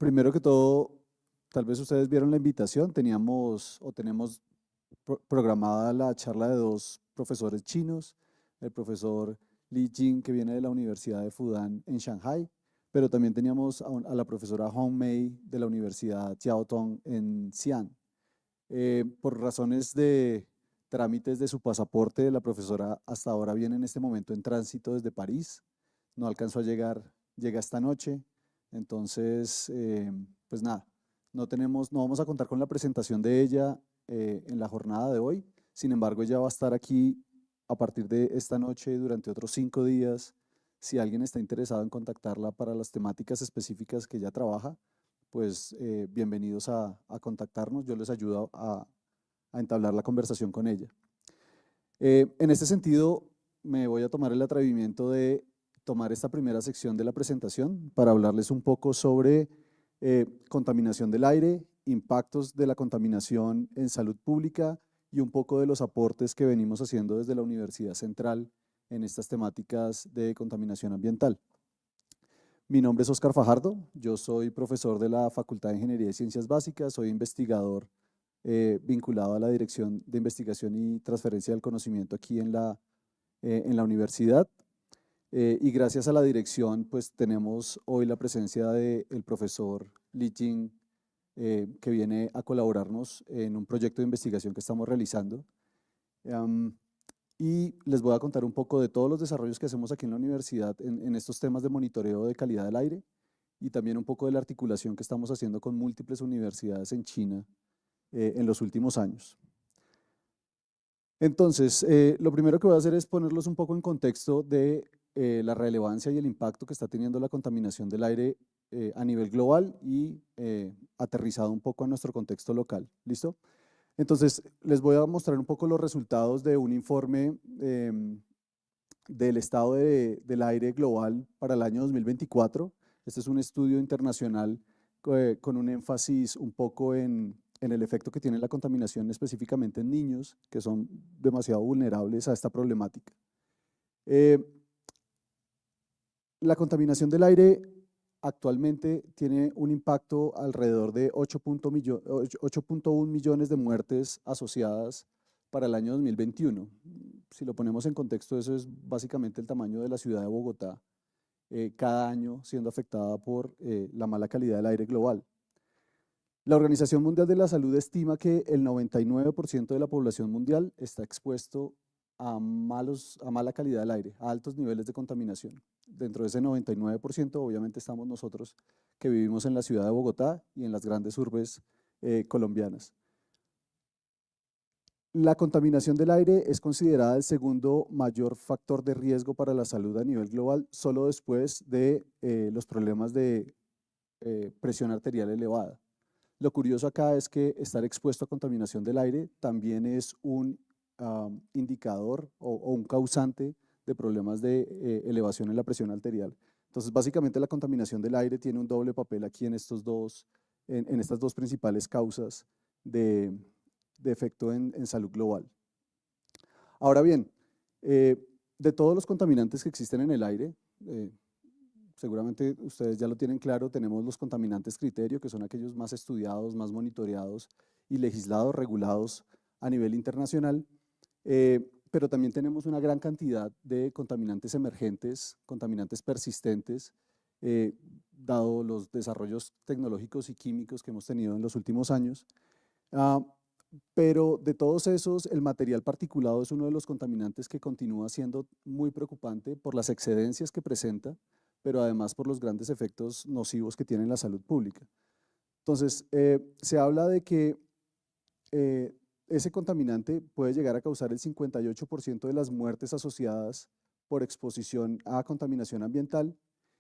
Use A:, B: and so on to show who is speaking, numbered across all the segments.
A: Primero que todo, tal vez ustedes vieron la invitación, tenemos programada la charla de dos profesores chinos, el profesor Li Jing, que viene de la Universidad de Fudan en Shanghai, pero también teníamos a la profesora Hong Mei de la Universidad Chiao Tong en Xi'an. Por razones de trámites de su pasaporte, la profesora hasta ahora viene en este momento en tránsito desde París, no alcanzó a llegar, llega esta noche, entonces, pues nada, no vamos a contar con la presentación de ella en la jornada de hoy. Sin embargo, ella va a estar aquí a partir de esta noche durante otros 5 días. Si alguien está interesado en contactarla para las temáticas específicas que ella trabaja, pues bienvenidos a contactarnos. Yo les ayudo a entablar la conversación con ella. En este sentido, me voy a tomar el atrevimiento de tomar esta primera sección de la presentación para hablarles un poco sobre contaminación del aire, impactos de la contaminación en salud pública y un poco de los aportes que venimos haciendo desde la Universidad Central en estas temáticas de contaminación ambiental. Mi nombre es Óscar Fajardo, yo soy profesor de la Facultad de Ingeniería y Ciencias Básicas, soy investigador vinculado a la Dirección de Investigación y Transferencia del Conocimiento aquí en la universidad. Y gracias a la dirección, pues tenemos hoy la presencia del profesor Li Jing, que viene a colaborarnos en un proyecto de investigación que estamos realizando. Y les voy a contar un poco de todos los desarrollos que hacemos aquí en la universidad en estos temas de monitoreo de calidad del aire y también un poco de la articulación que estamos haciendo con múltiples universidades en China en los últimos años. Entonces, lo primero que voy a hacer es ponerlos un poco en contexto de la relevancia y el impacto que está teniendo la contaminación del aire a nivel global y aterrizado un poco a nuestro contexto local. ¿Listo? Entonces, les voy a mostrar un poco los resultados de un informe del estado del aire global para el año 2024. Este es un estudio internacional con un énfasis un poco en el efecto que tiene la contaminación específicamente en niños, que son demasiado vulnerables a esta problemática. La contaminación del aire actualmente tiene un impacto alrededor de 8.1 millones de muertes asociadas para el año 2021. Si lo ponemos en contexto, eso es básicamente el tamaño de la ciudad de Bogotá, cada año siendo afectada por la mala calidad del aire global. La Organización Mundial de la Salud estima que el 99% de la población mundial está expuesto a mala calidad del aire, a altos niveles de contaminación. Dentro de ese 99%, obviamente estamos nosotros que vivimos en la ciudad de Bogotá y en las grandes urbes colombianas. La contaminación del aire es considerada el segundo mayor factor de riesgo para la salud a nivel global, solo después de los problemas de presión arterial elevada. Lo curioso acá es que estar expuesto a contaminación del aire también es un indicador o un causante de problemas de elevación en la presión arterial. Entonces, básicamente la contaminación del aire tiene un doble papel aquí en estas dos principales causas de efecto en salud global. Ahora bien, de todos los contaminantes que existen en el aire, seguramente ustedes ya lo tienen claro, tenemos los contaminantes criterio, que son aquellos más estudiados, más monitoreados y legislados, regulados a nivel internacional, pero también tenemos una gran cantidad de contaminantes emergentes, contaminantes persistentes, dado los desarrollos tecnológicos y químicos que hemos tenido en los últimos años. Pero de todos esos, el material particulado es uno de los contaminantes que continúa siendo muy preocupante por las excedencias que presenta, pero además por los grandes efectos nocivos que tiene en la salud pública. Entonces, se habla de que ese contaminante puede llegar a causar el 58% de las muertes asociadas por exposición a contaminación ambiental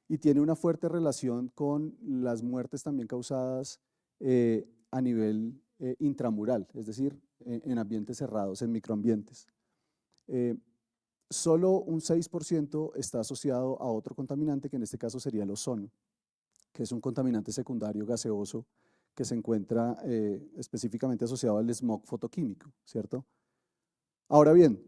A: y tiene una fuerte relación con las muertes también causadas a nivel intramural, es decir, en ambientes cerrados, en microambientes. Solo un 6% está asociado a otro contaminante, que en este caso sería el ozono, que es un contaminante secundario gaseoso que se encuentra específicamente asociado al smog fotoquímico, ¿cierto? Ahora bien,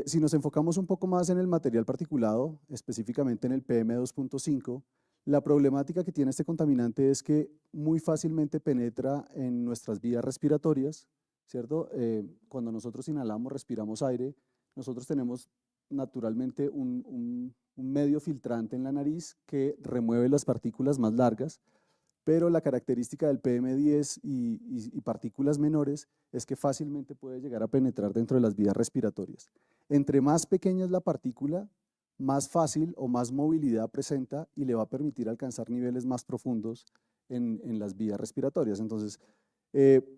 A: si nos enfocamos un poco más en el material particulado, específicamente en el PM2.5, La problemática que tiene este contaminante es que muy fácilmente penetra en nuestras vías respiratorias, ¿cierto? Cuando nosotros inhalamos, respiramos aire, nosotros tenemos naturalmente un medio filtrante en la nariz que remueve las partículas más largas, pero la característica del PM10 y partículas menores es que fácilmente puede llegar a penetrar dentro de las vías respiratorias. Entre más pequeña es la partícula, más fácil o más movilidad presenta y le va a permitir alcanzar niveles más profundos en las vías respiratorias. Entonces,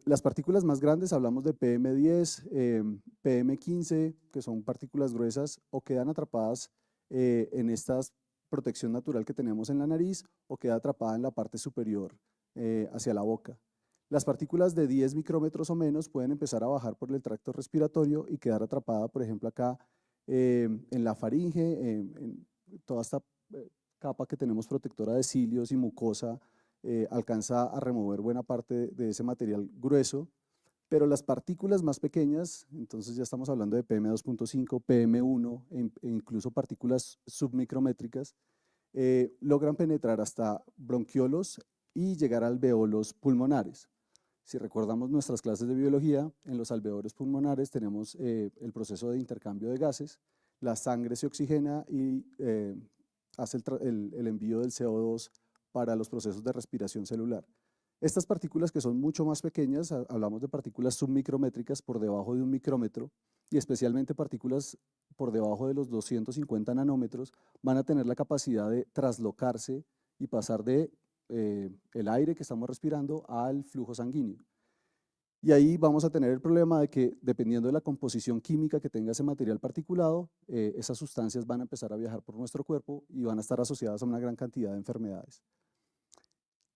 A: las partículas más grandes, hablamos de PM10, PM15, que son partículas gruesas o quedan atrapadas en esta protección natural que tenemos en la nariz o queda atrapada en la parte superior hacia la boca. Las partículas de 10 micrómetros o menos pueden empezar a bajar por el tracto respiratorio y quedar atrapada, por ejemplo, acá en la faringe, en toda esta capa que tenemos protectora de cilios y mucosa, alcanza a remover buena parte de ese material grueso, pero las partículas más pequeñas, entonces ya estamos hablando de PM2.5, PM1 e incluso partículas submicrométricas, logran penetrar hasta bronquiolos y llegar a alvéolos pulmonares. Si recordamos nuestras clases de biología, en los alvéolos pulmonares tenemos el proceso de intercambio de gases, la sangre se oxigena y hace el envío del CO2 para los procesos de respiración celular. Estas partículas que son mucho más pequeñas, hablamos de partículas submicrométricas por debajo de 1 micrómetro y especialmente partículas por debajo de los 250 nanómetros, van a tener la capacidad de traslocarse y pasar de el aire que estamos respirando al flujo sanguíneo. Y ahí vamos a tener el problema de que dependiendo de la composición química que tenga ese material particulado, esas sustancias van a empezar a viajar por nuestro cuerpo y van a estar asociadas a una gran cantidad de enfermedades.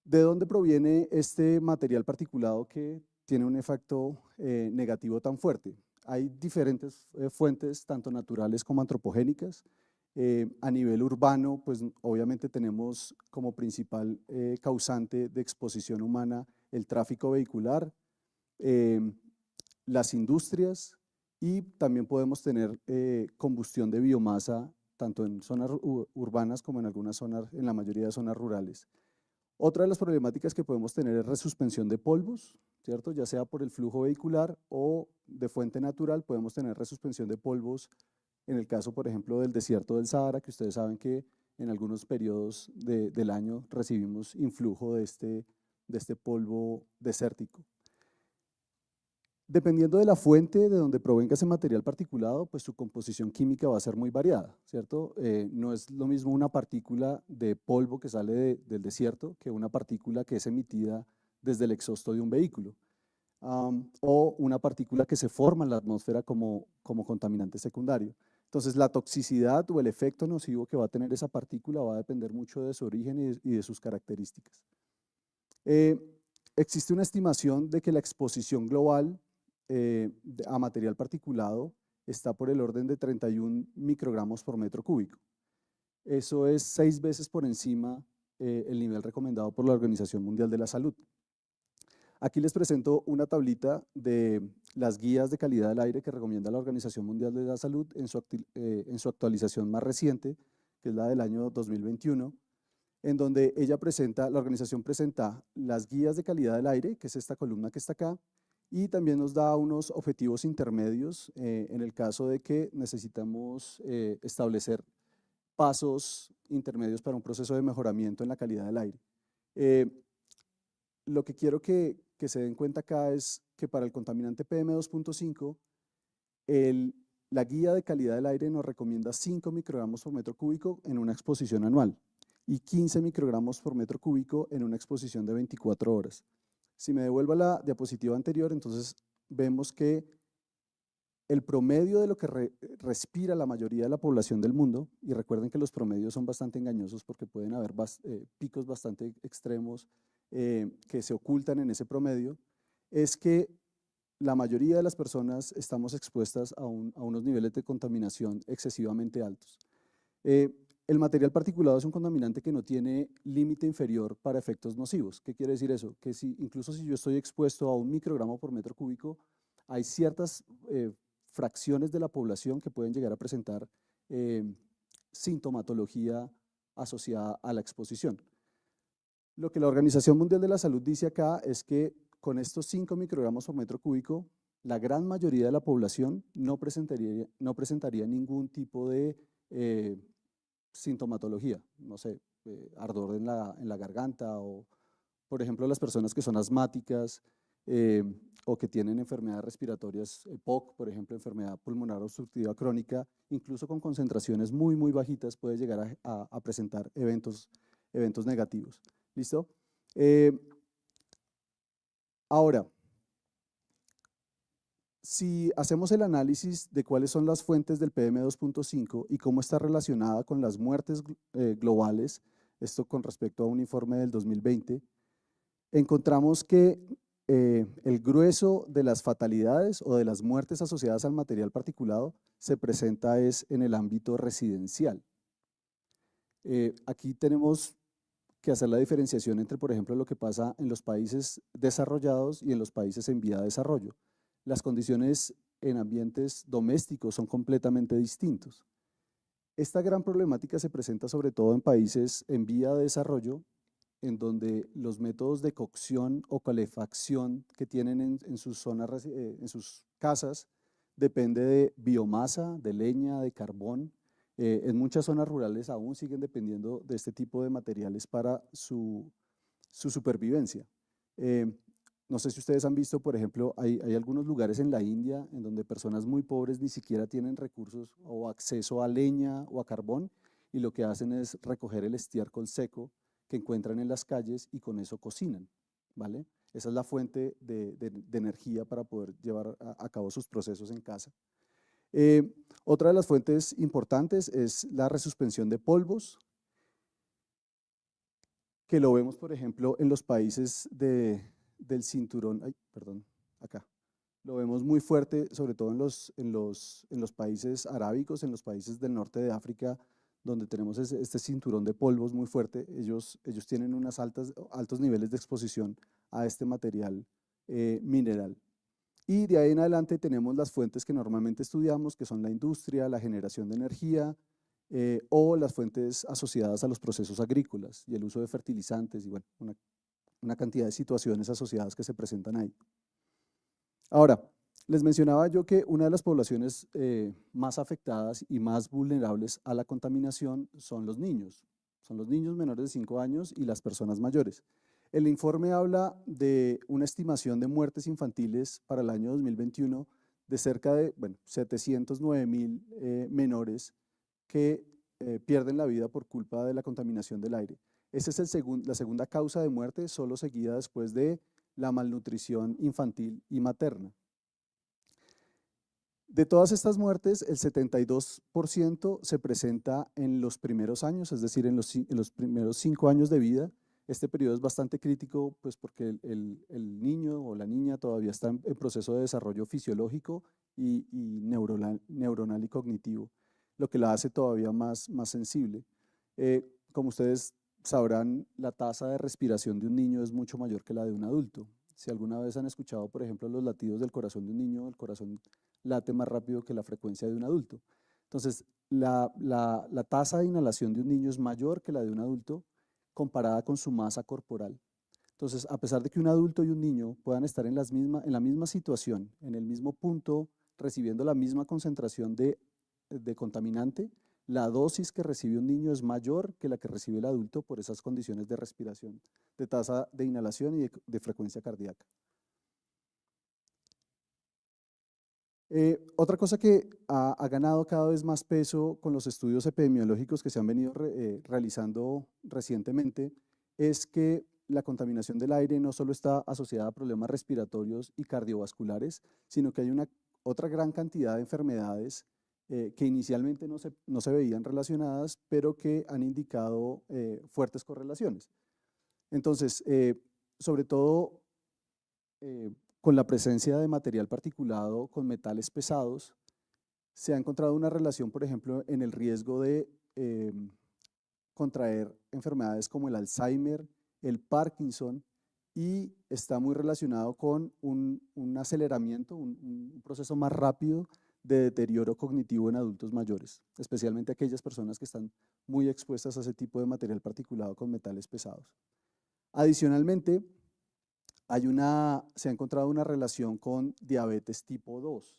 A: ¿De dónde proviene este material particulado que tiene un efecto negativo tan fuerte? Hay diferentes fuentes, tanto naturales como antropogénicas. A nivel urbano, pues obviamente tenemos como principal causante de exposición humana el tráfico vehicular, las industrias y también podemos tener combustión de biomasa tanto en zonas urbanas como en algunas zonas, en la mayoría de zonas rurales. Otra de las problemáticas que podemos tener es resuspensión de polvos, ¿cierto? Ya sea por el flujo vehicular o de fuente natural, podemos tener resuspensión de polvos en el caso, por ejemplo, del desierto del Sahara, que ustedes saben que en algunos periodos del año recibimos influjo de este polvo desértico. Dependiendo de la fuente de donde provenga ese material particulado, pues su composición química va a ser muy variada, ¿cierto? No es lo mismo una partícula de polvo que sale del desierto que una partícula que es emitida desde el exhausto de un vehículo, o una partícula que se forma en la atmósfera como contaminante secundario. Entonces, la toxicidad o el efecto nocivo que va a tener esa partícula va a depender mucho de su origen y de sus características. Existe una estimación de que la exposición global a material particulado está por el orden de 31 microgramos por metro cúbico. Eso es 6 veces por encima el nivel recomendado por la Organización Mundial de la Salud. Aquí les presento una tablita de las guías de calidad del aire que recomienda la Organización Mundial de la Salud en su actualización más reciente, que es la del año 2021, en donde la organización presenta las guías de calidad del aire, que es esta columna que está acá, y también nos da unos objetivos intermedios en el caso de que necesitamos establecer pasos intermedios para un proceso de mejoramiento en la calidad del aire. Lo que quiero que se den cuenta acá es que para el contaminante PM2.5, la guía de calidad del aire nos recomienda 5 microgramos por metro cúbico en una exposición anual y 15 microgramos por metro cúbico en una exposición de 24 horas. Si me devuelvo a la diapositiva anterior, entonces vemos que el promedio de lo que respira la mayoría de la población del mundo, y recuerden que los promedios son bastante engañosos porque pueden haber picos bastante extremos que se ocultan en ese promedio, es que la mayoría de las personas estamos expuestas a unos niveles de contaminación excesivamente altos. El material particulado es un contaminante que no tiene límite inferior para efectos nocivos. ¿Qué quiere decir eso? Que incluso si yo estoy expuesto a 1 microgramo por metro cúbico, hay ciertas fracciones de la población que pueden llegar a presentar sintomatología asociada a la exposición. Lo que la Organización Mundial de la Salud dice acá es que con estos 5 microgramos por metro cúbico, la gran mayoría de la población no presentaría ningún tipo de sintomatología, no sé, ardor en la garganta o, por ejemplo, las personas que son asmáticas o que tienen enfermedades respiratorias, POC, por ejemplo, enfermedad pulmonar obstructiva crónica, incluso con concentraciones muy, muy bajitas puede llegar a presentar eventos negativos. ¿Listo? Ahora, si hacemos el análisis de cuáles son las fuentes del PM2.5 y cómo está relacionada con las muertes globales, esto con respecto a un informe del 2020, encontramos que el grueso de las fatalidades o de las muertes asociadas al material particulado se presenta es en el ámbito residencial. Aquí tenemos que hacer la diferenciación entre, por ejemplo, lo que pasa en los países desarrollados y en los países en vía de desarrollo. Las condiciones en ambientes domésticos son completamente distintos. Esta gran problemática se presenta sobre todo en países en vía de desarrollo, en donde los métodos de cocción o calefacción que tienen en sus zonas, en sus casas, depende de biomasa, de leña, de carbón. En muchas zonas rurales aún siguen dependiendo de este tipo de materiales para su supervivencia. No sé si ustedes han visto, por ejemplo, hay algunos lugares en la India en donde personas muy pobres ni siquiera tienen recursos o acceso a leña o a carbón y lo que hacen es recoger el estiércol seco que encuentran en las calles y con eso cocinan, ¿vale? Esa es la fuente de energía para poder llevar a cabo sus procesos en casa. Otra de las fuentes importantes es la resuspensión de polvos, que lo vemos, por ejemplo, en los países del cinturón, acá. Lo vemos muy fuerte, sobre todo en los países arábicos, en los países del norte de África, donde tenemos este cinturón de polvos muy fuerte. Ellos tienen altos niveles de exposición a este material mineral. Y de ahí en adelante tenemos las fuentes que normalmente estudiamos, que son la industria, la generación de energía, o las fuentes asociadas a los procesos agrícolas y el uso de fertilizantes y bueno, una cantidad de situaciones asociadas que se presentan ahí. Ahora, les mencionaba yo que una de las poblaciones más afectadas y más vulnerables a la contaminación son los niños menores de 5 años y las personas mayores. El informe habla de una estimación de muertes infantiles para el año 2021 de cerca de 709,000 menores que pierden la vida por culpa de la contaminación del aire. Esa es la segunda causa de muerte, solo seguida después de la malnutrición infantil y materna. De todas estas muertes, el 72% se presenta en los primeros años, es decir, en los primeros 5 años de vida. Este periodo es bastante crítico pues porque el niño o la niña todavía está en proceso de desarrollo fisiológico y neuronal y cognitivo, lo que la hace todavía más sensible. Como ustedes sabrán, la tasa de respiración de un niño es mucho mayor que la de un adulto. Si alguna vez han escuchado, por ejemplo, los latidos del corazón de un niño, el corazón late más rápido que la frecuencia de un adulto. Entonces, la tasa de inhalación de un niño es mayor que la de un adulto comparada con su masa corporal. Entonces, a pesar de que un adulto y un niño puedan estar en la misma situación, en el mismo punto, recibiendo la misma concentración de contaminante, la dosis que recibe un niño es mayor que la que recibe el adulto por esas condiciones de respiración, de tasa de inhalación y de frecuencia cardíaca. Otra cosa que ha ganado cada vez más peso con los estudios epidemiológicos que se han venido realizando recientemente es que la contaminación del aire no solo está asociada a problemas respiratorios y cardiovasculares, sino que hay otra gran cantidad de enfermedades que inicialmente no se veían relacionadas, pero que han indicado fuertes correlaciones. Entonces, sobre todo con la presencia de material particulado con metales pesados, se ha encontrado una relación, por ejemplo, en el riesgo de contraer enfermedades como el Alzheimer, el Parkinson, y está muy relacionado con un aceleramiento, un proceso más rápido de deterioro cognitivo en adultos mayores, especialmente aquellas personas que están muy expuestas a ese tipo de material particulado con metales pesados. Adicionalmente, se ha encontrado una relación con diabetes tipo 2.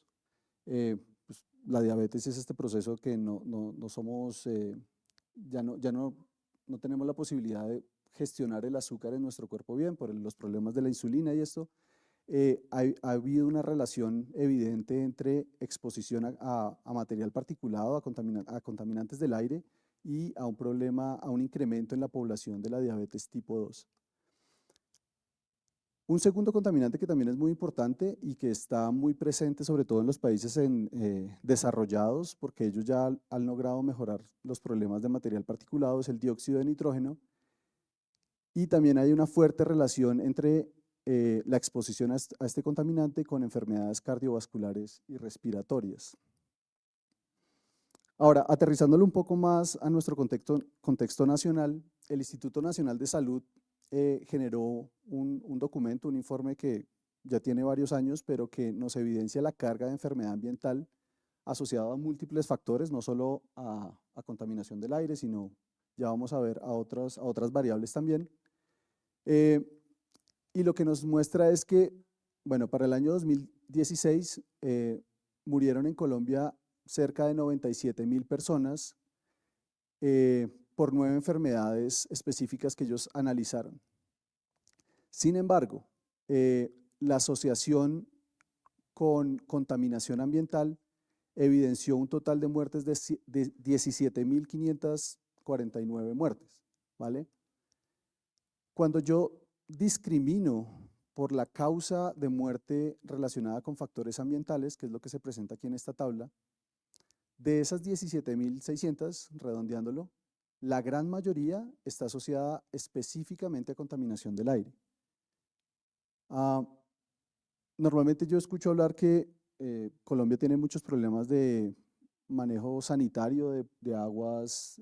A: Pues, la diabetes es este proceso que no somos, ya no tenemos la posibilidad de gestionar el azúcar en nuestro cuerpo bien por los problemas de la insulina y esto. Ha habido una relación evidente entre exposición a material particulado, a contaminantes del aire y a un incremento en la población de la diabetes tipo 2. Un segundo contaminante que también es muy importante y que está muy presente sobre todo en los países desarrollados, porque ellos ya han logrado mejorar los problemas de material particulado, es el dióxido de nitrógeno. Y también hay una fuerte relación entre la exposición a este contaminante con enfermedades cardiovasculares y respiratorias. Ahora, aterrizándolo un poco más a nuestro contexto nacional, el Instituto Nacional de Salud generó un documento, un informe que ya tiene varios años, pero que nos evidencia la carga de enfermedad ambiental asociada a múltiples factores, no solo a contaminación del aire, sino ya vamos a ver a otras variables también. Y lo que nos muestra es que, bueno, para el año 2016 murieron en Colombia cerca de 97.000 personas por 9 enfermedades específicas que ellos analizaron. Sin embargo, la asociación con contaminación ambiental evidenció un total de muertes de 17.549 muertes, ¿vale? Cuando yo discrimino por la causa de muerte relacionada con factores ambientales, que es lo que se presenta aquí en esta tabla, de esas 17.600, redondeándolo, la gran mayoría está asociada específicamente a contaminación del aire. Normalmente yo escucho hablar que Colombia tiene muchos problemas de manejo sanitario de aguas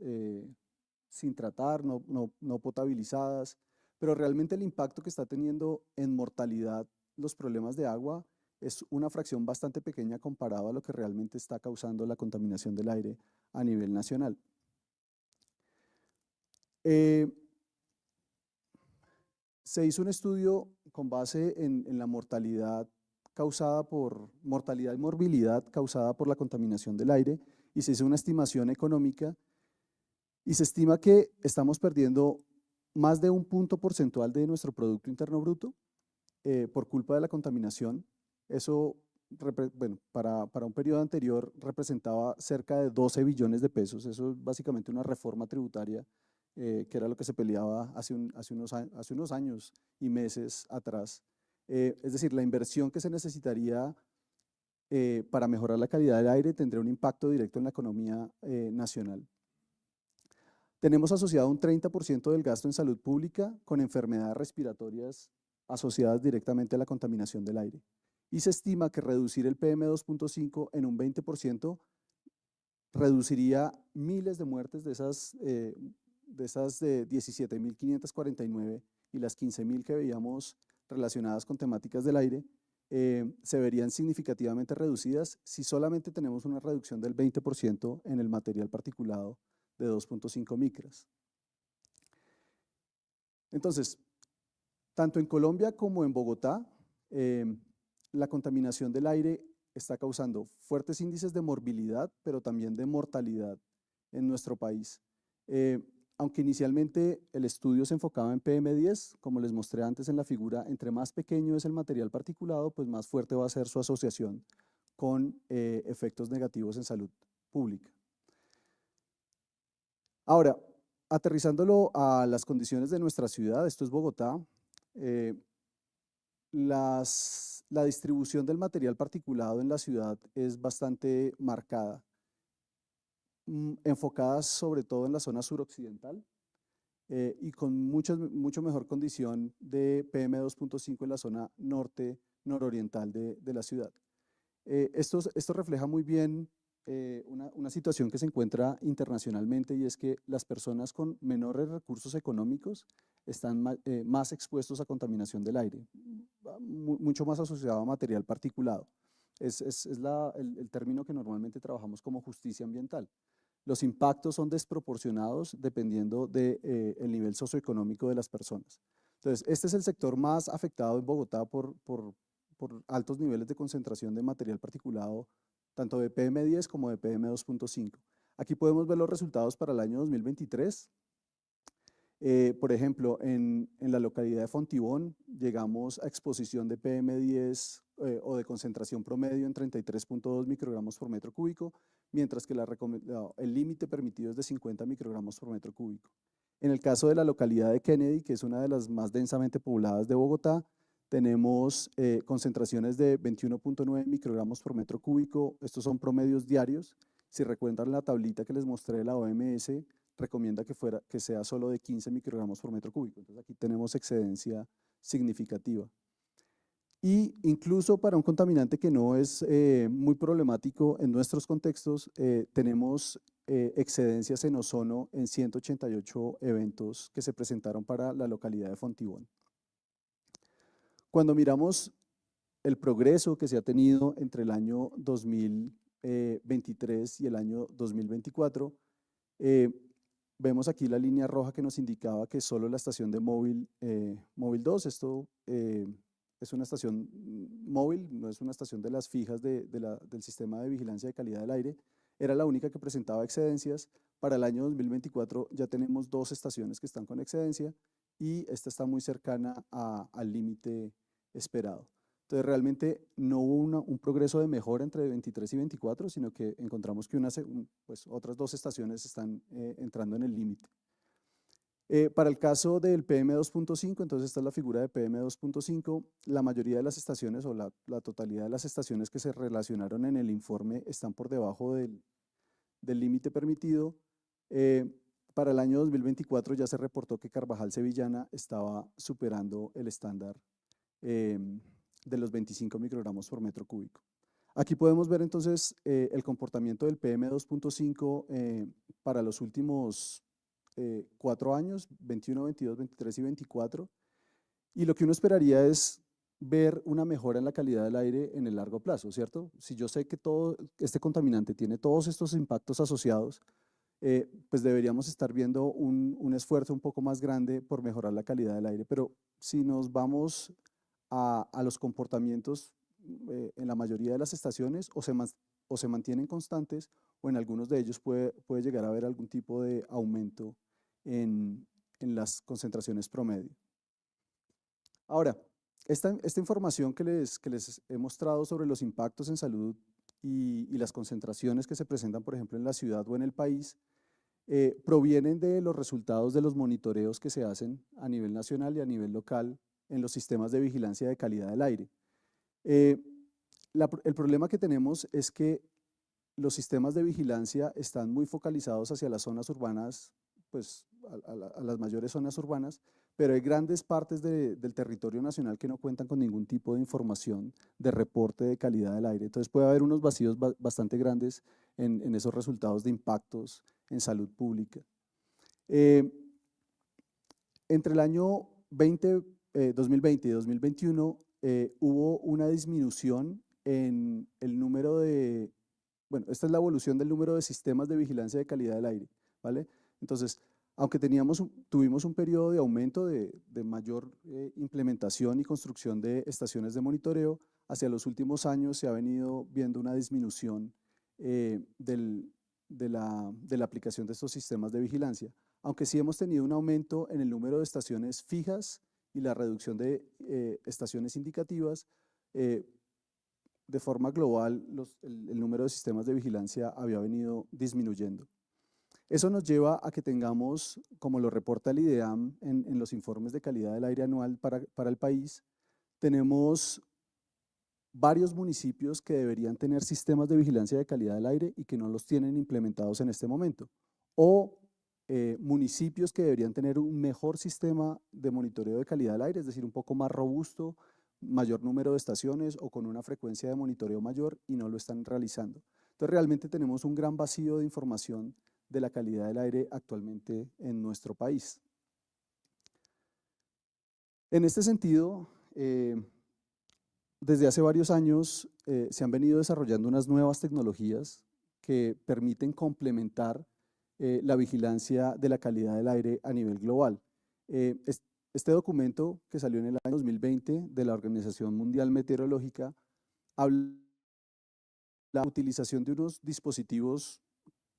A: sin tratar, no potabilizadas, pero realmente el impacto que está teniendo en mortalidad los problemas de agua es una fracción bastante pequeña comparado a lo que realmente está causando la contaminación del aire a nivel nacional. Se hizo un estudio con base en la mortalidad mortalidad y morbilidad causada por la contaminación del aire y se hizo una estimación económica y se estima que estamos perdiendo más de un punto porcentual de nuestro Producto Interno Bruto por culpa de la contaminación. Eso, bueno, para un periodo anterior representaba cerca de 12 billones de pesos. Eso es básicamente una reforma tributaria que era lo que se peleaba hace unos años y meses atrás. Es decir, la inversión que se necesitaría para mejorar la calidad del aire tendría un impacto directo en la economía nacional. Tenemos asociado un 30% del gasto en salud pública con enfermedades respiratorias asociadas directamente a la contaminación del aire. Y se estima que reducir el PM2.5 en un 20% reduciría miles de muertes de esas 17.549 y las 15.000 que veíamos relacionadas con temáticas del aire, se verían significativamente reducidas si solamente tenemos una reducción del 20% en el material particulado de 2.5 micras. Entonces, tanto en Colombia como en Bogotá, la contaminación del aire está causando fuertes índices de morbilidad, pero también de mortalidad en nuestro país. Aunque inicialmente el estudio se enfocaba en PM10, como les mostré antes en la figura, entre más pequeño es el material particulado, pues más fuerte va a ser su asociación con efectos negativos en salud pública. Ahora, aterrizándolo a las condiciones de nuestra ciudad, esto es Bogotá, la distribución del material particulado en la ciudad es bastante marcada, enfocada sobre todo en la zona suroccidental y con mucho mejor condición de PM2.5 en la zona nororiental de la ciudad. Esto refleja muy bien una situación que se encuentra internacionalmente y es que las personas con menores recursos económicos están más expuestos a contaminación del aire, mucho más asociado a material particulado. el término que normalmente trabajamos como justicia ambiental. Los impactos son desproporcionados dependiendo del nivel socioeconómico de las personas. Entonces, este es el sector más afectado en Bogotá por altos niveles de concentración de material particulado, tanto de PM10 como de PM2.5. Aquí podemos ver los resultados para el año 2023. Por ejemplo, en la localidad de Fontibón llegamos a exposición de PM10 o de concentración promedio en 33.2 microgramos por metro cúbico, mientras que el límite permitido es de 50 microgramos por metro cúbico. En el caso de la localidad de Kennedy, que es una de las más densamente pobladas de Bogotá, tenemos concentraciones de 21.9 microgramos por metro cúbico. Estos son promedios diarios. Si recuerdan la tablita que les mostré de la OMS, recomienda que sea solo de 15 microgramos por metro cúbico. Entonces aquí tenemos excedencia significativa. Y incluso para un contaminante que no es muy problemático en nuestros contextos, tenemos excedencias en ozono en 188 eventos que se presentaron para la localidad de Fontibón. Cuando miramos el progreso que se ha tenido entre el año 2023 y el año 2024, vemos aquí la línea roja que nos indicaba que solo la estación de móvil 2, esto es una estación móvil, no es una estación de las fijas del sistema de vigilancia de calidad del aire, era la única que presentaba excedencias. Para el año 2024 ya tenemos 2 estaciones que están con excedencia y esta está muy cercana al límite esperado. Entonces realmente no hubo un progreso de mejora entre 23 y 24, sino que encontramos que pues, otras 2 estaciones están entrando en el límite. Para el caso del PM2.5, entonces esta es la figura de PM2.5, la mayoría de las estaciones o la totalidad de las estaciones que se relacionaron en el informe están por debajo del límite permitido. Para el año 2024 ya se reportó que Carvajal Sevillana estaba superando el estándar de los 25 microgramos por metro cúbico. Aquí podemos ver entonces el comportamiento del PM2.5 para los últimos 4 años, 21, 22, 23 y 24, y lo que uno esperaría es ver una mejora en la calidad del aire en el largo plazo, ¿cierto? Si yo sé que todo este contaminante tiene todos estos impactos asociados, pues deberíamos estar viendo un esfuerzo un poco más grande por mejorar la calidad del aire, pero si nos vamos a los comportamientos en la mayoría de las estaciones o se mantienen constantes o en algunos de ellos puede llegar a haber algún tipo de aumento en las concentraciones promedio. Ahora, esta información que les he mostrado sobre los impactos en salud y las concentraciones que se presentan, por ejemplo, en la ciudad o en el país, provienen de los resultados de los monitoreos que se hacen a nivel nacional y a nivel local en los sistemas de vigilancia de calidad del aire. El problema que tenemos es que los sistemas de vigilancia están muy focalizados hacia las zonas urbanas, pues a las mayores zonas urbanas, pero hay grandes partes del territorio nacional que no cuentan con ningún tipo de información de reporte de calidad del aire. Entonces puede haber unos vacíos bastante grandes en esos resultados de impactos en salud pública. Entre el año 2020 y 2021 hubo una disminución en el número de, bueno, esta es la evolución del número de sistemas de vigilancia de calidad del aire, ¿vale? Entonces, aunque tuvimos un periodo de aumento de mayor implementación y construcción de estaciones de monitoreo, hacia los últimos años se ha venido viendo una disminución de la aplicación de estos sistemas de vigilancia, aunque sí hemos tenido un aumento en el número de estaciones fijas y la reducción de estaciones indicativas. De forma global, el número de sistemas de vigilancia había venido disminuyendo. Eso nos lleva a que tengamos, como lo reporta el IDEAM en los informes de calidad del aire anual para el país, tenemos varios municipios que deberían tener sistemas de vigilancia de calidad del aire y que no los tienen implementados en este momento, o municipios que deberían tener un mejor sistema de monitoreo de calidad del aire, es decir, un poco más robusto, mayor número de estaciones o con una frecuencia de monitoreo mayor y no lo están realizando. Entonces realmente tenemos un gran vacío de información de la calidad del aire actualmente en nuestro país. En este sentido, desde hace varios años se han venido desarrollando unas nuevas tecnologías que permiten complementar la vigilancia de la calidad del aire a nivel global. Este documento, que salió en el año 2020 de la Organización Mundial Meteorológica, habla de la utilización de unos dispositivos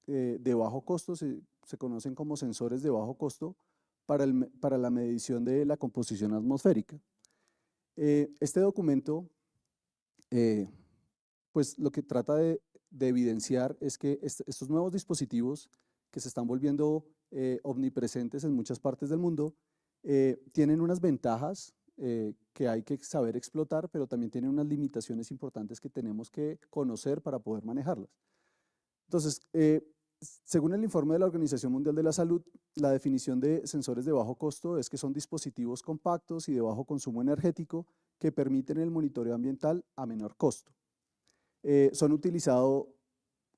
A: de bajo costo, se conocen como sensores de bajo costo, para la medición de la composición atmosférica. Este documento, pues lo que trata de evidenciar es que estos nuevos dispositivos que se están volviendo omnipresentes en muchas partes del mundo, tienen unas ventajas que hay que saber explotar, pero también tienen unas limitaciones importantes que tenemos que conocer para poder manejarlas. Entonces, según el informe de la Organización Mundial de la Salud, la definición de sensores de bajo costo es que son dispositivos compactos y de bajo consumo energético que permiten el monitoreo ambiental a menor costo. Son utilizados,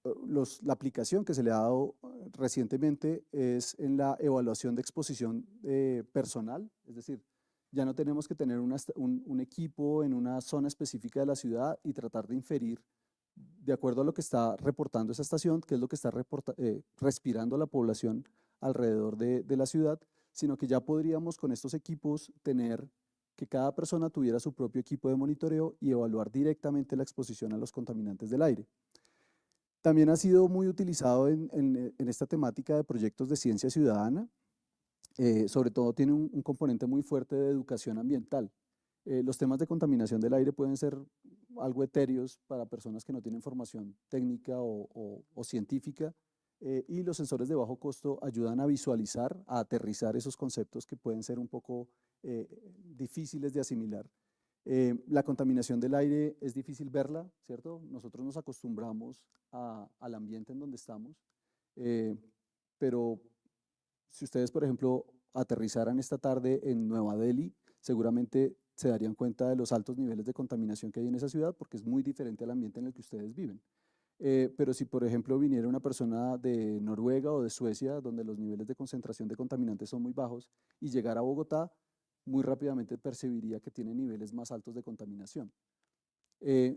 A: la aplicación que se le ha dado recientemente es en la evaluación de exposición personal, es decir, ya no tenemos que tener un equipo en una zona específica de la ciudad y tratar de inferir, de acuerdo a lo que está reportando esa estación, qué es lo que está respirando la población alrededor de la ciudad, sino que ya podríamos con estos equipos tener que cada persona tuviera su propio equipo de monitoreo y evaluar directamente la exposición a los contaminantes del aire. También ha sido muy utilizado en esta temática de proyectos de ciencia ciudadana, sobre todo tiene un componente muy fuerte de educación ambiental. Los temas de contaminación del aire pueden ser algo etéreos para personas que no tienen formación técnica o científica, y los sensores de bajo costo ayudan a visualizar, a aterrizar esos conceptos que pueden ser un poco difíciles de asimilar. La contaminación del aire es difícil verla, ¿cierto? Nosotros nos acostumbramos al ambiente en donde estamos, pero si ustedes, por ejemplo, aterrizaran esta tarde en Nueva Delhi, seguramente se darían cuenta de los altos niveles de contaminación que hay en esa ciudad, porque es muy diferente al ambiente en el que ustedes viven. Pero si, por ejemplo, viniera una persona de Noruega o de Suecia, donde los niveles de concentración de contaminantes son muy bajos, y llegara a Bogotá, muy rápidamente percibiría que tiene niveles más altos de contaminación.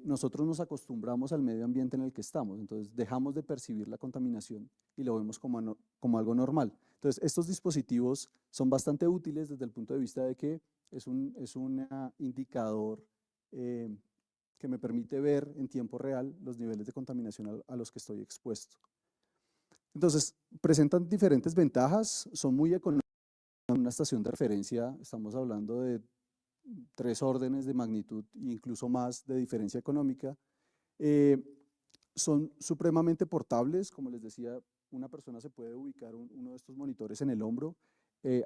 A: Nosotros nos acostumbramos al medio ambiente en el que estamos, entonces dejamos de percibir la contaminación y lo vemos como algo normal. Entonces, estos dispositivos son bastante útiles desde el punto de vista de que es un indicador que me permite ver en tiempo real los niveles de contaminación a los que estoy expuesto. Entonces, presentan diferentes ventajas, son muy económicos. En una estación de referencia estamos hablando de 3 órdenes de magnitud, incluso más de diferencia económica. Son supremamente portables, como les decía, una persona se puede ubicar uno de estos monitores en el hombro.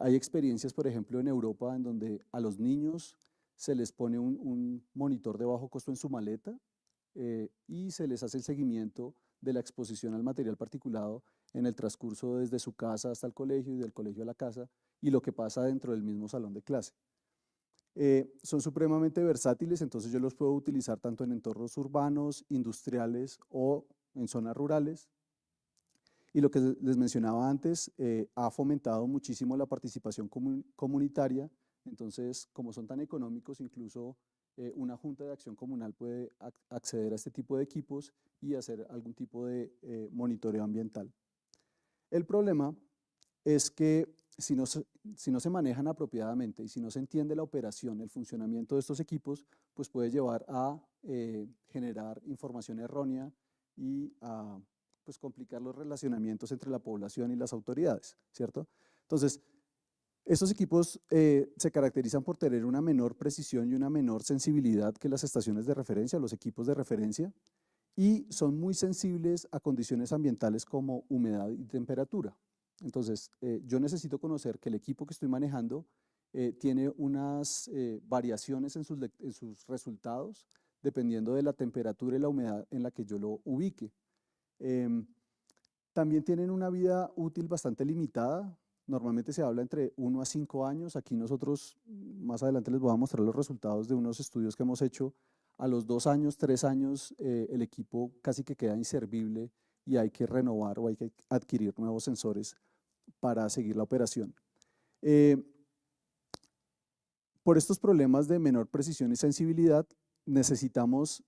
A: Hay experiencias, por ejemplo, en Europa, en donde a los niños se les pone un monitor de bajo costo en su maleta y se les hace el seguimiento de la exposición al material particulado en el transcurso desde su casa hasta el colegio y del colegio a la casa, y lo que pasa dentro del mismo salón de clase. Son supremamente versátiles, entonces yo los puedo utilizar tanto en entornos urbanos, industriales o en zonas rurales. Y lo que les mencionaba antes, ha fomentado muchísimo la participación comunitaria. Entonces, como son tan económicos, incluso una junta de acción comunal puede acceder a este tipo de equipos y hacer algún tipo de monitoreo ambiental. El problema es que si no se manejan apropiadamente y si no se entiende la operación, el funcionamiento de estos equipos, pues puede llevar a generar información errónea y a pues, complicar los relacionamientos entre la población y las autoridades, ¿cierto? Entonces, estos equipos se caracterizan por tener una menor precisión y una menor sensibilidad que las estaciones de referencia, los equipos de referencia, y son muy sensibles a condiciones ambientales como humedad y temperatura. Entonces, yo necesito conocer que el equipo que estoy manejando tiene unas variaciones en sus resultados dependiendo de la temperatura y la humedad en la que yo lo ubique. También tienen una vida útil bastante limitada. Normalmente se habla entre 1 a 5 años. Aquí nosotros, más adelante les voy a mostrar los resultados de unos estudios que hemos hecho. A los 2 años, 3 años, el equipo casi que queda inservible y hay que renovar o hay que adquirir nuevos sensores para seguir la operación. Por estos problemas de menor precisión y sensibilidad, necesitamos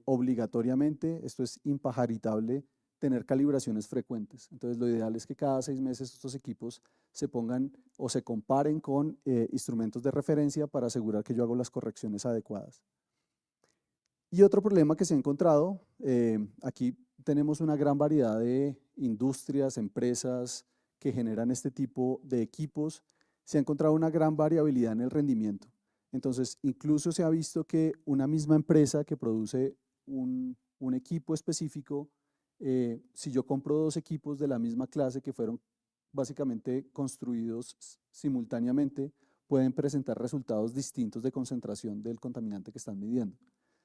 A: obligatoriamente, esto es impajaritable, tener calibraciones frecuentes. Entonces, lo ideal es que cada 6 meses estos equipos se pongan o se comparen con instrumentos de referencia para asegurar que yo hago las correcciones adecuadas. Y otro problema que se ha encontrado, aquí tenemos una gran variedad de industrias, empresas que generan este tipo de equipos, se ha encontrado una gran variabilidad en el rendimiento. Entonces, incluso se ha visto que una misma empresa que produce un equipo específico, si yo compro 2 equipos de la misma clase que fueron básicamente construidos simultáneamente, pueden presentar resultados distintos de concentración del contaminante que están midiendo.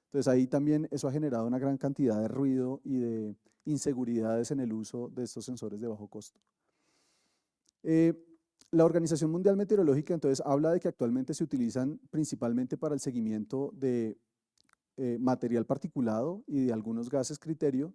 A: Entonces ahí también eso ha generado una gran cantidad de ruido y de inseguridades en el uso de estos sensores de bajo costo. La Organización Mundial Meteorológica entonces habla de que actualmente se utilizan principalmente para el seguimiento de material particulado y de algunos gases criterio,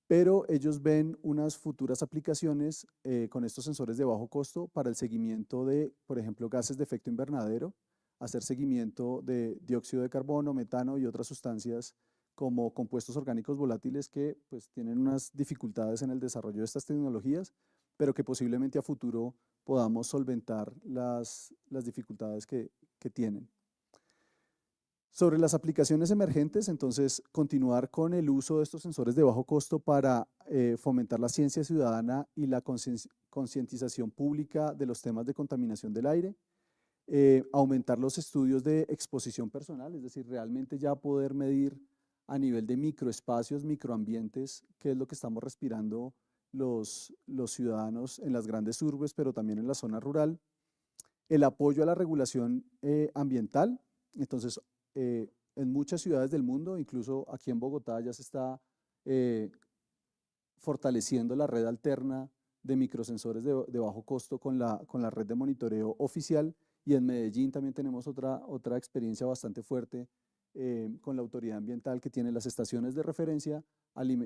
A: pero ellos ven unas futuras aplicaciones con estos sensores de bajo costo para el seguimiento de, por ejemplo, gases de efecto invernadero, hacer seguimiento de dióxido de carbono, metano y otras sustancias como compuestos orgánicos volátiles que pues, tienen unas dificultades en el desarrollo de estas tecnologías, pero que posiblemente a futuro podamos solventar las dificultades que tienen. Sobre las aplicaciones emergentes, entonces, continuar con el uso de estos sensores de bajo costo para fomentar la ciencia ciudadana y la concientización pública de los temas de contaminación del aire, aumentar los estudios de exposición personal, es decir, realmente ya poder medir a nivel de microespacios, microambientes, qué es lo que estamos respirando los ciudadanos en las grandes urbes, pero también en la zona rural. El apoyo a la regulación ambiental, entonces, en muchas ciudades del mundo, incluso aquí en Bogotá ya se está fortaleciendo la red alterna de microsensores de bajo costo con la red de monitoreo oficial, y en Medellín también tenemos otra experiencia bastante fuerte con la autoridad ambiental que tiene las estaciones de referencia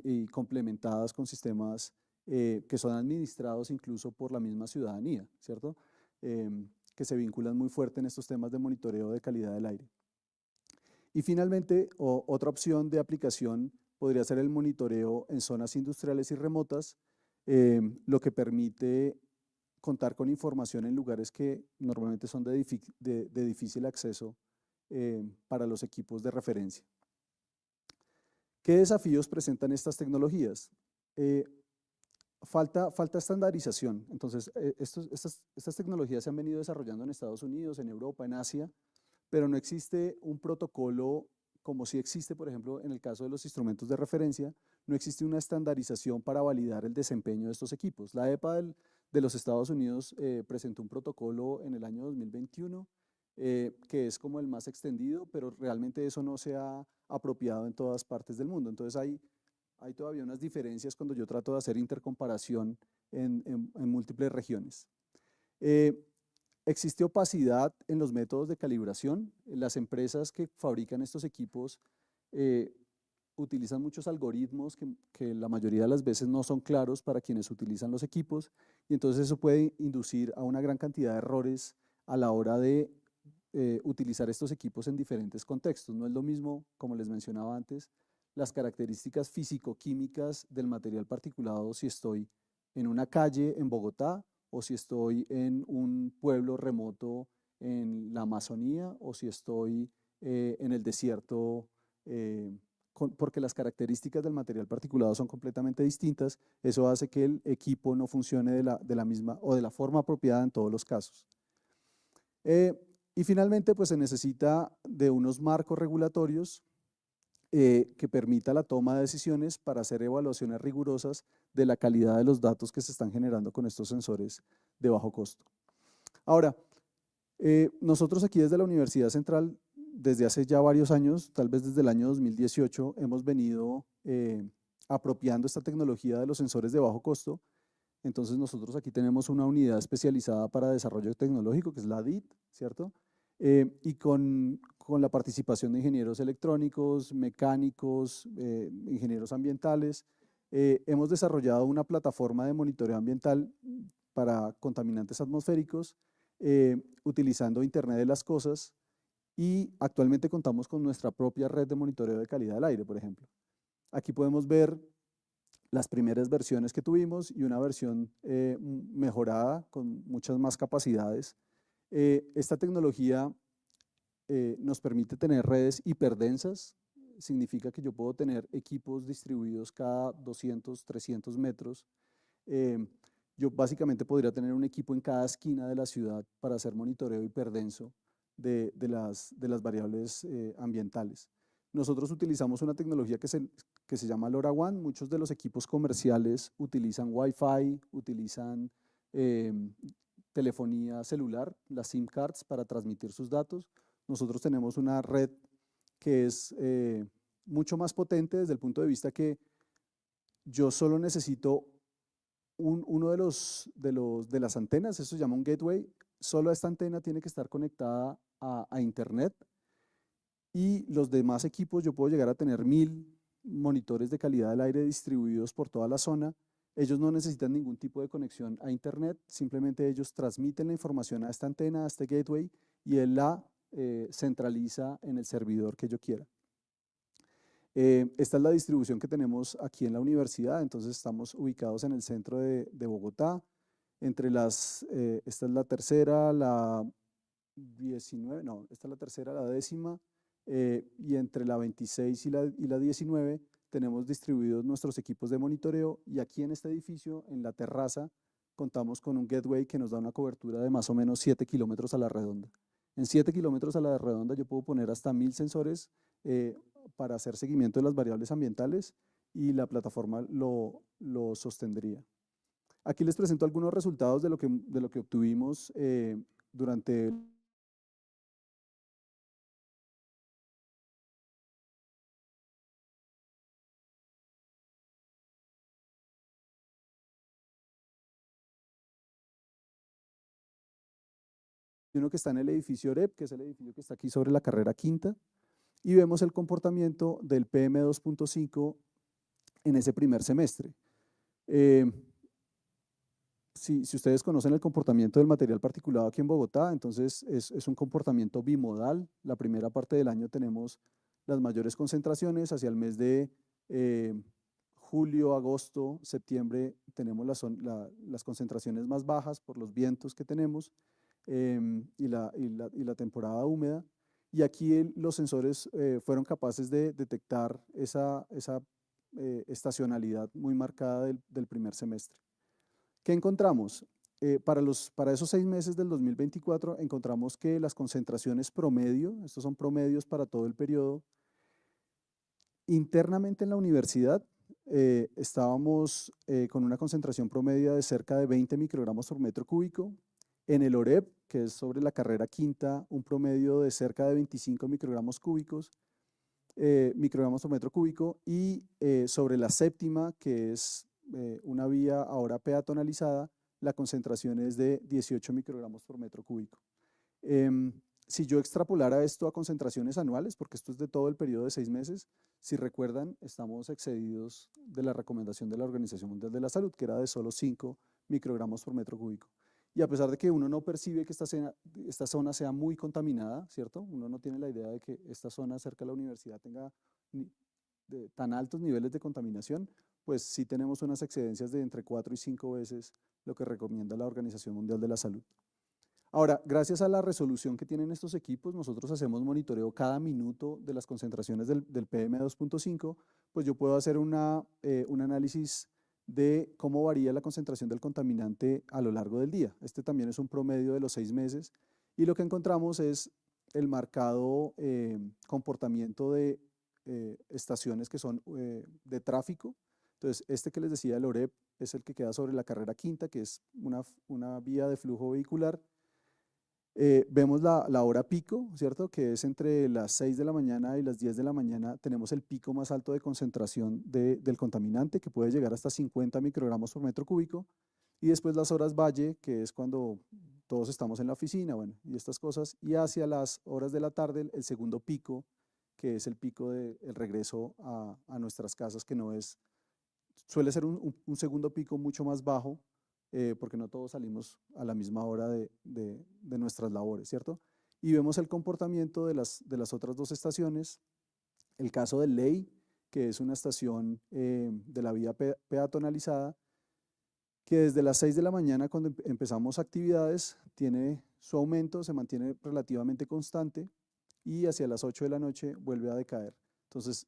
A: y complementadas con sistemas que son administrados incluso por la misma ciudadanía, ¿cierto? Que se vinculan muy fuerte en estos temas de monitoreo de calidad del aire. Y finalmente, otra opción de aplicación podría ser el monitoreo en zonas industriales y remotas, lo que permite contar con información en lugares que normalmente son de difícil acceso para los equipos de referencia. ¿Qué desafíos presentan estas tecnologías? Falta estandarización. Entonces, estas tecnologías se han venido desarrollando en Estados Unidos, en Europa, en Asia, pero no existe un protocolo como sí existe, por ejemplo, en el caso de los instrumentos de referencia, no existe una estandarización para validar el desempeño de estos equipos. La EPA de los Estados Unidos presentó un protocolo en el año 2021 que es como el más extendido, pero realmente eso no se ha apropiado en todas partes del mundo. Entonces hay todavía unas diferencias cuando yo trato de hacer intercomparación en múltiples regiones. Existe opacidad en los métodos de calibración. Las empresas que fabrican estos equipos utilizan muchos algoritmos que la mayoría de las veces no son claros para quienes utilizan los equipos, y entonces eso puede inducir a una gran cantidad de errores a la hora de utilizar estos equipos en diferentes contextos. No es lo mismo, como les mencionaba antes, las características físico-químicas del material particulado si estoy en una calle en Bogotá, o si estoy en un pueblo remoto en la Amazonía, o si estoy en el desierto, porque las características del material particulado son completamente distintas. Eso hace que el equipo no funcione de la misma o de la forma apropiada en todos los casos. Y finalmente, pues se necesita de unos marcos regulatorios que permita la toma de decisiones para hacer evaluaciones rigurosas de la calidad de los datos que se están generando con estos sensores de bajo costo. Ahora, nosotros aquí desde la Universidad Central, desde hace ya varios años, tal vez desde el año 2018, hemos venido apropiando esta tecnología de los sensores de bajo costo. Entonces nosotros aquí tenemos una unidad especializada para desarrollo tecnológico, que es la DIT, ¿cierto? Y con la participación de ingenieros electrónicos, mecánicos, ingenieros ambientales, hemos desarrollado una plataforma de monitoreo ambiental para contaminantes atmosféricos, utilizando Internet de las Cosas y actualmente contamos con nuestra propia red de monitoreo de calidad del aire, por ejemplo. Aquí podemos ver las primeras versiones que tuvimos y una versión mejorada con muchas más capacidades. Esta tecnología nos permite tener redes hiperdensas, significa que yo puedo tener equipos distribuidos cada 200, 300 metros. Yo básicamente podría tener un equipo en cada esquina de la ciudad para hacer monitoreo hiperdenso de las variables ambientales. Nosotros utilizamos una tecnología que se llama LoRaWAN. Muchos de los equipos comerciales utilizan Wi-Fi, utilizan telefonía celular, las SIM cards para transmitir sus datos. Nosotros tenemos una red que es mucho más potente desde el punto de vista que yo solo necesito uno de las antenas, eso se llama un gateway. Solo esta antena tiene que estar conectada a internet, y los demás equipos yo puedo llegar a tener 1000 monitores de calidad del aire distribuidos por toda la zona. Ellos no necesitan ningún tipo de conexión a internet, simplemente ellos transmiten la información a esta antena, a este gateway, y él la centraliza en el servidor que yo quiera. Esta es la distribución que tenemos aquí en la universidad. Entonces estamos ubicados en el centro de Bogotá. Esta es la tercera, la 19, no, esta es la tercera, la décima, y entre la 26 y la 19 tenemos distribuidos nuestros equipos de monitoreo, y aquí en este edificio, en la terraza, contamos con un gateway que nos da una cobertura de más o menos 7 kilómetros a la redonda. En 7 kilómetros a la redonda yo puedo poner hasta 1000 sensores para hacer seguimiento de las variables ambientales, y la plataforma lo sostendría. Aquí les presento algunos resultados de lo que obtuvimos durante uno que está en el edificio OREP, que es el edificio que está aquí sobre la carrera quinta, y vemos el comportamiento del PM2.5 en ese primer semestre. Si ustedes conocen el comportamiento del material particulado aquí en Bogotá, entonces es un comportamiento bimodal. La primera parte del año tenemos las mayores concentraciones, hacia el mes de julio, agosto, septiembre tenemos las concentraciones más bajas por los vientos que tenemos y la temporada húmeda. Y aquí los sensores fueron capaces de detectar esa estacionalidad muy marcada del primer semestre. ¿Qué encontramos? Para esos 6 meses del 2024 encontramos que las concentraciones promedio, estos son promedios para todo el periodo, internamente en la universidad estábamos con una concentración promedio de cerca de 20 microgramos por metro cúbico. En el OREP, que es sobre la carrera quinta, un promedio de cerca de 25 microgramos por metro cúbico, y sobre la séptima, que es una vía ahora peatonalizada, la concentración es de 18 microgramos por metro cúbico. Si yo extrapolara esto a concentraciones anuales, porque esto es de todo el periodo de 6 meses, si recuerdan, estamos excedidos de la recomendación de la Organización Mundial de la Salud, que era de solo 5 microgramos por metro cúbico. Y a pesar de que uno no percibe que esta zona sea muy contaminada, ¿cierto? Uno no tiene la idea de que esta zona cerca de la universidad tenga tan altos niveles de contaminación, pues sí tenemos unas excedencias de entre 4 y 5 veces lo que recomienda la Organización Mundial de la Salud. Ahora, gracias a la resolución que tienen estos equipos, nosotros hacemos monitoreo cada minuto de las concentraciones del PM2.5, pues yo puedo hacer un análisis de cómo varía la concentración del contaminante a lo largo del día. Este también es un promedio de los 6 meses, y lo que encontramos es el marcado comportamiento de estaciones que son de tráfico. Entonces, este que les decía, el OREP, es el que queda sobre la carrera quinta, que es una vía de flujo vehicular. Vemos la hora pico, ¿cierto? Que es entre las 6 de la mañana y las 10 de la mañana. Tenemos el pico más alto de concentración del contaminante, que puede llegar hasta 50 microgramos por metro cúbico. Y después las horas valle, que es cuando todos estamos en la oficina, bueno, y estas cosas. Y hacia las horas de la tarde, el segundo pico, que es el pico del regreso a nuestras casas, que suele ser un segundo pico mucho más bajo, porque no todos salimos a la misma hora de nuestras labores, ¿cierto? y vemos el comportamiento de las otras dos estaciones. El caso de Ley, que es una estación de la vía peatonalizada, que desde las 6 de la mañana, cuando empezamos actividades, tiene su aumento, se mantiene relativamente constante, y hacia las 8 de la noche vuelve a decaer. Entonces,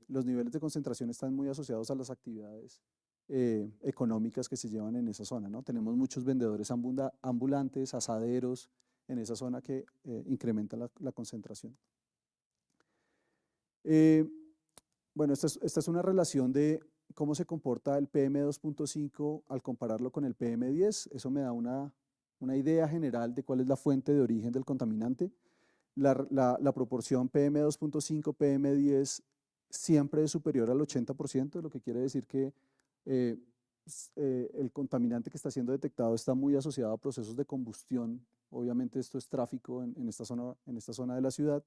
A: los niveles de concentración están muy asociados a las actividades económicas que se llevan en esa zona, ¿no? Tenemos muchos vendedores ambulantes, asaderos en esa zona que incrementan la concentración. Bueno, esta es una relación de cómo se comporta el PM2.5 al compararlo con el PM10. Eso me da una idea general de cuál es la fuente de origen del contaminante. La proporción PM2.5, PM10 siempre es superior al 80%, lo que quiere decir que el contaminante que está siendo detectado está muy asociado a procesos de combustión. Obviamente esto es tráfico en esta zona de la ciudad,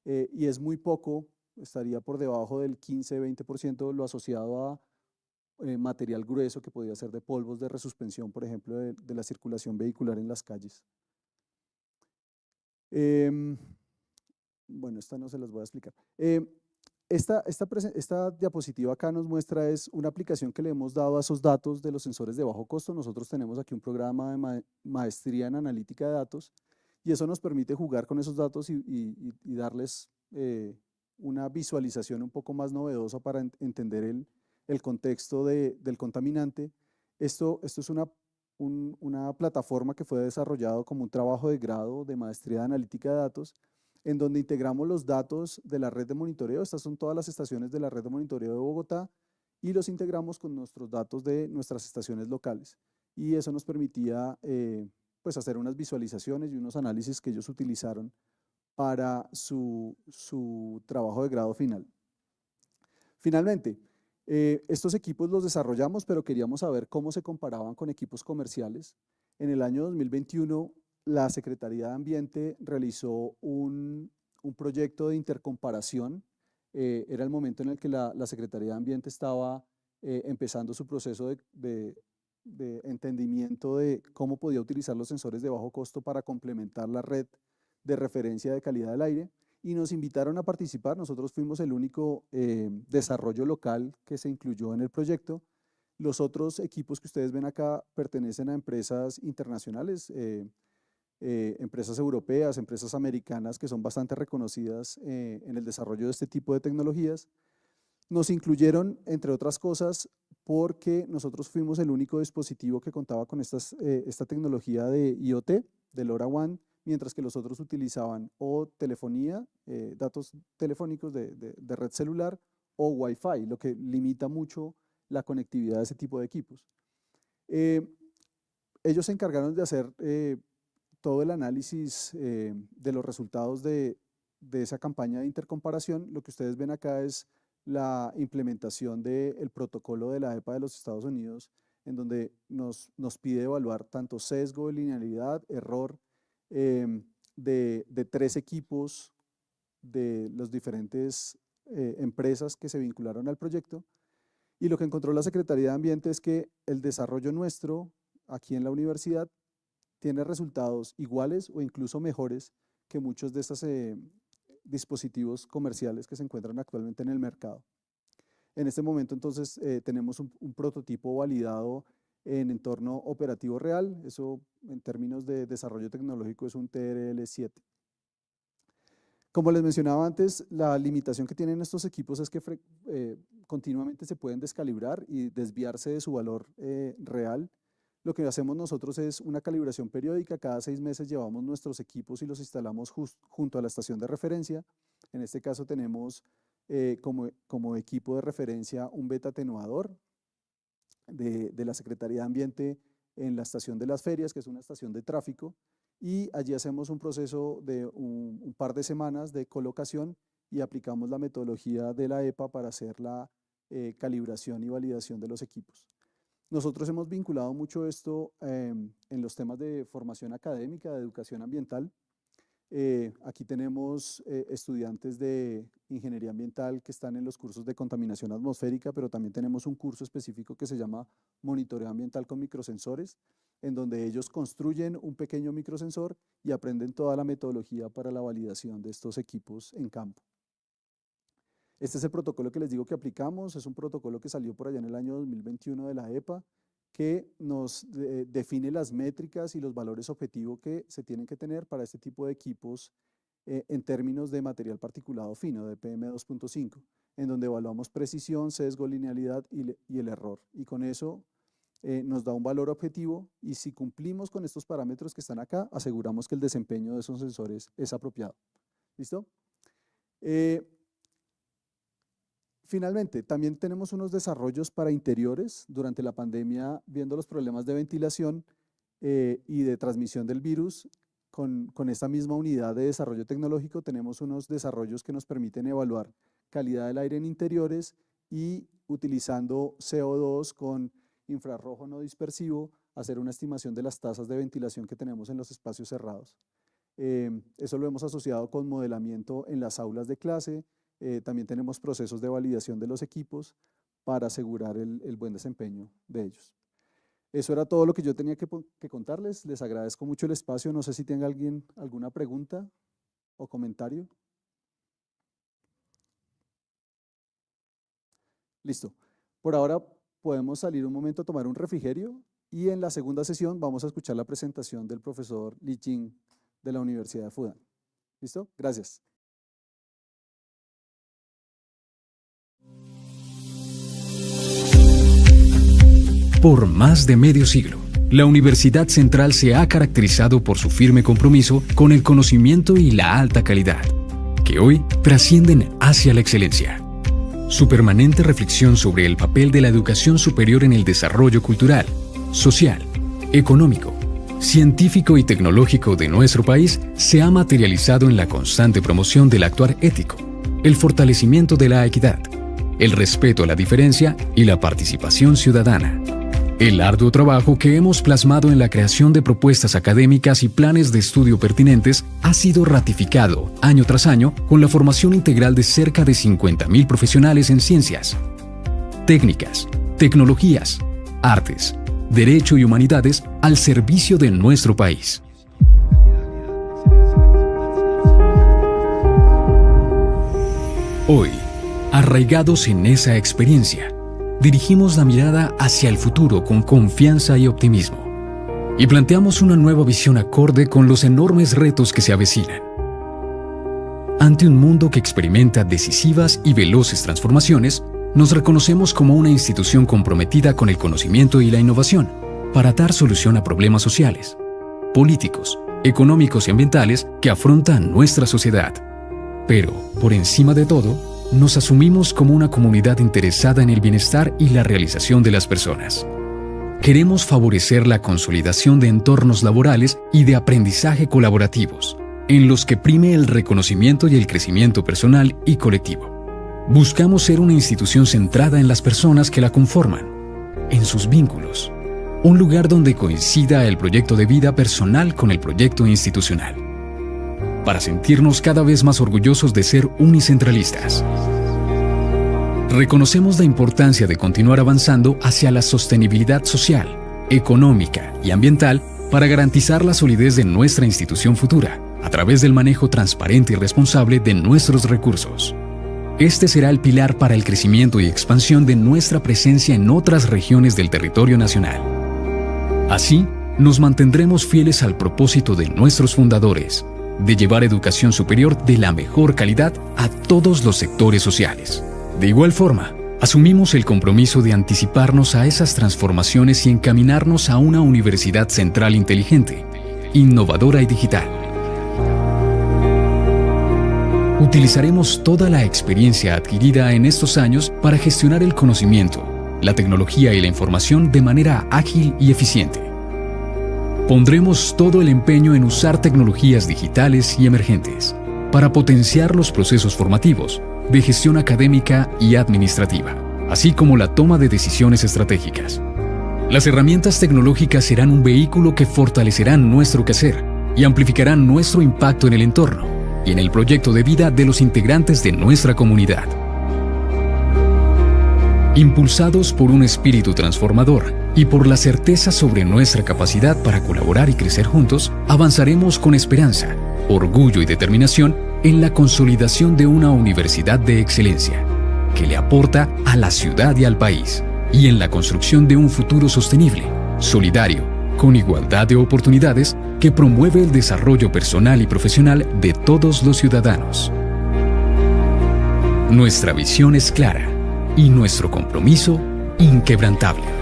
A: y es muy poco, estaría por debajo del 15-20% lo asociado a material grueso que podría ser de polvos de resuspensión, por ejemplo, de la circulación vehicular en las calles. Bueno, esta no se las voy a explicar. Esta diapositiva acá nos muestra es una aplicación que le hemos dado a esos datos de los sensores de bajo costo. Nosotros tenemos aquí un programa de maestría en analítica de datos, y eso nos permite jugar con esos datos y darles una visualización un poco más novedosa para entender el contexto del contaminante. Esto es una plataforma que fue desarrollado como un trabajo de grado de maestría de analítica de datos, en donde integramos los datos de la red de monitoreo. Estas son todas las estaciones de la red de monitoreo de Bogotá, y los integramos con nuestros datos de nuestras estaciones locales. Y eso nos permitía pues hacer unas visualizaciones y unos análisis que ellos utilizaron para su trabajo de grado final. Finalmente, estos equipos los desarrollamos, pero queríamos saber cómo se comparaban con equipos comerciales. En el año 2021, la Secretaría de Ambiente realizó un proyecto de intercomparación. Era el momento en el que la Secretaría de Ambiente estaba empezando su proceso de entendimiento de cómo podía utilizar los sensores de bajo costo para complementar la red de referencia de calidad del aire, y nos invitaron a participar. Nosotros fuimos el único desarrollo local que se incluyó en el proyecto. Los otros equipos que ustedes ven acá pertenecen a empresas internacionales, empresas europeas, empresas americanas que son bastante reconocidas en el desarrollo de este tipo de tecnologías. Nos incluyeron, entre otras cosas, porque nosotros fuimos el único dispositivo que contaba con esta tecnología de IoT, de LoRaWAN, mientras que los otros utilizaban o telefonía, datos telefónicos de red celular, o Wi-Fi, lo que limita mucho la conectividad de ese tipo de equipos. Ellos se encargaron de hacer todo el análisis de los resultados de esa campaña de intercomparación. Lo que ustedes ven acá es la implementación del protocolo de la EPA de los Estados Unidos, en donde nos pide evaluar tanto sesgo, linealidad, error de 3 equipos de las diferentes empresas que se vincularon al proyecto. Y lo que encontró la Secretaría de Ambiente es que el desarrollo nuestro aquí en la universidad tiene resultados iguales o incluso mejores que muchos de estos dispositivos comerciales que se encuentran actualmente en el mercado. En este momento entonces tenemos un prototipo validado en entorno operativo real. Eso en términos de desarrollo tecnológico es un TRL7. Como les mencionaba antes, la limitación que tienen estos equipos es que continuamente se pueden descalibrar y desviarse de su valor real. Lo que hacemos nosotros es una calibración periódica. Cada 6 meses llevamos nuestros equipos y los instalamos junto a la estación de referencia. En este caso tenemos como equipo de referencia un beta atenuador de la Secretaría de Ambiente en la estación de las ferias, que es una estación de tráfico, y allí hacemos un proceso de un par de semanas de colocación y aplicamos la metodología de la EPA para hacer la calibración y validación de los equipos. Nosotros hemos vinculado mucho esto en los temas de formación académica, de educación ambiental. Aquí tenemos estudiantes de ingeniería ambiental que están en los cursos de contaminación atmosférica, pero también tenemos un curso específico que se llama monitoreo ambiental con microsensores. en donde ellos construyen un pequeño microsensor y aprenden toda la metodología para la validación de estos equipos en campo. Este es el protocolo que les digo que aplicamos, es un protocolo que salió por allá en el año 2021 de la EPA, que nos define las métricas y los valores objetivos que se tienen que tener para este tipo de equipos en términos de material particulado fino, de PM2.5, en donde evaluamos precisión, sesgo, linealidad y el error. Y con eso nos da un valor objetivo, y si cumplimos con estos parámetros que están acá, aseguramos que el desempeño de esos sensores es apropiado. ¿Listo? Finalmente, también tenemos unos desarrollos para interiores. Durante la pandemia, viendo los problemas de ventilación y de transmisión del virus, con esta misma unidad de desarrollo tecnológico tenemos unos desarrollos que nos permiten evaluar calidad del aire en interiores y, utilizando CO2 con infrarrojo no dispersivo, hacer una estimación de las tasas de ventilación que tenemos en los espacios cerrados. Eso lo hemos asociado con modelamiento en las aulas de clase. También tenemos procesos de validación de los equipos para asegurar el buen desempeño de ellos. Eso era todo lo que yo tenía que contarles. Les agradezco mucho el espacio. No sé si tenga alguien alguna pregunta o comentario. Listo. Por ahora podemos salir un momento a tomar un refrigerio, y en la segunda sesión vamos a escuchar la presentación del profesor Li Jing de la Universidad de Fudan. ¿Listo? Gracias.
B: Por más de medio siglo, la Universidad Central se ha caracterizado por su firme compromiso con el conocimiento y la alta calidad, que hoy trascienden hacia la excelencia. Su permanente reflexión sobre el papel de la educación superior en el desarrollo cultural, social, económico, científico y tecnológico de nuestro país se ha materializado en la constante promoción del actuar ético, el fortalecimiento de la equidad, el respeto a la diferencia y la participación ciudadana. El arduo trabajo que hemos plasmado en la creación de propuestas académicas y planes de estudio pertinentes ha sido ratificado año tras año con la formación integral de cerca de 50.000 profesionales en ciencias, técnicas, tecnologías, artes, derecho y humanidades al servicio de nuestro país. Hoy, arraigados en esa experiencia, dirigimos la mirada hacia el futuro con confianza y optimismo, y planteamos una nueva visión acorde con los enormes retos que se avecinan. Ante un mundo que experimenta decisivas y veloces transformaciones, nos reconocemos como una institución comprometida con el conocimiento y la innovación para dar solución a problemas sociales, políticos, económicos y ambientales que afrontan nuestra sociedad. Pero, por encima de todo, nos asumimos como una comunidad interesada en el bienestar y la realización de las personas. Queremos favorecer la consolidación de entornos laborales y de aprendizaje colaborativos, en los que prime el reconocimiento y el crecimiento personal y colectivo. Buscamos ser una institución centrada en las personas que la conforman, en sus vínculos, un lugar donde coincida el proyecto de vida personal con el proyecto institucional, para sentirnos cada vez más orgullosos de ser unicentralistas. Reconocemos la importancia de continuar avanzando hacia la sostenibilidad social, económica y ambiental para garantizar la solidez de nuestra institución futura, a través del manejo transparente y responsable de nuestros recursos. Este será el pilar para el crecimiento y expansión de nuestra presencia en otras regiones del territorio nacional. Así, nos mantendremos fieles al propósito de nuestros fundadores, de llevar educación superior de la mejor calidad a todos los sectores sociales. De igual forma, asumimos el compromiso de anticiparnos a esas transformaciones y encaminarnos a una universidad central inteligente, innovadora y digital. Utilizaremos toda la experiencia adquirida en estos años para gestionar el conocimiento, la tecnología y la información de manera ágil y eficiente. Pondremos todo el empeño en usar tecnologías digitales y emergentes para potenciar los procesos formativos, de gestión académica y administrativa, así como la toma de decisiones estratégicas. Las herramientas tecnológicas serán un vehículo que fortalecerán nuestro quehacer y amplificarán nuestro impacto en el entorno y en el proyecto de vida de los integrantes de nuestra comunidad. Impulsados por un espíritu transformador y por la certeza sobre nuestra capacidad para colaborar y crecer juntos, avanzaremos con esperanza, orgullo y determinación en la consolidación de una universidad de excelencia que le aporta a la ciudad y al país, y en la construcción de un futuro sostenible, solidario, con igualdad de oportunidades que promueve el desarrollo personal y profesional de todos los ciudadanos. Nuestra visión es clara y nuestro compromiso inquebrantable.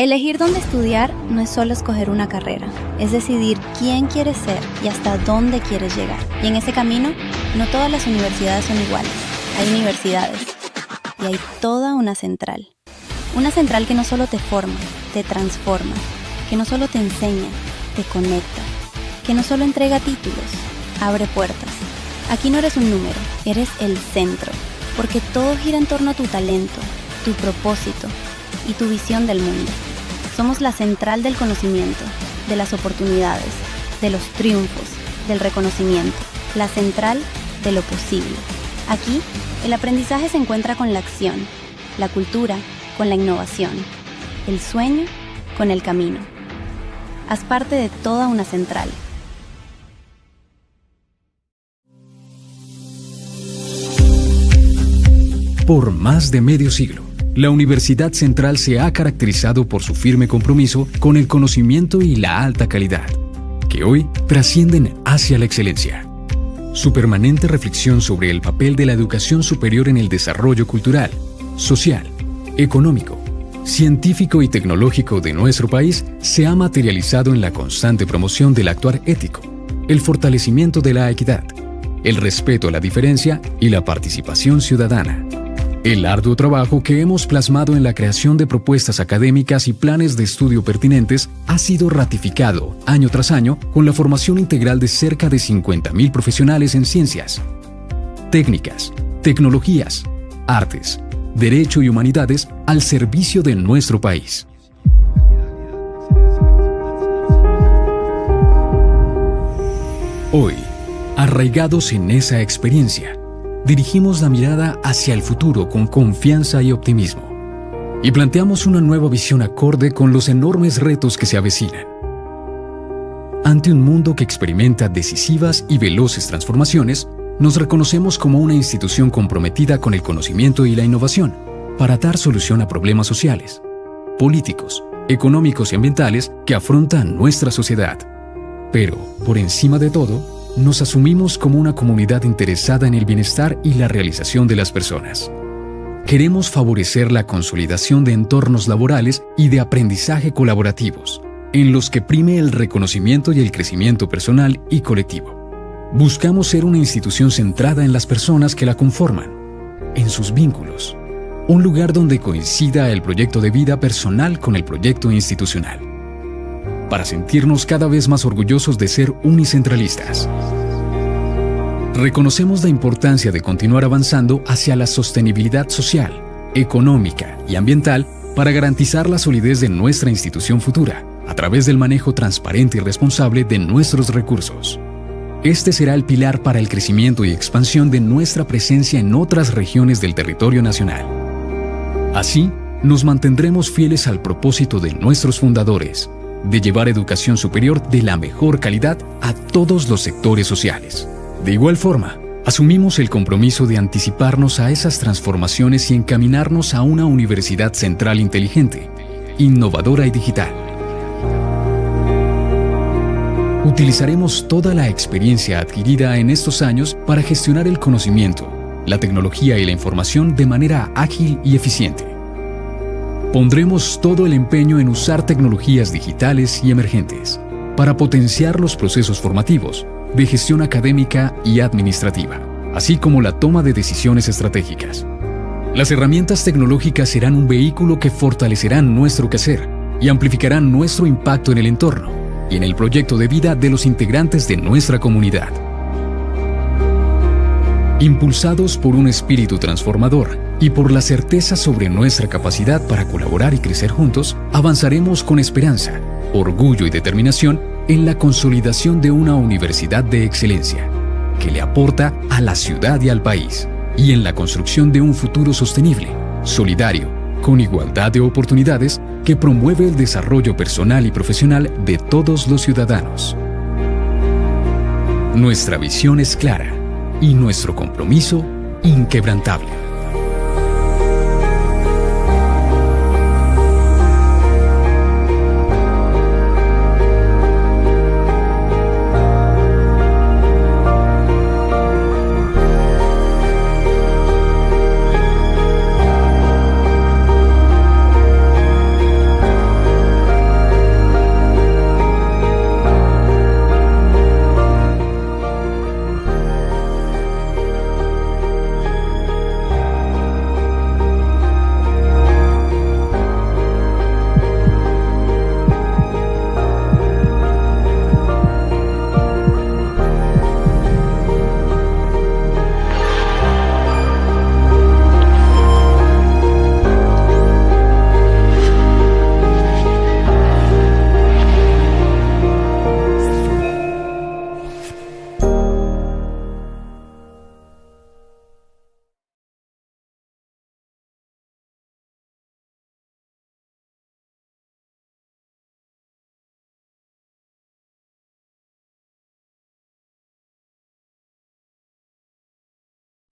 C: Elegir dónde estudiar no es solo escoger una carrera, es decidir quién quieres ser y hasta dónde quieres llegar. Y en ese camino, no todas las universidades son iguales. Hay universidades y hay toda una central. Una central que no solo te forma, te transforma, que no solo te enseña, te conecta, que no solo entrega títulos, abre puertas. Aquí no eres un número, eres el centro, porque todo gira en torno a tu talento, tu propósito y tu visión del mundo. Somos la central del conocimiento, de las oportunidades, de los triunfos, del reconocimiento, la central de lo posible. Aquí, el aprendizaje se encuentra con la acción, la cultura con la innovación, el sueño con el camino. Haz parte de toda una central.
B: Por más de medio siglo, la Universidad Central se ha caracterizado por su firme compromiso con el conocimiento y la alta calidad, que hoy trascienden hacia la excelencia. Su permanente reflexión sobre el papel de la educación superior en el desarrollo cultural, social, económico, científico y tecnológico de nuestro país se ha materializado en la constante promoción del actuar ético, el fortalecimiento de la equidad, el respeto a la diferencia y la participación ciudadana. El arduo trabajo que hemos plasmado en la creación de propuestas académicas y planes de estudio pertinentes ha sido ratificado año tras año con la formación integral de cerca de 50.000 profesionales en ciencias, técnicas, tecnologías, artes, derecho y humanidades al servicio de nuestro país. Hoy, arraigados en esa experiencia, dirigimos la mirada hacia el futuro con confianza y optimismo y planteamos una nueva visión acorde con los enormes retos que se avecinan. Ante un mundo que experimenta decisivas y veloces transformaciones, nos reconocemos como una institución comprometida con el conocimiento y la innovación para dar solución a problemas sociales, políticos, económicos y ambientales que afrontan nuestra sociedad. Pero, por encima de todo, nos asumimos como una comunidad interesada en el bienestar y la realización de las personas. Queremos favorecer la consolidación de entornos laborales y de aprendizaje colaborativos, en los que prime el reconocimiento y el crecimiento personal y colectivo. Buscamos ser una institución centrada en las personas que la conforman, en sus vínculos, un lugar donde coincida el proyecto de vida personal con el proyecto institucional, para sentirnos cada vez más orgullosos de ser unicentralistas. Reconocemos la importancia de continuar avanzando hacia la sostenibilidad social, económica y ambiental para garantizar la solidez de nuestra institución futura a través del manejo transparente y responsable de nuestros recursos. Este será el pilar para el crecimiento y expansión de nuestra presencia en otras regiones del territorio nacional. Así, nos mantendremos fieles al propósito de nuestros fundadores, de llevar educación superior de la mejor calidad a todos los sectores sociales. De igual forma, Asumimos el compromiso de anticiparnos a esas transformaciones y encaminarnos a una Universidad Central inteligente, innovadora y digital. Utilizaremos toda la experiencia adquirida en estos años para gestionar el conocimiento, la tecnología y la información de manera ágil y eficiente. Pondremos todo el empeño en usar tecnologías digitales y emergentes para potenciar los procesos formativos, de gestión académica y administrativa, así como la toma de decisiones estratégicas. Las herramientas tecnológicas serán un vehículo que fortalecerán nuestro quehacer y amplificarán nuestro impacto en el entorno y en el proyecto de vida de los integrantes de nuestra comunidad. Impulsados por un espíritu transformador y por la certeza sobre nuestra capacidad para colaborar y crecer juntos, avanzaremos con esperanza, orgullo y determinación en la consolidación de una universidad de excelencia que le aporta a la ciudad y al país, y en la construcción de un futuro sostenible, solidario, con igualdad de oportunidades que promueve el desarrollo personal y profesional de todos los ciudadanos. Nuestra visión es clara y nuestro compromiso inquebrantable.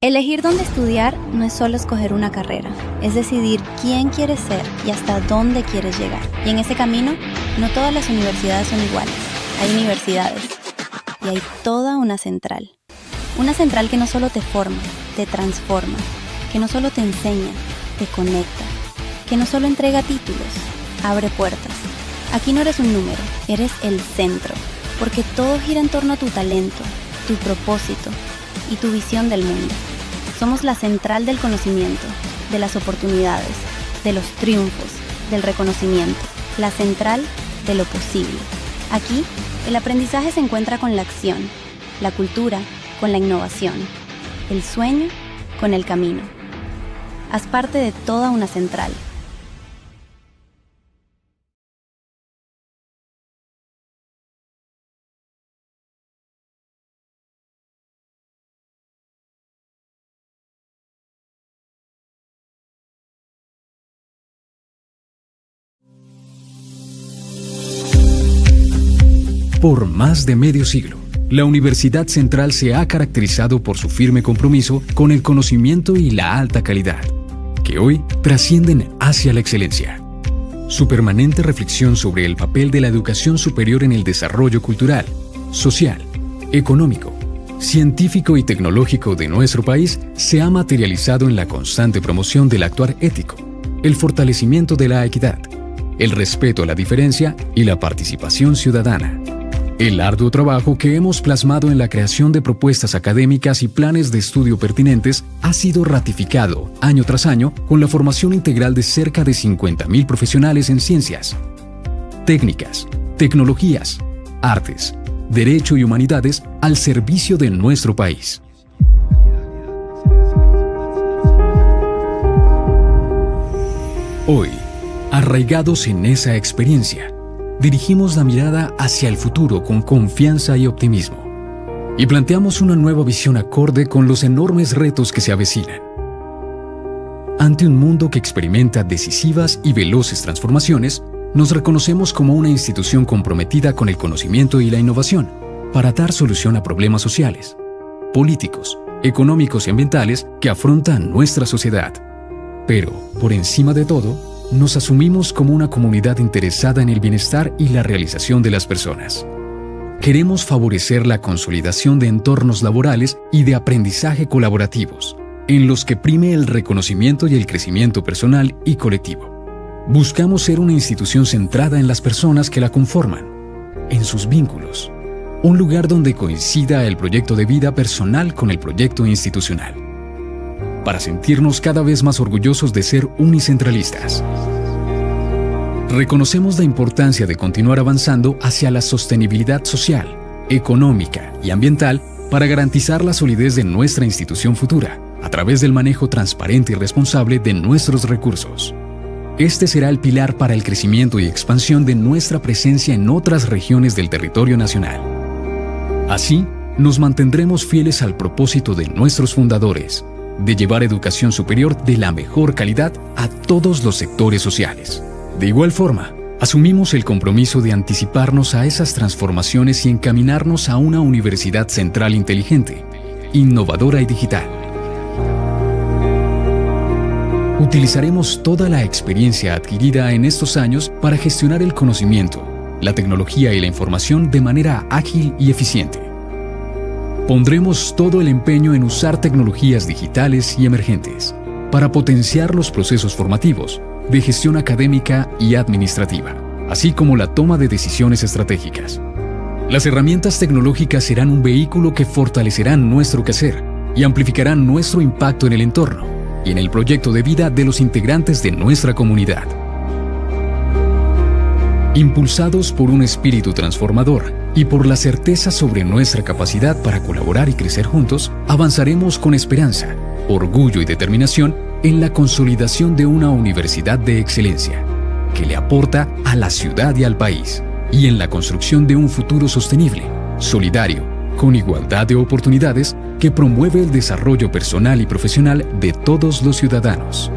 C: Elegir dónde estudiar no es solo escoger una carrera, es decidir quién quieres ser y hasta dónde quieres llegar. Y en ese camino, no todas las universidades son iguales. Hay universidades y hay toda una central. Una central que no solo te forma, te transforma, que no solo te enseña, te conecta, que no solo entrega títulos, abre puertas. Aquí no eres un número, eres el centro, porque todo gira en torno a tu talento, tu propósito y tu visión del mundo. Somos la central del conocimiento, de las oportunidades, de los triunfos, del reconocimiento, la central de lo posible. Aquí, el aprendizaje se encuentra con la acción, la cultura con la innovación, el sueño con el camino. Haz parte de toda una central.
B: Por más de medio siglo, la Universidad Central se ha caracterizado por su firme compromiso con el conocimiento y la alta calidad, que hoy trascienden hacia la excelencia. Su permanente reflexión sobre el papel de la educación superior en el desarrollo cultural, social, económico, científico y tecnológico de nuestro país se ha materializado en la constante promoción del actuar ético, el fortalecimiento de la equidad, el respeto a la diferencia y la participación ciudadana. El arduo trabajo que hemos plasmado en la creación de propuestas académicas y planes de estudio pertinentes ha sido ratificado año tras año con la formación integral de cerca de 50.000 profesionales en ciencias, técnicas, tecnologías, artes, derecho y humanidades al servicio de nuestro país. Hoy, arraigados en esa experiencia, dirigimos la mirada hacia el futuro con confianza y optimismo y planteamos una nueva visión acorde con los enormes retos que se avecinan. Ante un mundo que experimenta decisivas y veloces transformaciones, nos reconocemos como una institución comprometida con el conocimiento y la innovación para dar solución a problemas sociales, políticos, económicos y ambientales que afrontan nuestra sociedad. Pero, por encima de todo, nos asumimos como una comunidad interesada en el bienestar y la realización de las personas. Queremos favorecer la consolidación de entornos laborales y de aprendizaje colaborativos, en los que prime el reconocimiento y el crecimiento personal y colectivo. Buscamos ser una institución centrada en las personas que la conforman, en sus vínculos, un lugar donde coincida el proyecto de vida personal con el proyecto institucional, para sentirnos cada vez más orgullosos de ser unicentralistas. Reconocemos la importancia de continuar avanzando hacia la sostenibilidad social, económica y ambiental para garantizar la solidez de nuestra institución futura, a través del manejo transparente y responsable de nuestros recursos. Este será el pilar para el crecimiento y expansión de nuestra presencia en otras regiones del territorio nacional. Así, nos mantendremos fieles al propósito de nuestros fundadores, de llevar educación superior de la mejor calidad a todos los sectores sociales. De igual forma, asumimos el compromiso de anticiparnos a esas transformaciones y encaminarnos a una universidad central inteligente, innovadora y digital. Utilizaremos toda la experiencia adquirida en estos años para gestionar el conocimiento, la tecnología y la información de manera ágil y eficiente. Pondremos todo el empeño en usar tecnologías digitales y emergentes para potenciar los procesos formativos, de gestión académica y administrativa, así como la toma de decisiones estratégicas. Las herramientas tecnológicas serán un vehículo que fortalecerán nuestro quehacer y amplificarán nuestro impacto en el entorno y en el proyecto de vida de los integrantes de nuestra comunidad. Impulsados por un espíritu transformador y por la certeza sobre nuestra capacidad para colaborar y crecer juntos, avanzaremos con esperanza, orgullo y determinación en la consolidación de una universidad de excelencia que le aporta a la ciudad y al país, y en la construcción de un futuro sostenible, solidario, con igualdad de oportunidades que promueve el desarrollo personal y profesional de todos los ciudadanos.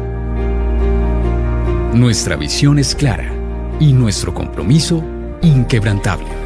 B: Nuestra visión es clara y nuestro compromiso inquebrantable.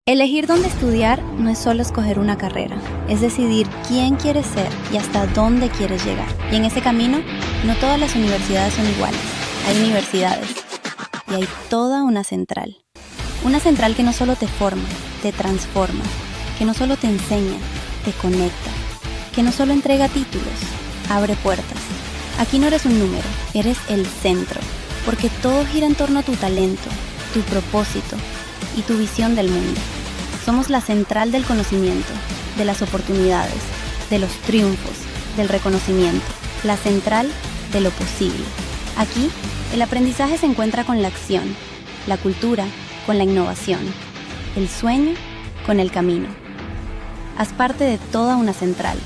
C: Elegir dónde estudiar no es solo escoger una carrera, es decidir quién quieres ser y hasta dónde quieres llegar. Y en ese camino, no todas las universidades son iguales. Hay universidades y hay toda una central. Una central que no solo te forma, te transforma, que no solo te enseña, te conecta, que no solo entrega títulos, abre puertas. Aquí no eres un número, eres el centro, porque todo gira en torno a tu talento, tu propósito y tu visión del mundo. Somos la central del conocimiento, de las oportunidades, de los triunfos, del reconocimiento, la central de lo posible. Aquí, el aprendizaje se encuentra con la acción, la cultura con la innovación, el sueño con el camino. Haz parte de toda una central.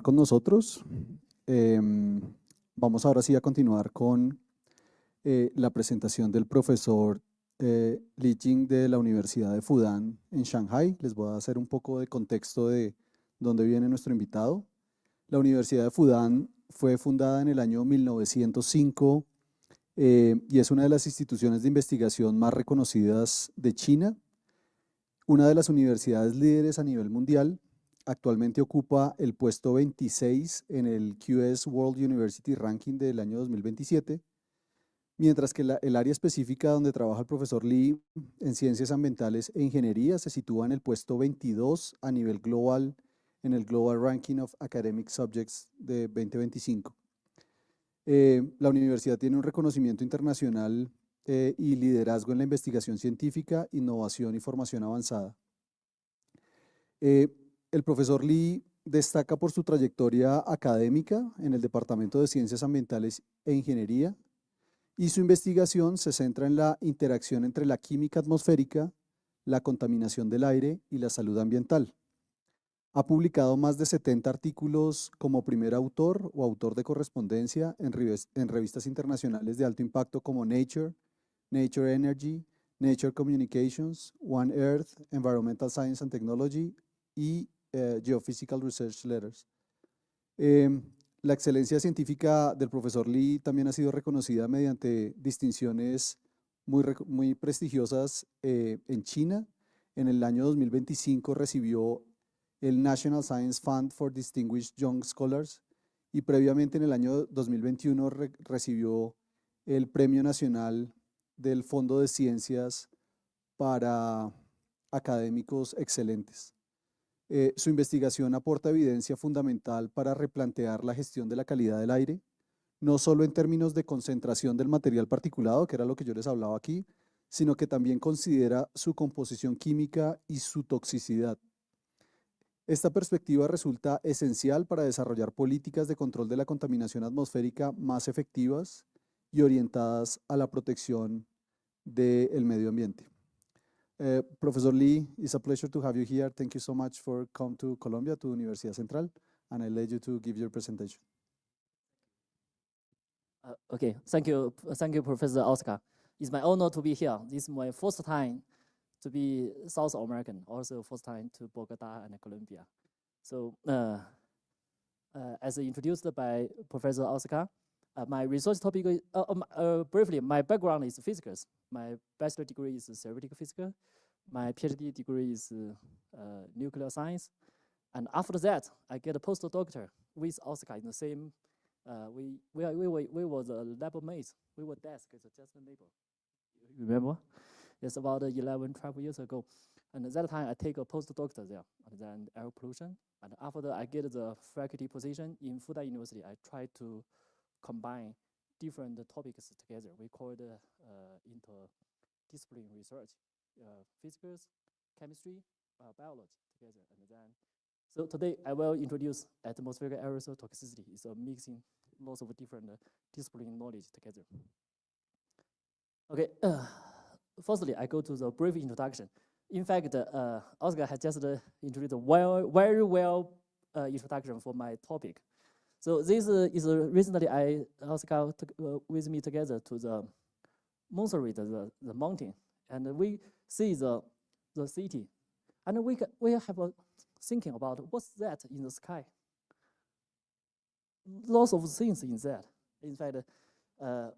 A: con nosotros. Vamos ahora sí a continuar con la presentación del profesor Li Jing de la Universidad de Fudan en Shanghai. Les voy a hacer un poco de contexto de dónde viene nuestro invitado. La Universidad de Fudan fue fundada en el año 1905 y es una de las instituciones de investigación más reconocidas de China, una de las universidades líderes a nivel mundial. Actualmente ocupa el puesto 26 en el QS World University Ranking del año 2027, mientras que el área específica donde trabaja el profesor Lee en ciencias ambientales e ingeniería se sitúa en el puesto 22 a nivel global en el Global Ranking of Academic Subjects de 2025. La universidad tiene un reconocimiento internacional y liderazgo en la investigación científica, innovación y formación avanzada. El profesor Lee destaca por su trayectoria académica en el Departamento de Ciencias Ambientales e Ingeniería y su investigación se centra en la interacción entre la química atmosférica, la contaminación del aire y la salud ambiental. Ha publicado más de 70 artículos como primer autor o autor de correspondencia en revistas internacionales de alto impacto como Nature, Nature Energy, Nature Communications, One Earth, Environmental Science and Technology y Geophysical Research Letters. La excelencia científica del profesor Lee también ha sido reconocida mediante distinciones muy prestigiosas en China. En el año 2025 recibió el National Science Fund for Distinguished Young Scholars y previamente en el año 2021 recibió el Premio Nacional del Fondo de Ciencias para Académicos Excelentes. Su investigación aporta evidencia fundamental para replantear la gestión de la calidad del aire, no solo en términos de concentración del material particulado, que era lo que yo les hablaba aquí, sino que también considera su composición química y su toxicidad. Esta perspectiva resulta esencial para desarrollar políticas de control de la contaminación atmosférica más efectivas y orientadas a la protección del medio ambiente. Professor Lee, it's a pleasure to have you here. Thank you so much for coming to Colombia, to Universidad Central, and I let you to give your presentation.
D: Okay, thank you, Professor Oscar. It's my honor to be here. This is my first time to be South American, also first time to Bogota and Colombia. So, as introduced by Professor Oscar, my research topic is, briefly, my background is physics. My bachelor degree is theoretical physics. My PhD degree is nuclear science. And after that, I get a postdoctor with Oscar in the same, we were the lab mates. We were desks, just a neighbor. You remember? It's about 11, 12 years ago. And at that time, I take a postdoctor there, and then air pollution. And after I get the faculty position in Fudan University, I try to combine different topics together. We call it interdisciplinary research, physics, chemistry, biology together. And then, so today I will introduce atmospheric aerosol toxicity. It's a mixing lots of different discipline knowledge together. Okay, firstly, I go to the brief introduction. In fact, Oscar has just introduced a very well introduction for my topic. So this is recently Oscar took with me together to the Monterey, the mountain, and we see the city, and we have a thinking about what's that in the sky. Lots of things in that. In fact,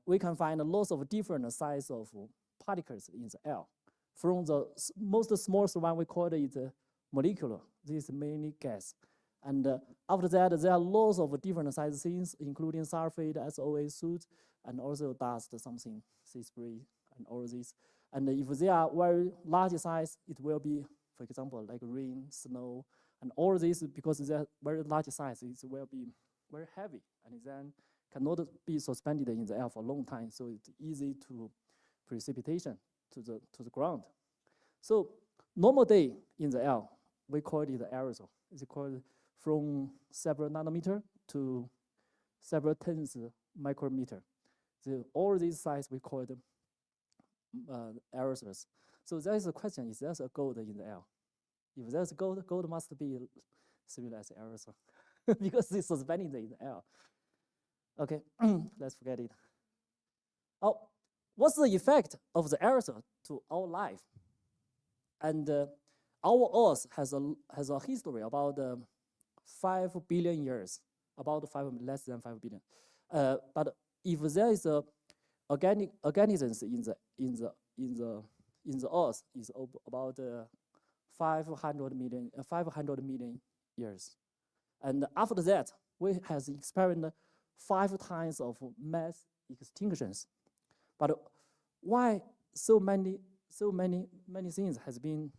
D: we can find lots of different sizes of particles in the air. From the most smallest one, we call it molecular. This is mainly gas. And after that, there are lots of different size things, including sulfate, SOA, soot, and also dust, something, C3, and all this. And if they are very large size, it will be, for example, like rain, snow, and all this, because they are very large size, it will be very heavy, and then cannot be suspended in the air for a long time, so it's easy to precipitation to the ground. So normal day in the air, we call it aerosol. It's called from several nanometer to several tens micrometer. So all these size we call them aerosols. So there is a question: is there a gold in the air? If there's gold, gold must be similar as aerosol. because it's suspended in the air. Okay, let's forget it. Oh, what's the effect of the aerosol to our life? And our Earth has a history about 5 billion years, about less than 5 billion. But if there is a organisms in the Earth is about 500 million years, and after that we has experienced 5 times of mass extinctions. But why so many things has been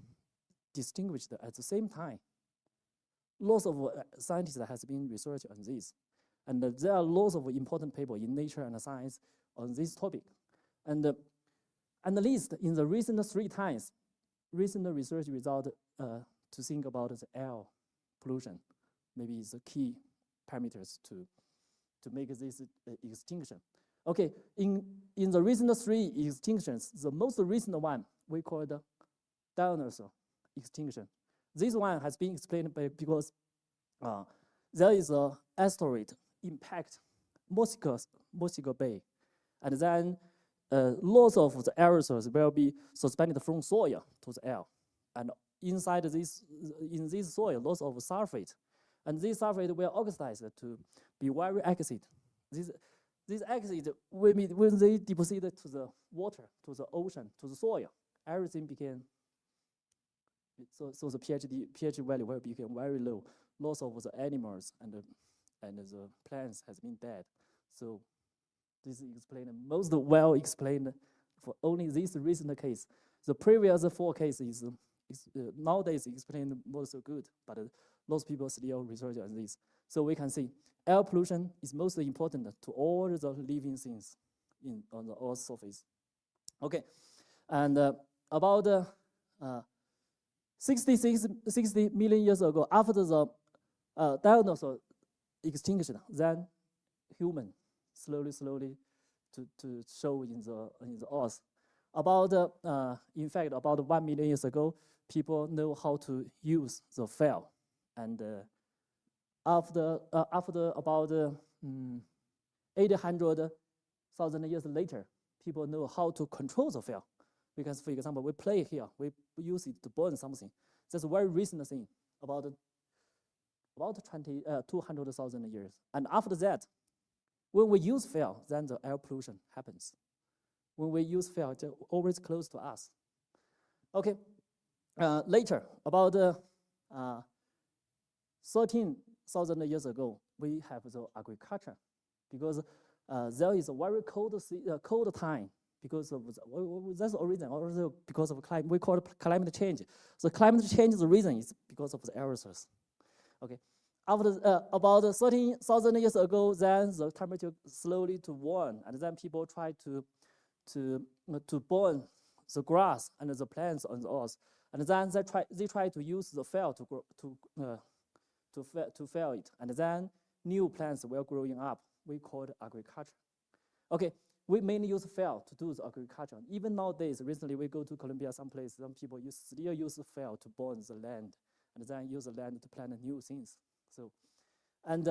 D: distinguished at the same time? Lots of scientists has been research on this, and there are lots of important papers in Nature and Science on this topic. And at least in the recent 3 times, recent research result to think about the air pollution, maybe is the key parameters to make this extinction. Okay, in the recent 3 extinctions, the most recent one we call the dinosaur extinction. This one has been explained because there is an asteroid impact Mexico Bay, and then lots of the aerosols will be suspended from soil to the air, and inside in this soil, lots of sulfate, and this sulfate will oxidize to be very acid. This acid, when they deposit to the water, to the ocean, to the soil, everything became. So the pH value will become very low. Lots of the animals and the plants has been dead. So this is explained, most well explained for only this recent case. The previous 4 cases is nowadays explained not so good, but lots of people still research on this. So we can see air pollution is most important to all the living things on the Earth's surface. Okay, and about 60 million years ago, after the dinosaur extinction, then human slowly to show in the Earth. About in fact, about 1 million years ago, people know how to use the fire, and after about 800,000 years later, people know how to control the fire. Because, for example, we play here, we use it to burn something. That's a very recent thing, about 200,000 years. And after that, when we use fire, then the air pollution happens. When we use fire, it's always close to us. Okay, later, about 13,000 years ago, we have the agriculture, because there is a very cold time. Because of that's the reason, also because of climate. We call it climate change. So climate change, the reason is because of the aerosols. Okay, after about 13,000 years ago, then the temperature slowly to warm, and then people try to burn the grass and the plants on the earth, and then they try to use the fire to fire it, and then new plants will growing up. We call it agriculture. Okay. We mainly use fire to do the agriculture. Even nowadays, recently we go to Colombia, some people still use fire to burn the land, and then use the land to plant new things. So, and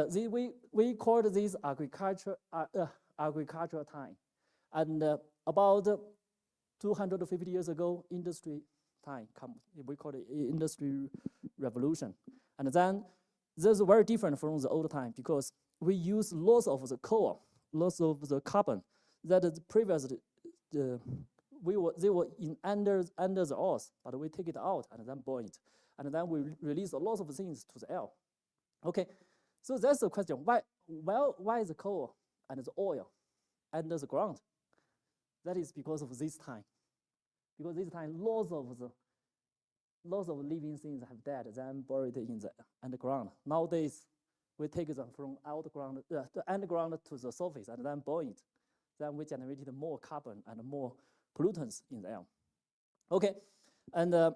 D: we call this agriculture time. And about 250 years ago, industry time come. We call it industry revolution. And then this is very different from the old time, because we use lots of the coal, lots of the carbon. That is previously, they were under the earth, but we take it out and then burn it, and then we release a lot of things to the air. Okay, so that's the question: why is the coal and the oil under the ground? That is because of this time. Because this time, lots of living things have died, then buried in the underground. Nowadays, we take them from the underground to the surface and then burn it. Then we generated more carbon and more pollutants in the air. Okay, and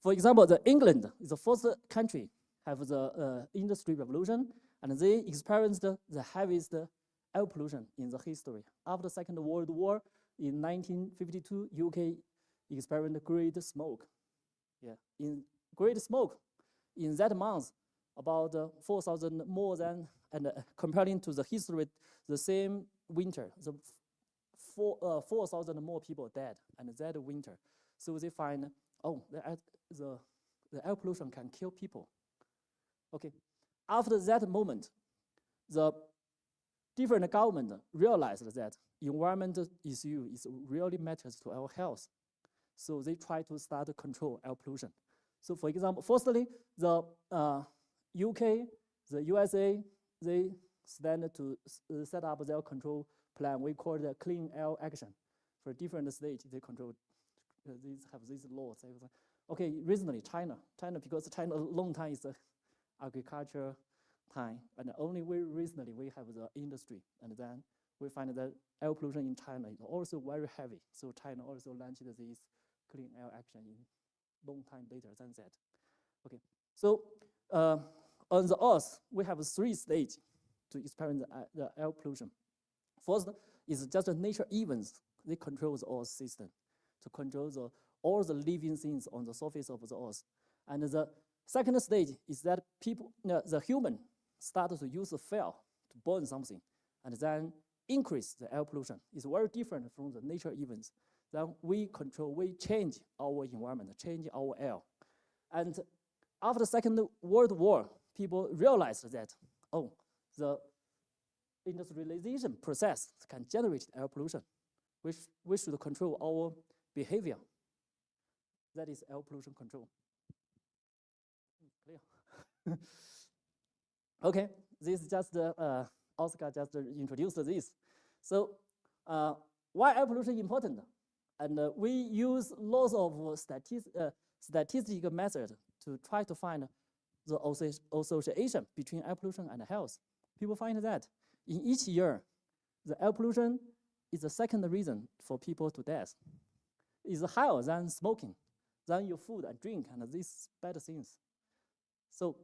D: for example, England is the first country have the industry revolution, and they experienced the heaviest air pollution in the history. After the Second World War, in 1952, UK experienced great smoke. Yeah, in great smoke, in that month, about 4,000 more than, and comparing to the history, the same winter, the 4,000 more people dead, and that winter. So they find, oh, the air pollution can kill people. Okay, after that moment, the different government realized that environmental issue is really matters to our health. So they try to start to control air pollution. So for example, firstly, the UK, the USA, they stand to set up their control plan. We call it clean air action. For different states, they control, these have these laws. Okay, recently China, because China a long time is the agriculture time, and only recently we have the industry, and then we find that air pollution in China is also very heavy. So China also launched this clean air action in long time later than that. Okay, so on the Earth, we have 3 stages to experience the air pollution. First is just nature events. They control the Earth system to control all the living things on the surface of the Earth. And the second stage is that the human start to use the fire to burn something, and then increase the air pollution. It's very different from the nature events. Then we change our environment, change our air. And after the Second World War, people realized that, oh, the industrialization process can generate air pollution. We should control our behavior. That is air pollution control. Clear? Okay, this is just Oscar just introduced this. So why air pollution important? And we use lots of statistical methods to try to find the association between air pollution and health. People find that in each year, the air pollution is the second reason for people to death. It's higher than smoking, than your food and drink, and these bad things. So,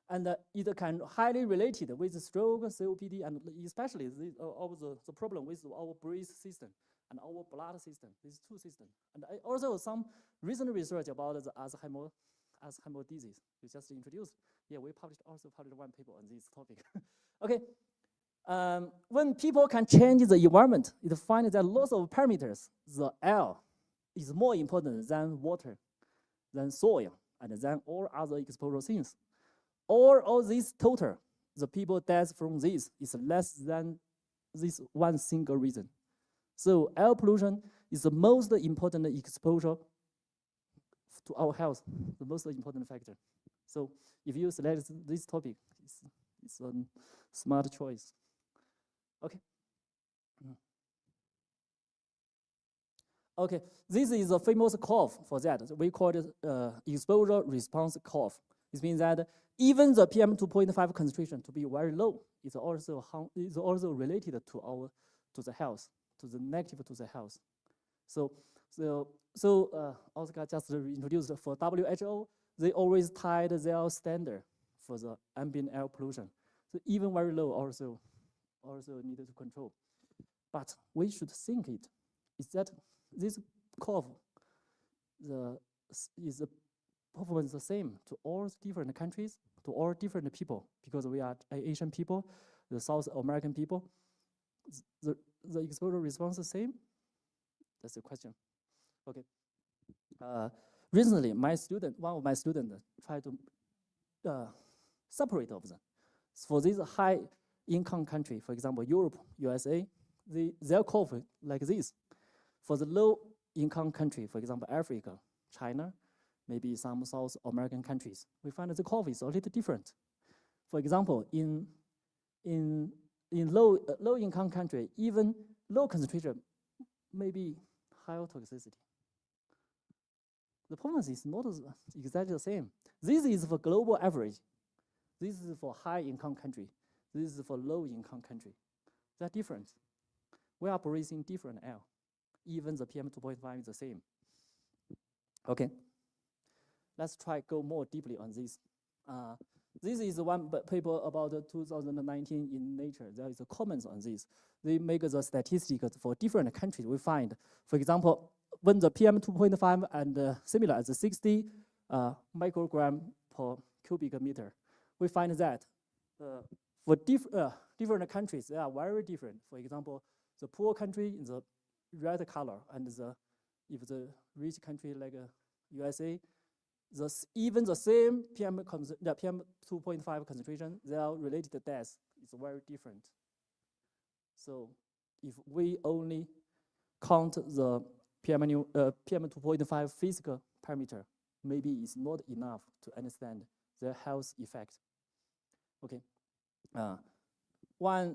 D: and it can highly related with stroke, COPD, and especially the problem with our breath system and our blood system, these 2 systems. And also some recent research about the Alzheimer's disease we just introduced. Yeah, we also published 1 paper on this topic. Okay, when people can change the environment, it finds that lots of parameters, the air is more important than water, than soil, and than all other exposure things. All these total, the people death from this is less than this 1 single reason. So air pollution is the most important exposure to our health, the most important factor. So if you select this topic, it's a smart choice. Okay. Okay, this is a famous curve for that. We call it exposure response curve. It means that even the PM2.5 concentration to be very low is also related to the health, to the negative to the health. So Oscar just introduced for WHO, they always tied their standard for the ambient air pollution. So even very low also needed to control. But we should think it is that this curve is the performance the same to all different countries, to all different people, because we are Asian people, the South American people. The exposure response the same? That's the question. Okay. Recently, one of my students tried to separate of them. For this high income country, for example, Europe, USA, their curve like this. For the low income country, for example, Africa, China, maybe some South American countries, we find that the curve is a little different. For example, in low income country, even low concentration may be higher toxicity. The performance is not exactly the same. This is for global average. This is for high income country. This is for low income country. They're different. We are breathing different air. Even the PM2.5 is the same. Okay. Let's try go more deeply on this. This is one paper about 2019 in Nature. There is a comments on this. They make the statistics for different countries. We find, for example, when the PM2.5 and similar as 60 microgram per cubic meter, we find that for different countries, they are very different. For example, the poor country in the red color, and if the rich country like USA, even the same PM 2.5 concentration, their related deaths is very different. So if we only count the PM 2.5 physical parameter, maybe it's not enough to understand their health effect. Okay, one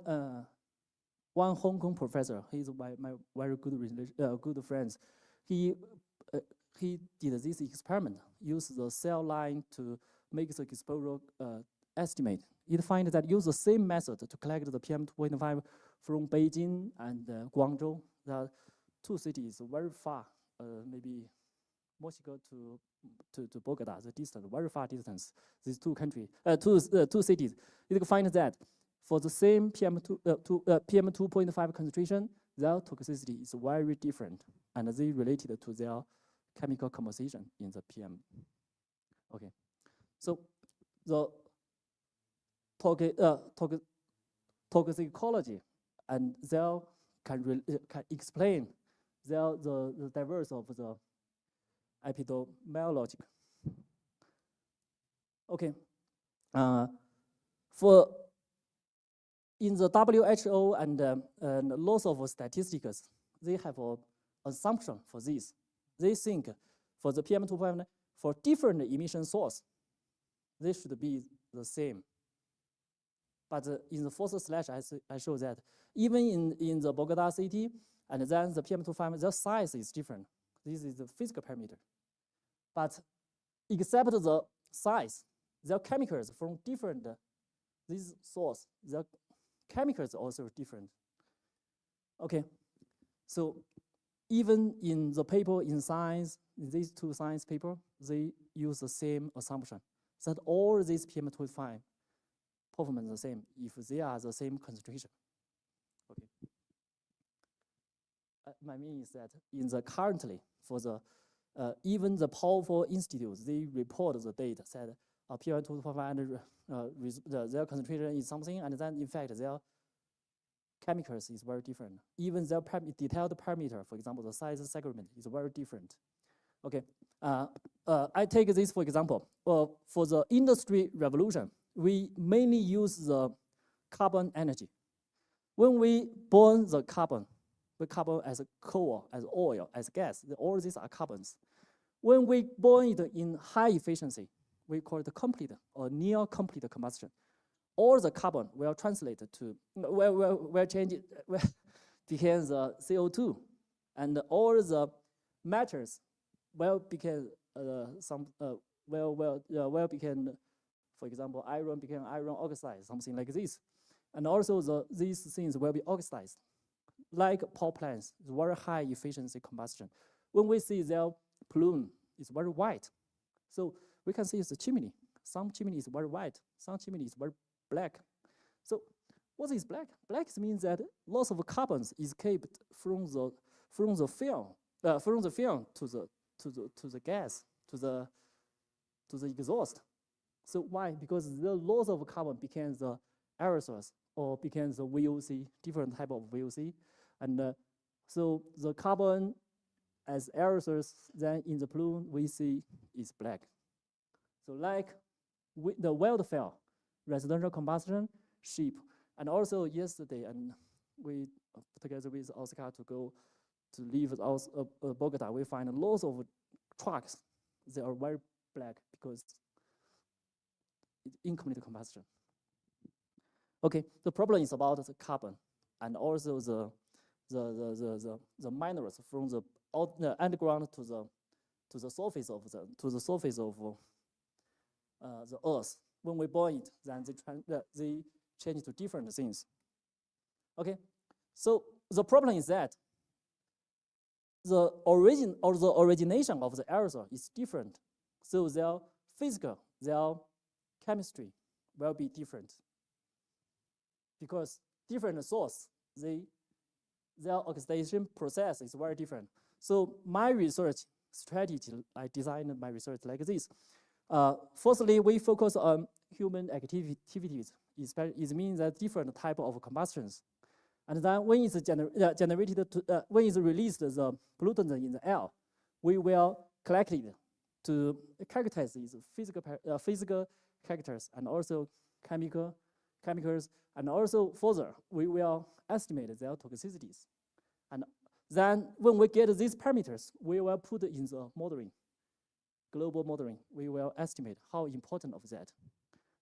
D: Hong Kong professor, he's my very good friends. He did this experiment, used the cell line to make the exposure estimate. It finds that use the same method to collect the PM 2.5 from Beijing and Guangzhou. The two cities very far, maybe Mexico to Bogota, the distance, very far distance. These two countries, two cities. You can find that for the same PM 2.5 concentration, their toxicity is very different, and they related to their chemical composition in the PM. Okay, so the toxicology and they can explain the diverse of the epidemiology. Okay, for in the WHO and lots of statistics, they have an assumption for this. They think for the PM 2.5, for different emission source, they should be the same. But in the first slide, I show that even in the Bogota city, and then the PM 2.5, their size is different. This is the physical parameter. But except the size, their chemicals from different, this source, their chemicals also different. Okay, so even in the paper in science, in these two science papers, they use the same assumption that all these PM 2.5 perform the same if they are the same concentration. Okay. My meaning is that in the currently for the even the powerful institutes, they report the data said PM 2.5 and their concentration is something, and then in fact their chemicals is very different. Even their detailed parameter, for example, the size segment is very different. Okay, I take this for example. For the industry revolution, we mainly use the carbon energy. When we burn the carbon as coal, as oil, as gas, all these are carbons. When we burn it in high efficiency, we call it complete or near complete combustion. All the carbon will translate to, will change it, become the CO2, and all the matters will become become, for example, iron became iron oxide, something like this. And also these things will be oxidized. Like power plants, very high efficiency combustion. When we see their plume, it's very white. So we can see it's a chimney. Some chimney is very white, some chimney is very black. So what is black? Black means that lots of carbons escaped from the film to the gas, to the exhaust. So why? Because the loss of carbon became the aerosoles or became the VOC, different type of VOC. And so the carbon as aerosols, then in the plume we see is black. So like the wildfire, residential combustion, sheep, and also yesterday, and we together with Oscar to go to leave Bogota, we find lots of trucks. They are very black because it's incomplete combustion. Okay, the problem is about the carbon and also the minerals from the underground to the surface of the earth. When we burn it, then they change to different things. Okay, so the problem is that the origination of the aerosol is different. So their physical, their chemistry will be different. Because different source, their oxidation process is very different. So my research strategy, I designed my research like this. Firstly, we focus on human activities. It means that different type of combustions. And then when it's when it's released the pollutants in the air, we will collect it to characterize these physical characters and also chemicals, and also further, we will estimate their toxicities. And then when we get these parameters, we will put in the modeling, global modeling. We will estimate how important of that.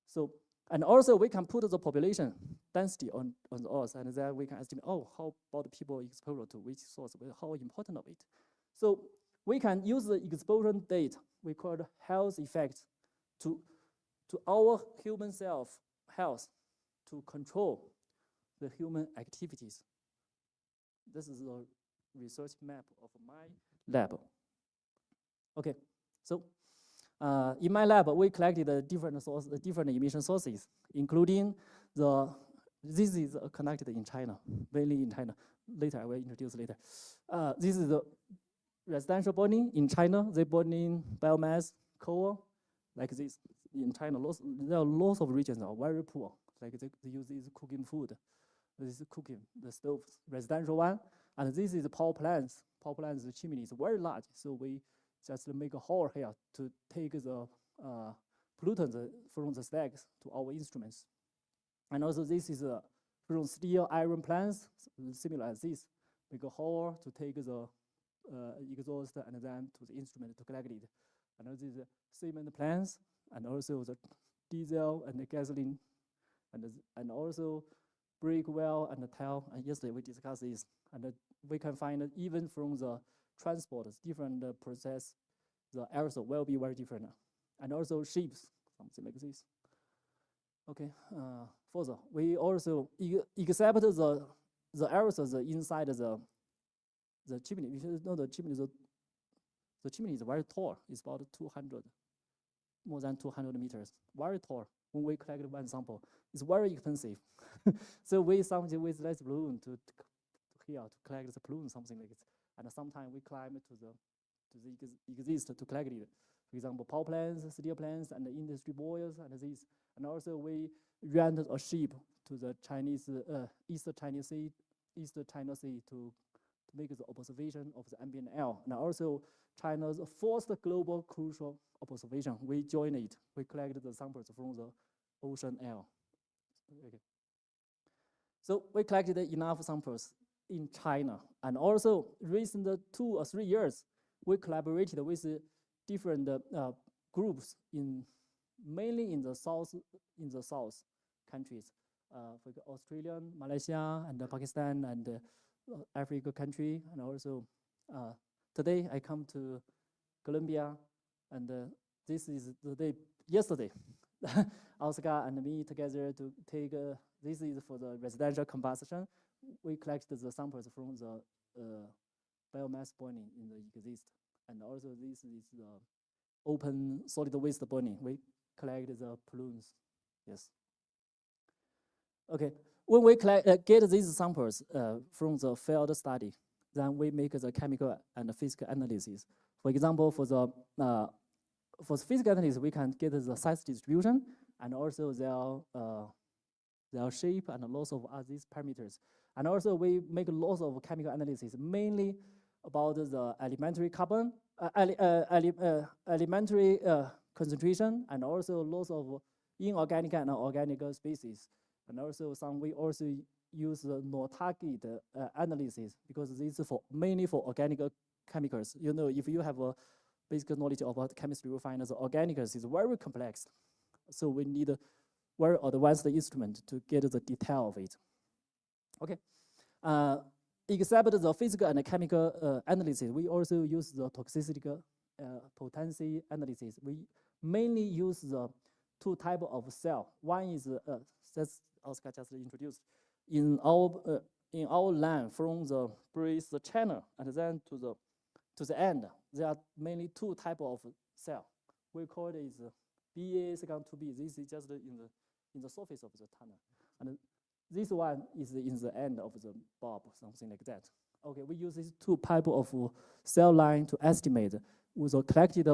D: So, and also we can put the population density on the Earth, and then we can estimate, oh, how about people exposure to which source, how important of it. So we can use the exposure data, we call it health effects, to our human self health, to control the human activities. This is the research map of my lab. Okay, so in my lab, we collected different emission sources, including this is connected in China, mainly in China. Later, I will introduce later. This is the residential burning in China. They burning biomass, coal, like this. In China, there are lots of regions that are very poor. Like they use this cooking food. This is cooking, the stove, residential one. And this is the power plants. Power plants, the chimney is very large. So we just make a hole here to take the pollutants from the stacks to our instruments. And also this is from steel iron plants, similar as this. Make a hole to take the exhaust and then to the instrument to collect it. And also the cement plants, and also the diesel and the gasoline, and also brake well and the tail. And yesterday we discussed this, and we can find even from the transport, different process, the aerosol will be very different. And also ships, something like this. Okay, further, we also accept the aerosols inside the chimney. You should know the chimney is very tall. It's about more than 200 meters, very tall. When we collect one sample, it's very expensive. So we something with less balloon to collect the balloon, something like this. And sometimes we climb to the exist to collect it. For example, power plants, steel plants, and the industry boilers, and this. And also we rented a ship to the Chinese East China Sea to make the observation of the ambient air. And also China's first global crucial observation. We joined it. We collected the samples from the ocean air. Okay. So we collected enough samples in China. And also recent 2 or 3 years, we collaborated with different groups mainly in the south countries, for Australia, Malaysia, and Pakistan, and Africa country. And also today I come to Colombia, and this is the day yesterday. Oscar and me together to take, this is for the residential combustion. We collected the samples from the biomass burning in the exist. And also this is the open solid waste burning. We collect the pollutants, yes. Okay, when we get these samples from the field study, then we make the chemical and physical analysis. For example, for the physical analysis, we can get the size distribution and also their shape and lots of these parameters. And also we make lots of chemical analysis, mainly about the elementary carbon, elementary concentration, and also lots of inorganic and organic species. And also we also use the no-target analysis, because this is mainly for organic chemicals. You know, if you have a basic knowledge about chemistry, you find that the organics is very complex. So we need a very advanced instrument to get the detail of it. Okay. Except the physical and chemical analysis, we also use the toxicity potency analysis. We mainly use the 2 types of cell. One is that's Oscar just introduced. In our line, from the base, the channel, and then to the end, there are mainly 2 types of cell. We call it is BA second 2B. This is just in the surface of the tunnel, and this one is in the end of the bulb, something like that. Okay, we use these 2 types of cell line to estimate with the collected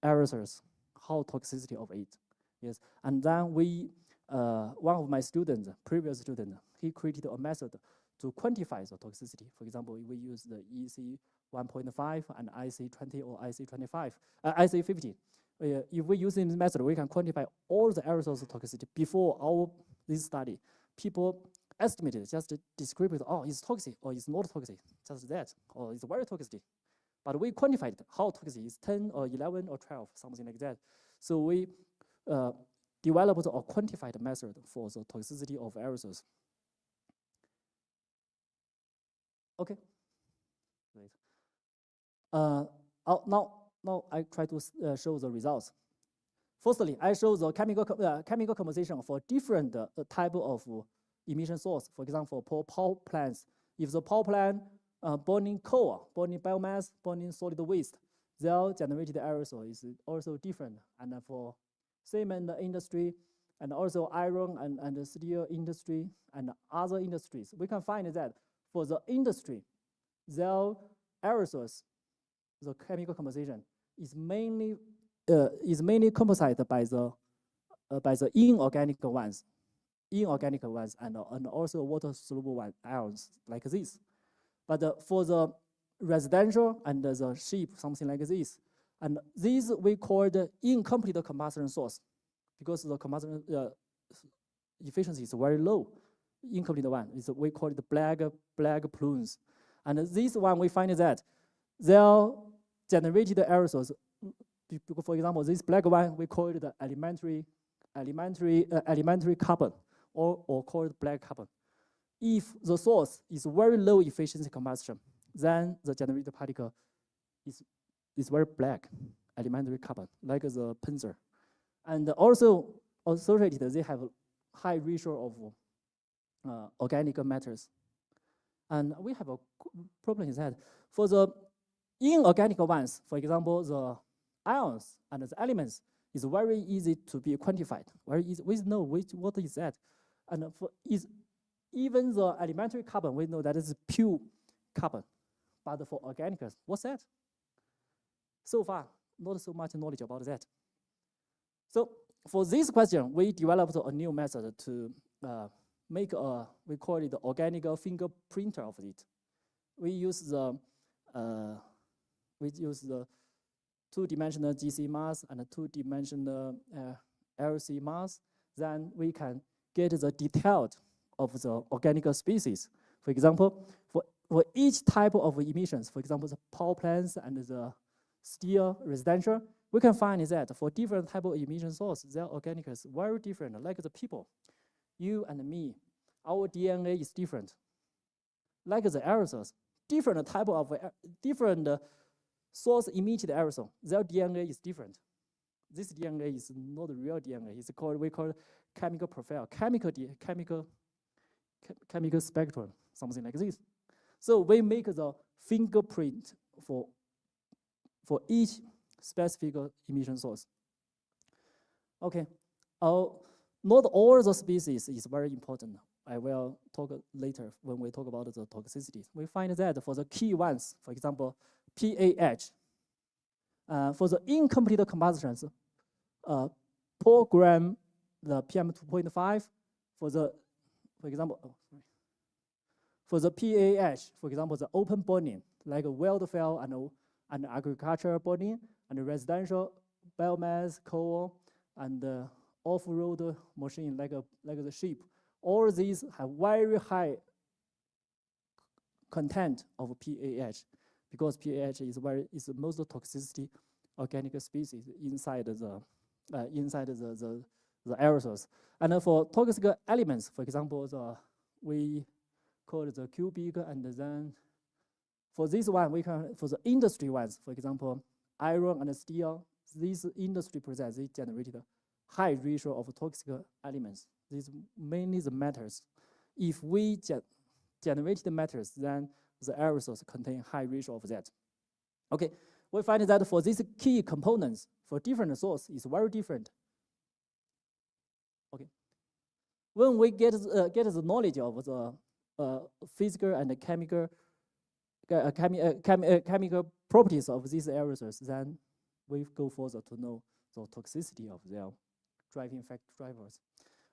D: aerosols how toxicity of it. Yes, and then we, one of my students, previous student, he created a method to quantify the toxicity. For example, we use the EC 1.5 and IC 20 or IC 25, IC 50. If we use this method, we can quantify all the aerosols toxicity before this study. People estimated, just describe it, oh, it's toxic or it's not toxic, just that, or it's very toxic. But we quantified how toxic is 10 or 11 or 12, something like that. So we developed a quantified method for the toxicity of aerosols. Okay. Great. Now I try to show the results. Firstly, I show the chemical composition for different type of emission source. For example, for power plants, if the power plant burning coal, burning biomass, burning solid waste, their generated aerosol is also different. And for cement industry, and also iron and steel industry, and other industries, we can find that for the industry, their aerosols, the chemical composition is mainly composed by the inorganic ones, and also water soluble ions like this. But for the residential and the ship, something like this, and these we call the incomplete combustion source, because the combustion efficiency is very low. Incomplete one is we call it black plumes, and this one we find that their generated aerosols. For example, this black one we call it the elementary carbon, or called black carbon. If the source is very low efficiency combustion, then the generated particle is very black, elementary carbon, like the pencil. And also associated, they have a high ratio of organic matters. And we have a problem is that for the inorganic ones, for example, the ions and the elements is very easy to be quantified. Very easy. We know what is that. And even the elementary carbon, we know that is pure carbon. But for organics, what's that? So far, not so much knowledge about that. So for this question, we developed a new method to make we call it the organic fingerprinter of it. We use the two-dimensional GC mass and a two-dimensional LC mass. Then we can get the detail of the organic species. For example, for each type of emissions, for example, the power plants and the steel residential, we can find that for different type of emission sources, their organics is very different. Like the people, you and me, our DNA is different. Like the aerosols, different type of different source emitted aerosol, their DNA is different. This DNA is not real DNA. It's called, we call it chemical profile, chemical spectrum, something like this. So we make the fingerprint for each specific emission source. Okay, not all the species is very important. I will talk later when we talk about the toxicity. We find that for the key ones, for example, PAH, for the incomplete combustions, per gram the PM2.5 for example, for the PAH, for example, the open burning, like a wildfire and agricultural burning, and residential biomass, coal, and off-road machine like the ship. All these have very high content of PAH, because PAH is the most toxicity organic species inside the aerosols. And for toxic elements, for example, we call it the cubic, and then for this one, we can, for the industry ones, for example, iron and steel, these industry process, they generated a high ratio of toxic elements. These mainly the metals. If we generate the metals, then the aerosols contain high ratio of that. Okay, we find that for these key components, for different sources, is very different. Okay, when we get the knowledge of the physical and chemical properties of these aerosols, then we go further to know the toxicity of their driving drivers.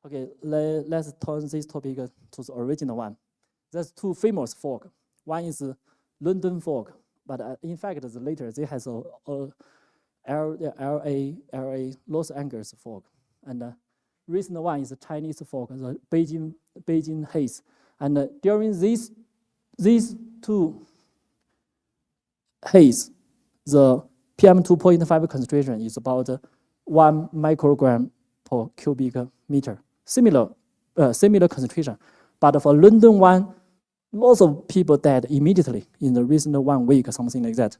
D: Okay, let's turn this topic to the original one. There's two famous fog. One is London fog, but in fact, later they has a LA Los Angeles fog, and recent one is the Chinese fog, the Beijing haze. And during these two haze, the PM2.5 concentration is about 1 microgram per cubic meter. Similar concentration, but for London one, lots of people died immediately in the recent 1 week, something like that.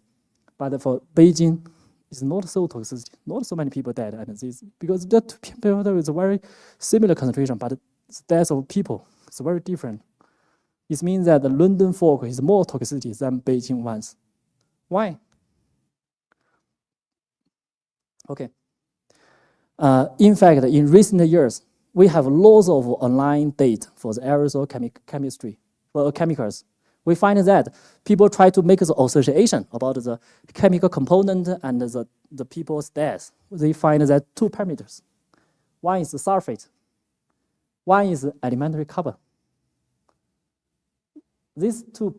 D: But for Beijing, it's not so toxic. Not so many people died, and this because that PM2.5 is a very similar concentration, but the death of people is very different. It means that the London fog is more toxicity than Beijing ones. Why? Okay. In fact, in recent years, we have lots of online data for the aerosol chemistry, for chemicals. We find that people try to make the association about the chemical component and the people's death. They find that two parameters. One is the sulfate. One is elementary carbon. These two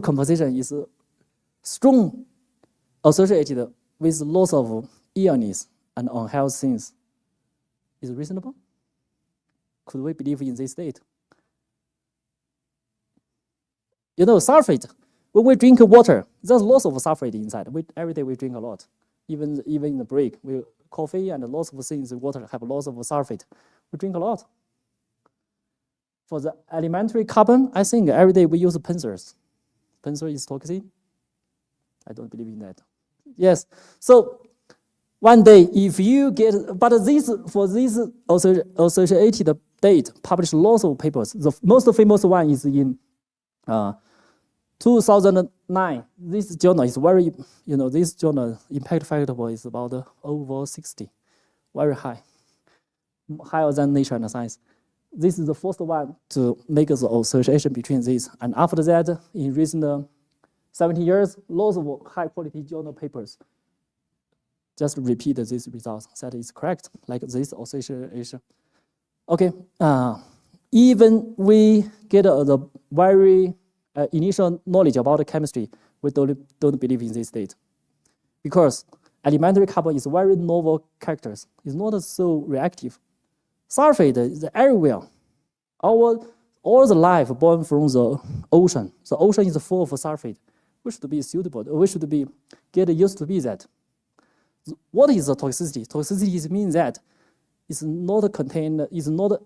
D: composition is strong associated with loss of illness and unhealth things. Is it reasonable? Could we believe in this state? You know, sulfate, when we drink water, there's lots of sulfate inside. Every day we drink a lot. Even in the break, coffee and lots of things in water have lots of sulfate. We drink a lot. For the elementary carbon, I think every day we use pencils. Pencil is toxic? I don't believe in that. Yes, so one day if you get, but for this associated date, published lots of papers. The most famous one is in 2009. This journal is very, this journal impact factor is about over 60, very high, higher than Nature and Science. This is the first one to make the association between these. And after that, in recent 70 years, lots of high quality journal papers just repeat these results. That is correct, like this association. Okay, even we get the very initial knowledge about the chemistry, we don't believe in this state. Because elementary carbon is very novel characters. It's not so reactive. Sulfate is everywhere. All the life born from the ocean. The ocean is full of sulfate. We should be suitable. We should get used to be that. What is the toxicity? Toxicity means that it's not contained. It's not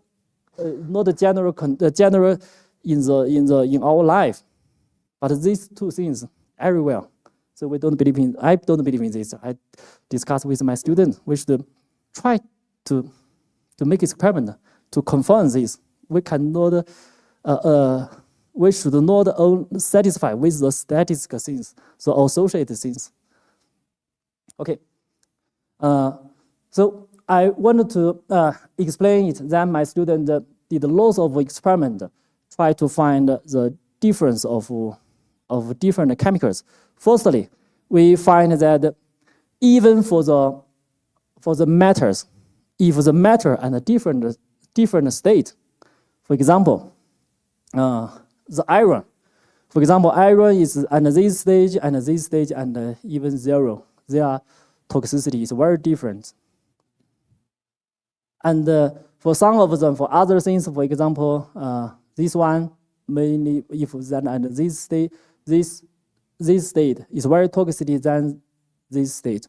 D: general in our life. But these two things everywhere. So we don't believe in. I don't believe in this. I discuss with my students. We should try to make experiment to confirm this. We cannot. We should not satisfy with the statistical things, the associated things. Okay. So I wanted to explain it. Then my student did lots of experiment, try to find the difference of different chemicals. Firstly, we find that even for the matters, if the matter and a different state, for example, the iron. For example, iron is at this stage and even zero. Their toxicity is very different. And for some of them, for other things, for example, this one mainly if then and this state is very toxic than this state.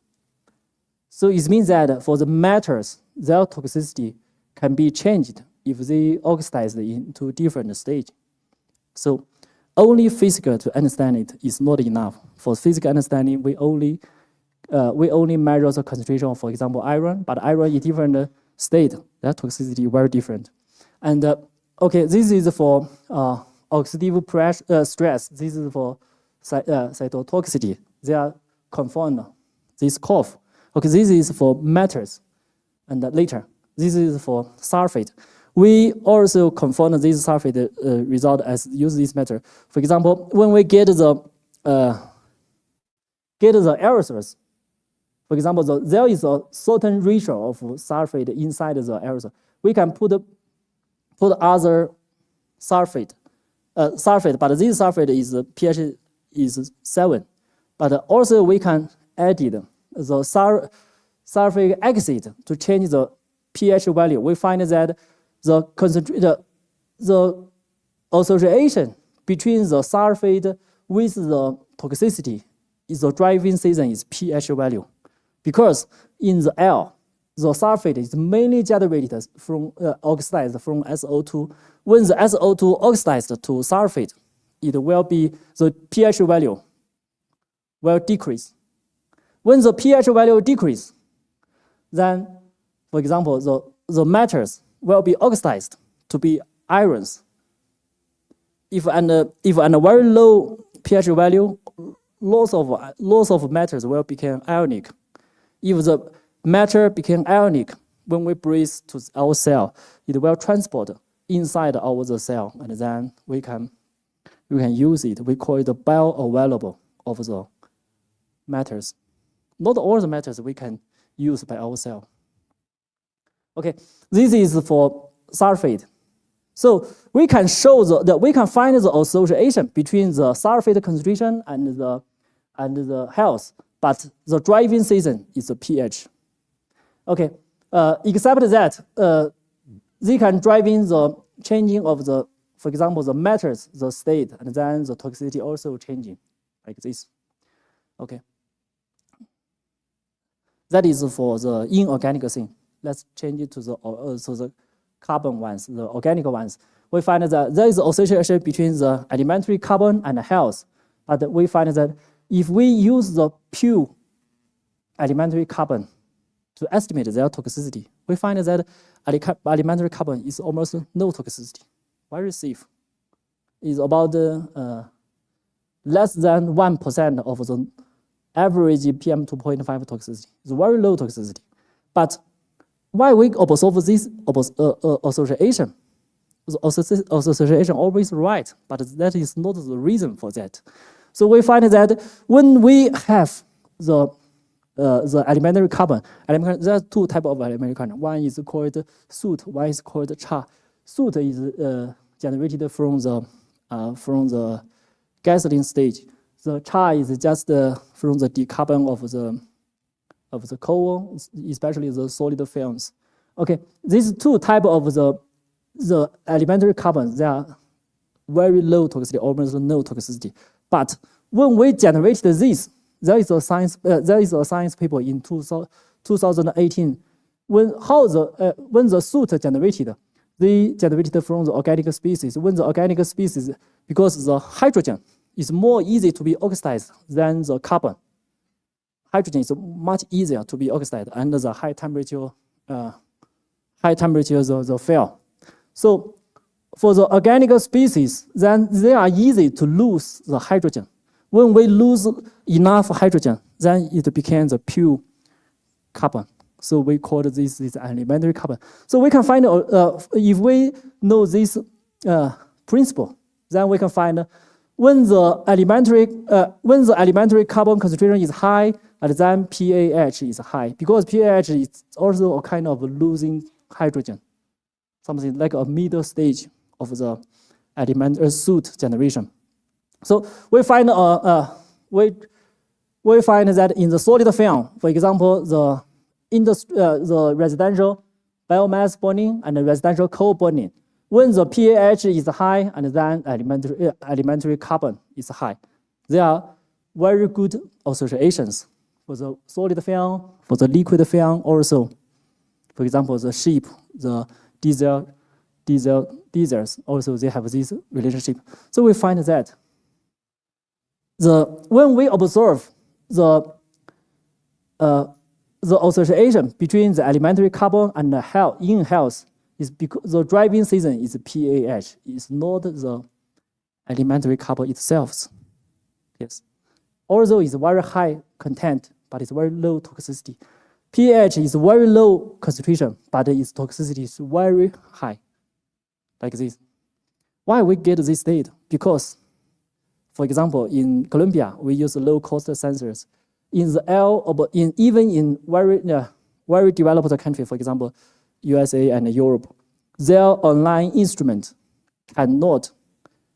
D: So it means that for the matters, their toxicity can be changed if they oxidize into different stage. So only physical to understand it is not enough. For physical understanding, we only measure the concentration of, for example, iron, but iron in different state, that toxicity is very different. And okay, this is for oxidative pressure, stress. This is for cytotoxicity. They are confirmed. This curve. Okay, this is for matters. And later, this is for sulfate. We also confirm this sulfate result as use this matter. For example, when we get the aerosols, For example, there is a certain ratio of sulfate inside the aerosol. We can put other sulfate, but this sulfate is pH is 7. But also we can add the sulfuric acid to change the pH value. We find that the association between the sulfate with the toxicity is the driving season is pH value. Because in the air, the sulfate is mainly generated from oxidized from SO2. When the SO2 oxidized to sulfate, it will be the pH value will decrease. When the pH value decrease, then, for example, the metals will be oxidized to be irons. If a very low pH value, loss of metals will become ionic. If the matter became ionic, when we breathe to our cell, it will transport inside our cell, and then we can use it. We call it the bioavailable of the matters. Not all the matters we can use by ourselves. Okay, this is for sulfate. So we can show we can find the association between the sulfate concentration and the health, but the driving season is the pH. Okay, except that they can drive in the changing of the, for example, the matters, the state, and then the toxicity also changing like this. Okay. That is for the inorganic thing. Let's change it to the carbon ones, the organic ones. We find that there is an association between the elementary carbon and health. But we find that if we use the pure elementary carbon to estimate their toxicity, we find that elementary carbon is almost no toxicity, very safe. It's about less than 1% of the average PM 2.5 toxicity. It's very low toxicity. But why we observe this association? The association always right, but that is not the reason for that. So we find that when we have the elementary carbon, there are two types of elementary carbon. One is called soot, one is called char. Soot is generated from the gasoline stage. The char is just from the decarbon of the coal, especially the solid films. Okay, these two types of the elementary carbon, they are very low toxicity, almost no toxicity. But when we generate this, there is a science paper in 2018 when the soot generated, they generated from the organic species. When the organic species, because the hydrogen is more easy to be oxidized than the carbon. Hydrogen is much easier to be oxidized under the high temperature the fail. So for the organic species, then they are easy to lose the hydrogen. When we lose enough hydrogen, then it becomes a pure carbon. So we call this elementary carbon. So we can find, if we know this principle, then we can find when the elementary carbon concentration is high, and then PAH is high, because PAH is also a kind of losing hydrogen, something like a middle stage of the elementary soot generation. So we find that in the solid film, for example, the residential biomass burning and the residential coal burning, when the PAH is high and then elementary carbon is high, there are very good associations for the solid film, for the liquid film also. For example, the ship, the diesels, also they have this relationship. So we find that when we observe the association between the elementary carbon and the health is because the driving season is PAH, it's not the elementary carbon itself. Yes. Although it's very high content, but it's very low toxicity. pH is very low concentration, but its toxicity is very high, like this. Why we get this data? Because, for example, in Colombia, we use low-cost sensors. in the air, even in very developed country, for example, USA and Europe, their online instrument cannot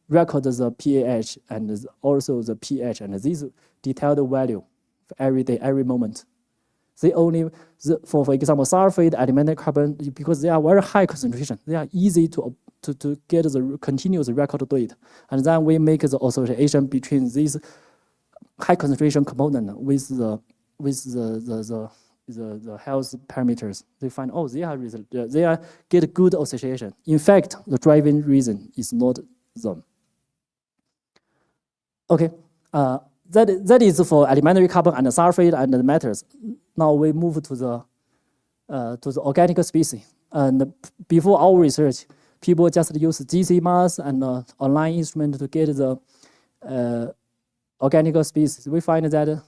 D: record the pH and also the pH and this detailed value every day, every moment. They only, for example, sulfate, elementary carbon, because they are very high concentration, they are easy to get the continuous record to it. And then we make the association between this high concentration component with the health parameters. They find, oh, they are get good association. In fact, the driving reason is not them. Okay, that is for elementary carbon and sulfate and the metals. Now we move to the organic species. And before our research, people just use GC mass and online instrument to get the organic species. We find that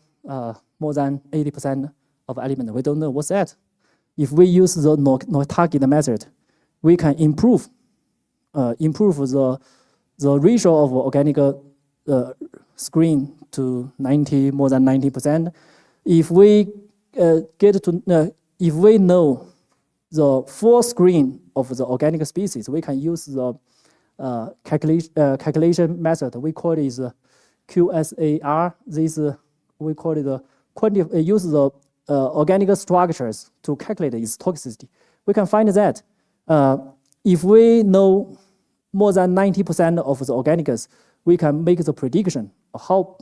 D: more than 80% of element, we don't know what's that. If we use the no target method, we can improve the ratio of organic screen to more than 90%. If we if we know the full screen of the organic species, we can use the calculation method. We call it QSAR. This we call it use the organic structures to calculate its toxicity. We can find that if we know more than 90% of the organics, we can make the prediction of how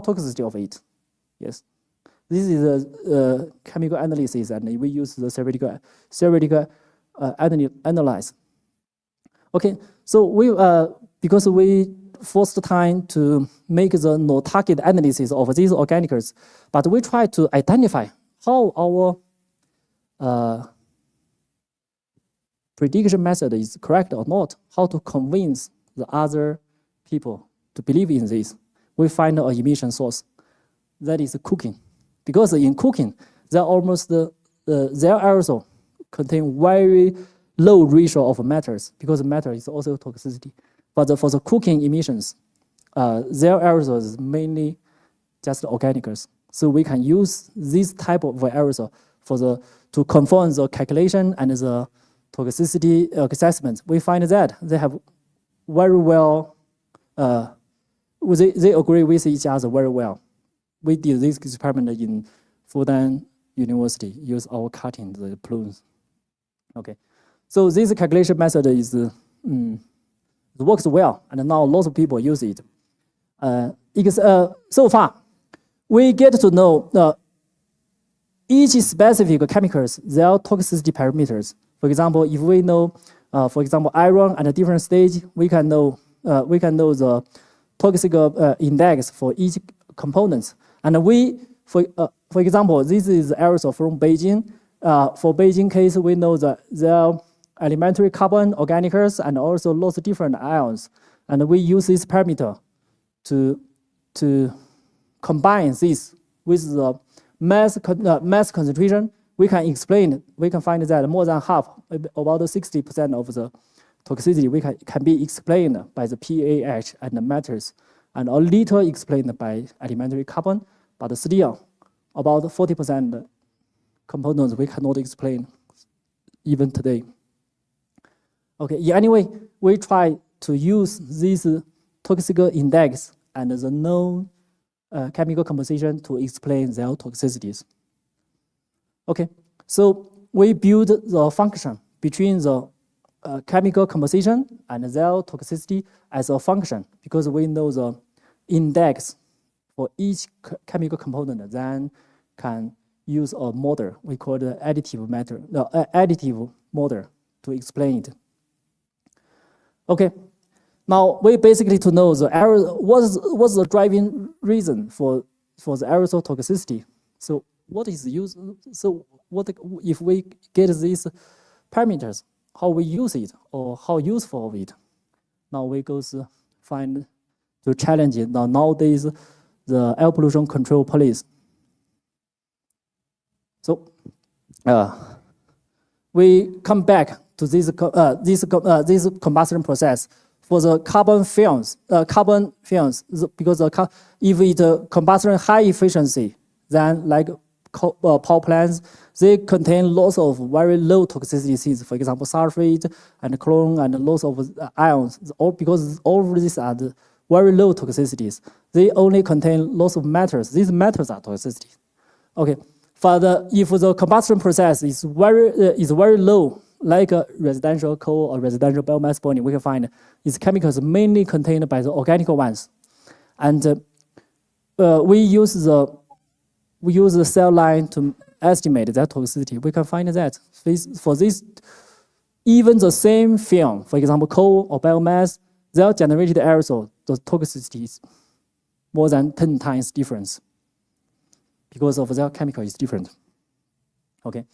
D: toxicity of it. Yes, this is a chemical analysis, and we use the theoretical analyze. Okay, so we because we first time to make the no target analysis of these organics, but we try to identify how our prediction method is correct or not, how to convince the other people to believe in this. We find an emission source, that is cooking. Because in cooking, their aerosol contain very low ratio of matters, because matter is also toxicity. But for the cooking emissions, their aerosol is mainly just organics. So we can use this type of aerosol to confirm the calculation and the toxicity assessment. We find that they have very well, they agree with each other very well. We did this experiment in Fudan University, use our cutting the plumes. Okay, so this calculation method is it works well, and now lots of people use it. So far, we get to know each specific chemicals, their toxicity parameters. For example, if we know, for example, iron at a different stage, we can know the toxic index for each component. And for example, this is aerosol from Beijing. For Beijing case, we know that their elementary carbon, organics, and also lots of different ions. And we use this parameter to combine this with the mass concentration. We can find that more than half, about 60% of the toxicity can be explained by the pH and the matters, and a little explained by elementary carbon, but still about 40% components we cannot explain even today. Okay, anyway, we try to use this toxic index and the known chemical composition to explain their toxicities. Okay, so we build the function between the chemical composition and their toxicity as a function, because we know the index for each chemical component, then can use a model. We call the additive model to explain it. Okay, now we basically to know the what's the driving reason for the aerosol toxicity. So what is use? So what if we get these parameters? How we use it or how useful of it? Now we go to find the challenge. Nowadays, the air pollution control police. So we come back to this combustion process for the carbon films. Because if it's combustion high efficiency, Then like power plants, they contain lots of very low toxicity things, for example, sulfate and chlorine and lots of ions, all because all of these are the very low toxicities. They only contain lots of metals. These metals are toxicity. Okay, if the combustion process is very low, like a residential coal or residential biomass burning, we can find its chemicals mainly contained by the organic ones. And we use the cell line to estimate that toxicity. We can find that for this, even the same film, for example, coal or biomass, their generated aerosol, the toxicity is more than 10 times difference because of their chemical is different. Okay,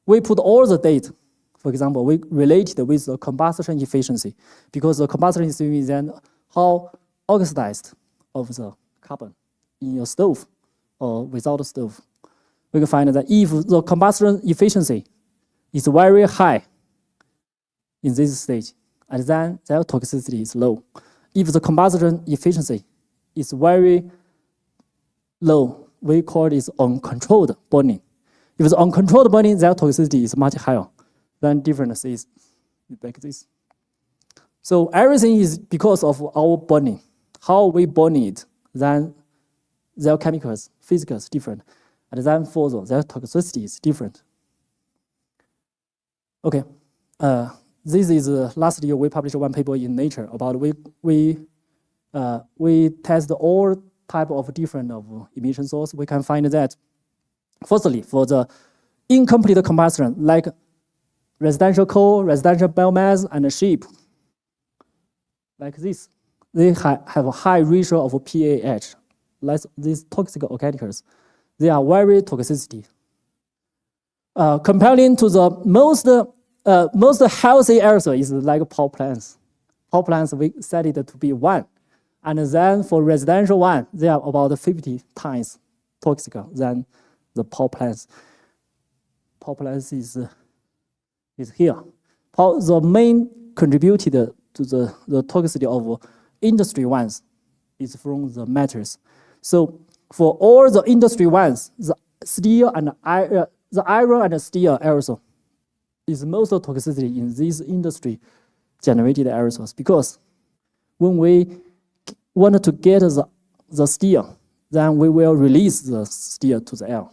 D: we put all the data. For example, we related with the combustion efficiency because the combustion efficiency is then how oxidized of the carbon in your stove or without the stove. We can find that if the combustion efficiency is very high in this stage, and then their toxicity is low. If the combustion efficiency is very low, we call it uncontrolled burning. If it's uncontrolled burning, their toxicity is much higher. Then difference is like this. So everything is because of our burning. How we burn it, then their chemicals, physicals different. And then further, their toxicity is different. Okay, this is last year we published one paper in Nature about we test all type of different emission source. We can find that, firstly, for the incomplete combustion, like residential coal, residential biomass, and sheep, like this, they have a high ratio of PAH. Like these toxic organics, they are very toxicity. Comparing to the most healthy aerosol is like power plants. Power plants, we set it to be 1. And then for residential one, they are about 50 times toxic than the power plants. Power plants is here. The main contributed to the toxicity of industry ones is from the metals. So for all the industry ones, the steel and the iron and steel aerosol is most toxicity in these industry generated aerosols, because when we want to get the steel, then we will release the steel to the air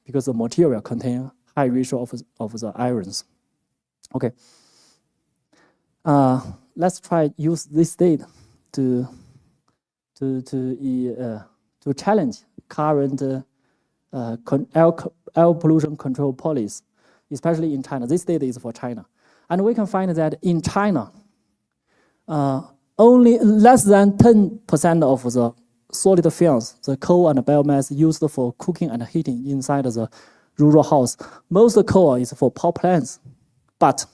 D: because the material contains high ratio of the irons. Okay. Let's try use this data to challenge current air pollution control policies, especially in China. This data is for China. And we can find that in China, only less than 10% of the solid fuels, the coal and biomass used for cooking and heating inside the rural house. Most coal is for power plants. But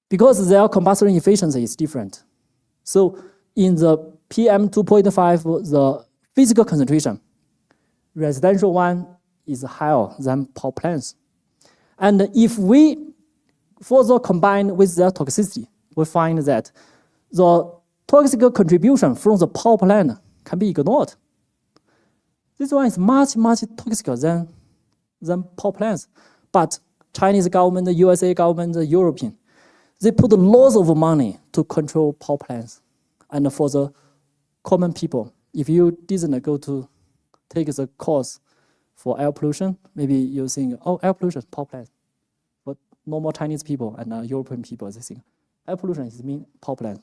D: because their combustion efficiency is different, so in the PM 2.5, the physical concentration, residential one is higher than power plants. And if we further combine with their toxicity, we find that the toxic contribution from the power plant can be ignored. This one is much, much toxic than power plants. But Chinese government, the USA government, the European, they put lots of money to control power plants. And for the common people, if you didn't go to take the course for air pollution, maybe you think, oh, air pollution, power plant. But normal Chinese people and European people, they think air pollution is mean power plant.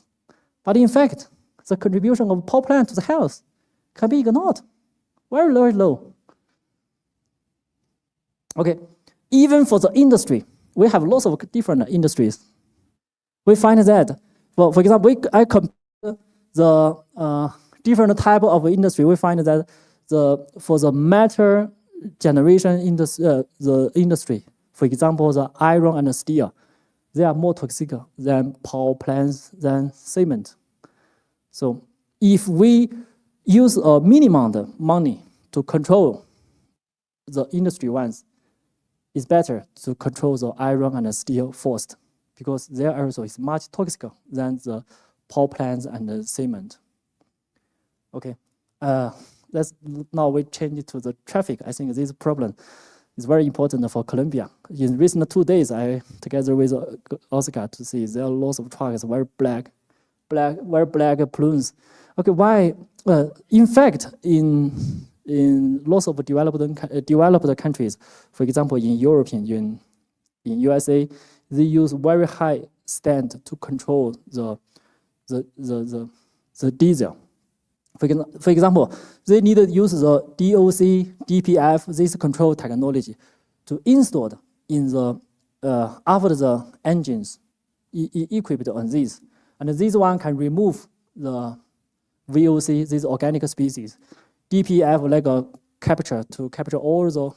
D: But in fact, the contribution of power plant to the health can be ignored. Very, very low. Okay, even for the industry, we have lots of different industries. We find that, for example, I compare the different type of industry. We find that for the metal generation industry, for example, the iron and the steel, they are more toxic than power plants, than cement. So if we use a minimum money to control the industry ones, it's better to control the iron and the steel first, because their aerosol is much toxic than the power plants and the cement. Okay, now we change it to the traffic. I think this problem is very important for Colombia. In recent 2 days, I together with Oscar to see there are lots of trucks, very black plumes. Okay, why? In fact, in lots of developed countries, for example, in Europe, in USA, they use very high standard to control the diesel. For example, they need to use the DOC, DPF, this control technology to install in the after the engines equipped on this. And this one can remove the VOC, these organic species. DPF like a capture to capture all the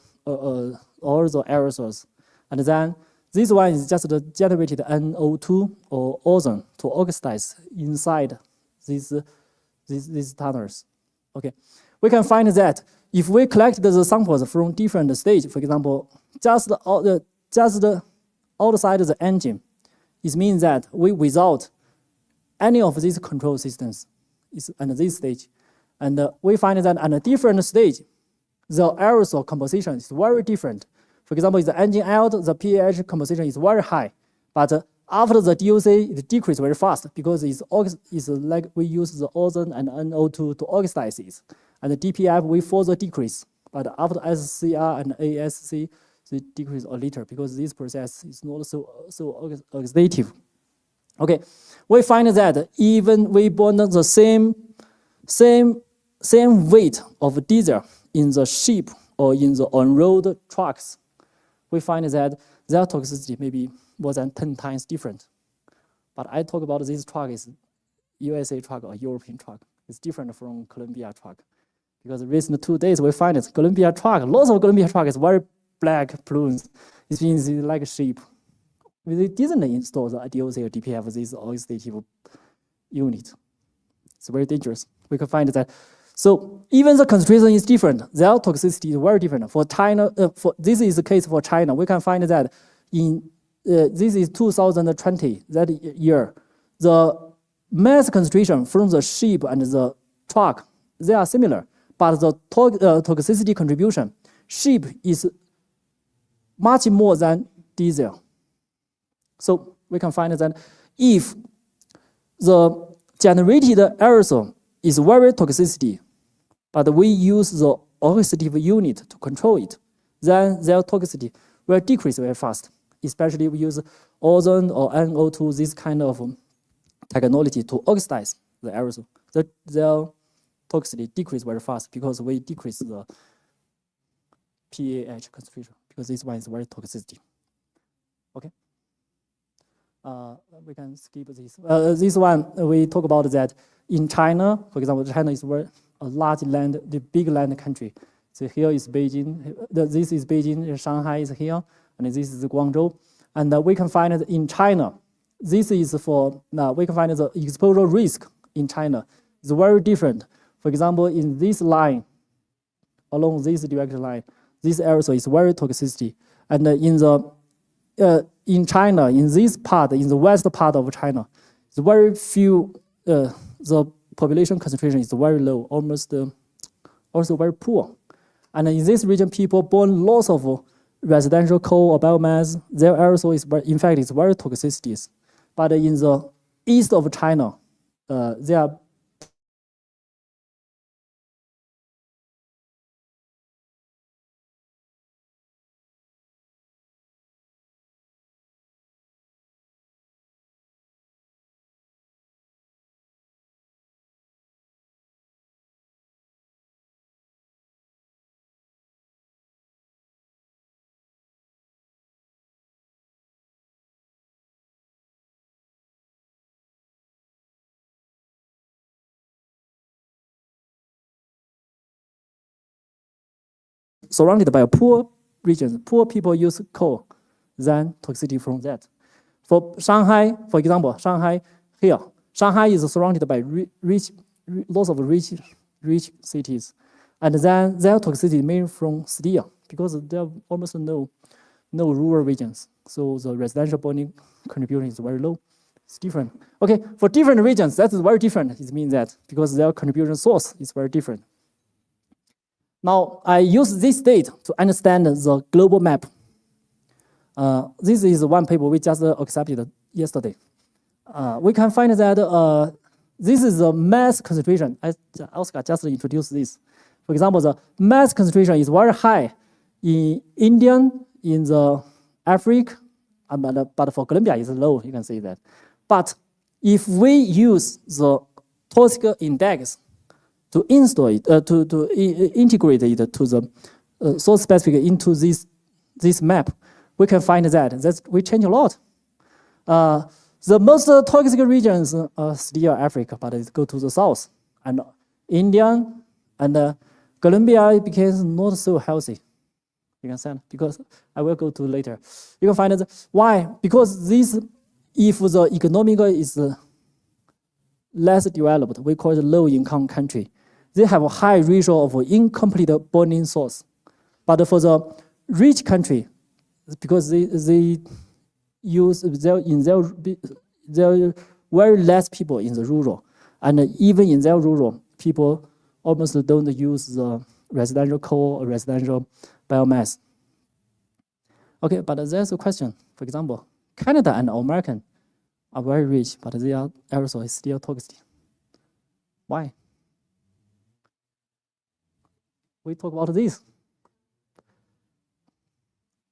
D: aerosols. And then this one is just the generated NO2 or ozone to oxidize inside these tunnels. Okay, we can find that if we collect the samples from different stages, for example, just the outside of the engine, it means that without any of these control systems is at this stage, and we find that at a different stage, the aerosol composition is very different. For example, in the engine out, the pH composition is very high, but after the DOC, it decreases very fast because it's like we use the ozone and NO2 to oxidize it. And the DPF, we further decrease. But after SCR and ASC, they decrease a little because this process is not so oxidative. Okay, we find that even we burn the same weight of diesel in the ship or in the on-road trucks, we find that their toxicity may be more than 10 times different. But I talk about this truck is USA truck or European truck. It's different from Colombia truck. Because in recent 2 days, we find it Colombia truck, lots of Colombia truck is very black plumes. It means it's like a sheep. We didn't install the DOC or DPF, this oxidative unit. It's very dangerous. We can find that. So even the concentration is different. Their toxicity is very different. For China, this is the case for China. We can find that in this is 2020, that year, the mass concentration from the ship and the truck, they are similar, but the toxicity contribution, ship is much more than diesel. So we can find that if the generated aerosol is very toxicity, but we use the oxidative unit to control it, then their toxicity will decrease very fast. Especially we use ozone or NO2, this kind of technology to oxidize the aerosol. Their toxicity decrease very fast because we decrease the PAH concentration because this one is very toxicity. Okay. We can skip this. This one, we talk about that in China, for example, China is a large land, the big land country. So here is Beijing, this is Beijing, Shanghai is here, and this is Guangzhou. And we can find it in China. This is for, we can find the exposure risk in China is very different. For example, in this line, along this direct line, this aerosol is very toxicity. And in China, in this part, in the west part of China, it's very few, the population concentration is very low, almost also very poor. And in this region, people burn lots of residential coal or biomass. Their aerosol is, in fact, it's very toxicities. But in the east of China, they are surrounded by a poor region. Poor people use coal, then toxicity from that. For Shanghai, for example, Shanghai here, Shanghai is surrounded by lots of rich cities, and then their toxicity mainly from steel because there are almost no rural regions. So the residential burning contribution is very low. It's different. Okay, for different regions, that is very different. It means that because their contribution source is very different. Now, I use this data to understand the global map. This is one paper we just accepted yesterday. We can find that this is the mass concentration. Oscar just introduced this. For example, the mass concentration is very high in India, in the Africa, but for Colombia it's low, you can see that. But if we use the toxic index to install it, to integrate it to the source specific into this map, we can find that we change a lot. The most toxic regions are still Africa, but it go to the south. And India and Colombia becomes not so healthy. You can see, because I will go to later. You can find why? Because this, if the economic is less developed, we call it low-income country. They have a high ratio of incomplete burning source. But for the rich country, because they use there very less people in the rural, and even in their rural, people almost don't use the residential coal or residential biomass. Okay, but there's a question. For example, Canada and American are very rich, but their aerosol is still toxic. Why? We talk about this.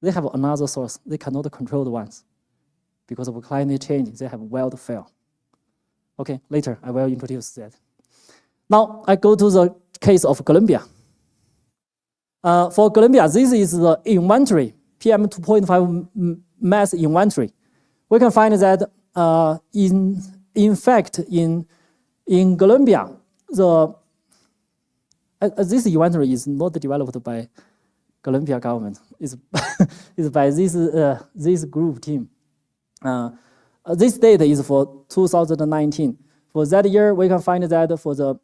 D: They have another source. They cannot control the ones. Because of climate change, they have wildfire. Okay, later I will introduce that. Now I go to the case of Colombia. For Colombia, this is the inventory, PM 2.5 mass inventory. We can find that in fact in Colombia, this inventory is not developed by Colombia government. It's by this group team. This data is for 2019. For that year, we can find that for the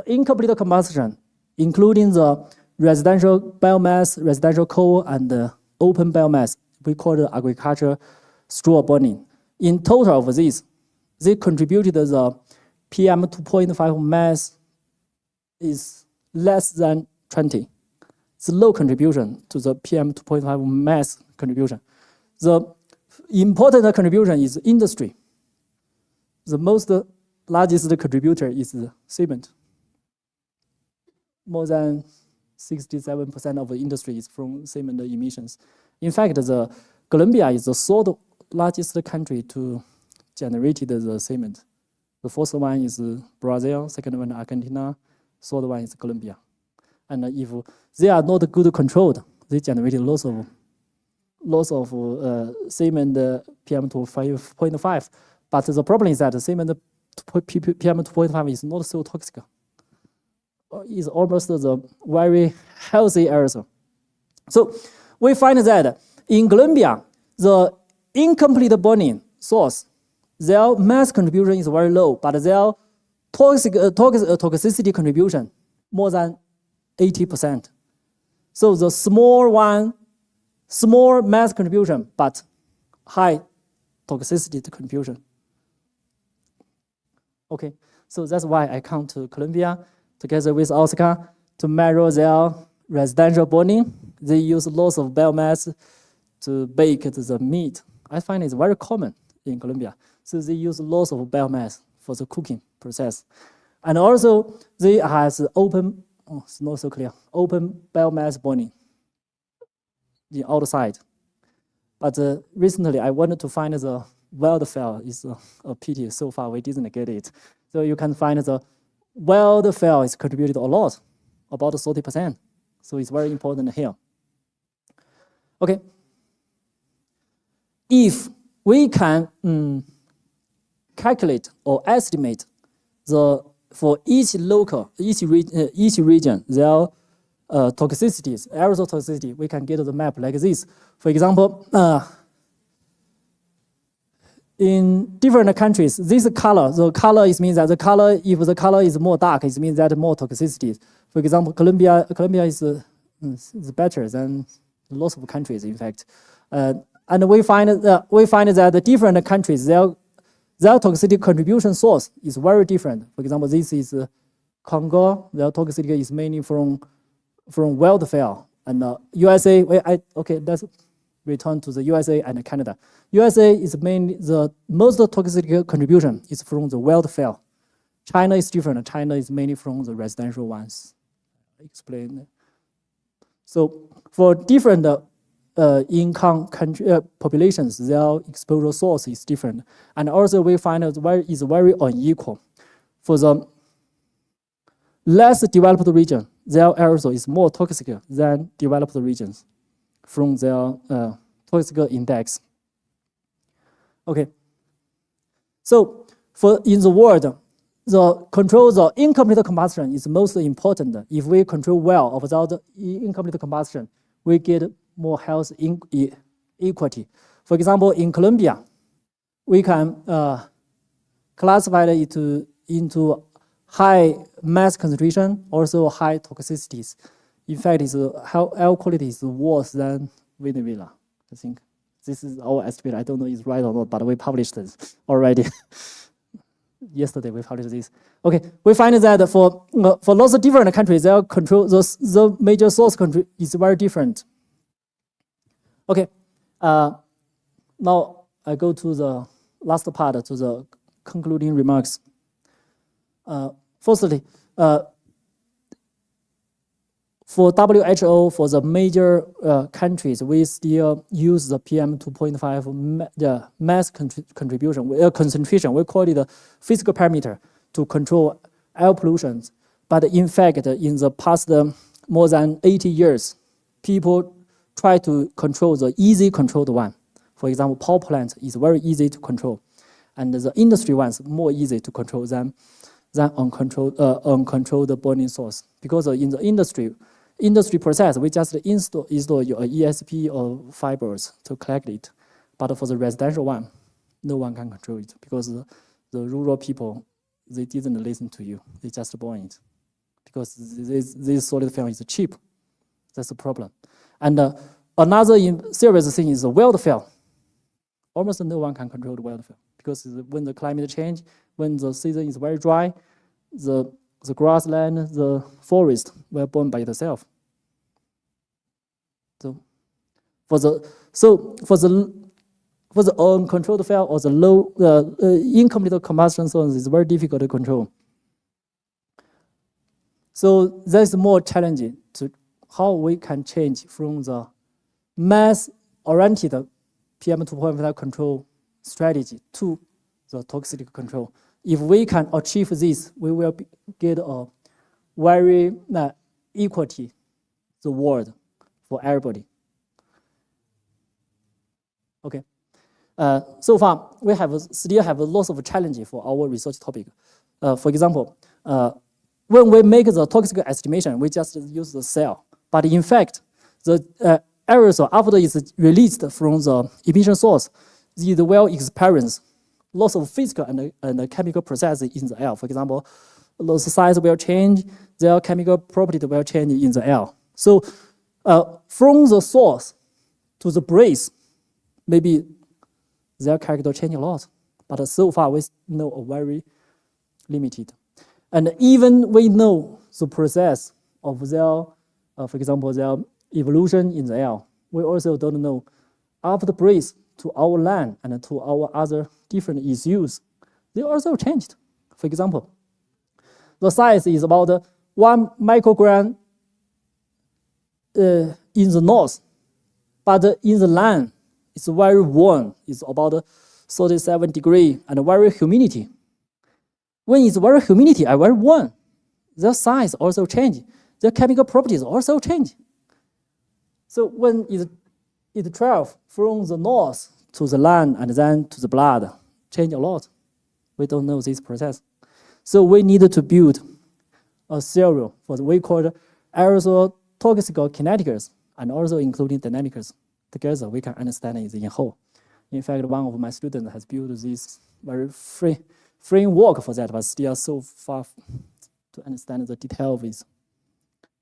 D: incomplete combustion, including the residential biomass, residential coal, and open biomass, we call it agriculture straw burning. In total of this, they contributed the PM 2.5 mass is less than 20. It's low contribution to the PM 2.5 mass contribution. The important contribution is industry. The most largest contributor is cement. More than 67% of the industry is from cement emissions. In fact, Colombia is the third largest country to generate the cement. The first one is Brazil, second one Argentina, third one is Colombia. And if they are not good controlled, they generate lots of cement PM 2.5. But the problem is that cement PM 2.5 is not so toxic. It's almost the very healthy aerosol. So we find that in Colombia, the incomplete burning source, their mass contribution is very low, but their toxicity contribution more than 80%. So the small mass contribution, but high toxicity contribution. Okay, so that's why I come to Colombia together with Oscar to measure their residential burning. They use lots of biomass to bake the meat. I find it's very common in Colombia. So they use lots of biomass for the cooking process. And also they has open, it's not so clear, open biomass burning in outside. But recently I wanted to find the wildfire. Is a pity, so far we didn't get it. So you can find the wildfire is contributed a lot, about 30%. So it's very important here. Okay. If we can calculate or estimate for each region, their toxicities, aerosol toxicity, we can get the map like this. For example, in different countries, this color, the color means that the color, if the color is more dark, it means that more toxicity. For example, Colombia is better than lots of countries, in fact. And we find that the different countries, their toxicity contribution source is very different. For example, this is Congo, the toxicity is mainly from wildfire. And USA, okay, let's return to the USA and Canada. USA is mainly the most toxic contribution is from the wildfire. China is different. China is mainly from the residential ones. Explain. So for different income country, populations, their exposure source is different. And also we find out it's very unequal. For the less developed region, their aerosol is more toxic than developed regions from their toxic index. Okay. So in the world, the control the incomplete combustion is most important. If we control well without incomplete combustion, we get more health equity. For example, in Colombia, we can classify it into high mass concentration, also high toxicities. In fact, air quality is worse than Venezuela. I think this is our estimate. I don't know if it's right or not, but we published this already. Yesterday we published this. Okay, we find that for lots of different countries, their control, the major source country is very different. Okay, now I go to the last part, to the concluding remarks. Firstly, for WHO, for the major countries, we still use the PM 2.5 the mass contribution, concentration. We call it a physical parameter to control air pollution. But in fact, in the past more than 80 years, people try to control the easy controlled one. For example, power plant is very easy to control, and the industry ones more easy to control than uncontrolled burning source. Because in the industry process, we just install your ESP or fibers to collect it. But for the residential one, no one can control it because the rural people, they didn't listen to you. They just burn it because this solid film is cheap. That's the problem. And another serious thing is the wildfire. Almost no one can control the wildfire because when the climate change, when the season is very dry, the grassland, the forest will burn by itself. So for the uncontrolled fire or the low incomplete combustion source is very difficult to control. So that's more challenging to how we can change from the mass-oriented PM 2.5 control strategy to the toxic control. If we can achieve this, we will get a very equity the world for everybody. Okay. So far, we still have lots of challenges for our research topic. For example, when we make the toxic estimation, we just use the cell. But in fact, the aerosol, after it's released from the emission source, it will experience lots of physical and chemical processes in the air. For example, the size will change, their chemical property will change in the air. So from the source to the breeze, maybe their character change a lot. But so far, we know a very limited. And even we know the process of their, for example, their evolution in the air, we also don't know after the breeze to our land and to our other different issues, they also changed. For example, the size is about 1 microgram in the north, but in the land, it's very warm. It's about 37 degrees and very humidity. When it's very humidity and very warm, the size also change. The chemical properties also change. So when it travels from the north to the land and then to the blood, change a lot. We don't know this process. So we need to build a theory for what we call aerosol toxicokinetics and also including dynamics. Together, we can understand it in whole. In fact, one of my students has built this very framework for that, but still so far to understand the detail of it.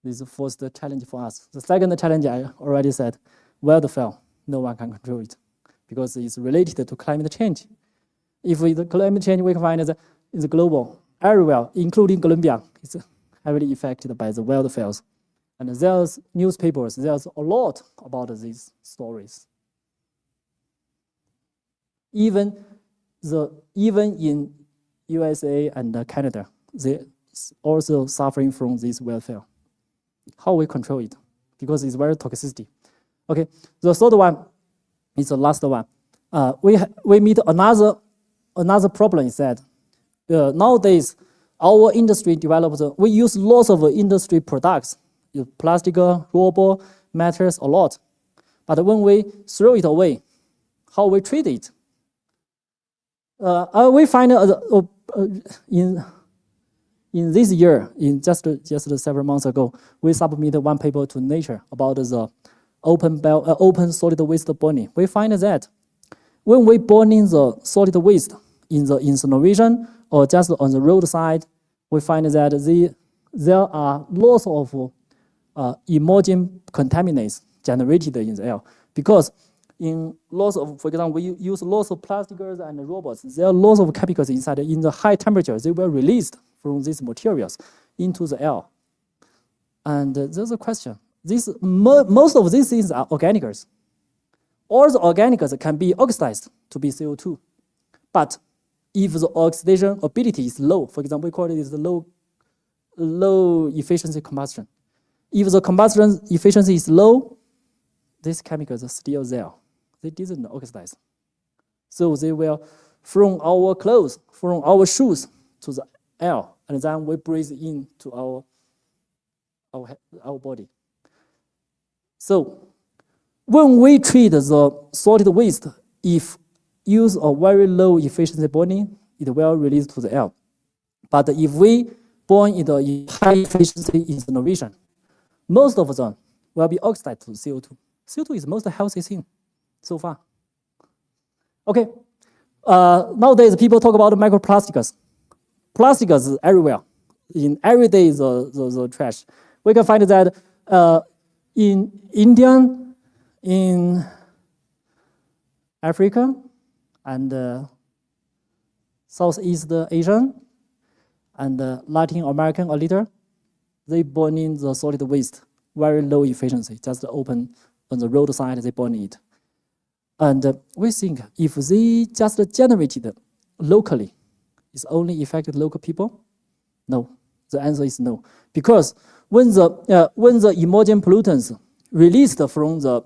D: This is the first challenge for us. The second challenge, I already said, wildfire. No one can control it because it's related to climate change. If with climate change, we can find that it's global, everywhere, including Colombia, it's heavily affected by the wildfires. And there's newspapers, there's a lot about these stories. Even in USA and Canada, they also suffering from this wildfire. How we control it? Because it's very toxicity. Okay, the third one is the last one. We meet another problem is that nowadays our industry develops. We use lots of industry products, plastic, rubber, metals, a lot. But when we throw it away, how we treat it? We find in this year, in just several months ago, we submitted one paper to Nature about the open solid waste burning. We find that when we burning the solid waste in the incineration or just on the roadside, we find that there are lots of emerging contaminants generated in the air. Because in lots of, for example, we use lots of plasticers and robots. There are lots of chemicals inside. In the high temperature, they were released from these materials into the air. And there's a question. Most of these things are organics. All the organics can be oxidized to be CO2. But if the oxidation ability is low, for example, we call it the low efficiency combustion. If the combustion efficiency is low, these chemicals are still there. They didn't oxidize. So they will, from our clothes, from our shoes to the air, and then we breathe into our body. So when we treat the solid waste, if use a very low efficiency burning, it will release to the air. But if we burn it in high efficiency incineration, most of them will be oxidized to CO2. CO2 is the most healthy thing so far. Okay, nowadays people talk about microplastics. Plastics is everywhere. In every day the trash. We can find that in India, in Africa, and Southeast Asia, and Latin American a little, they burn in the solid waste, very low efficiency, just open on the roadside, they burn it. And we think if they just generated locally, it's only affected local people? No, the answer is no. Because when the emerging pollutants released from the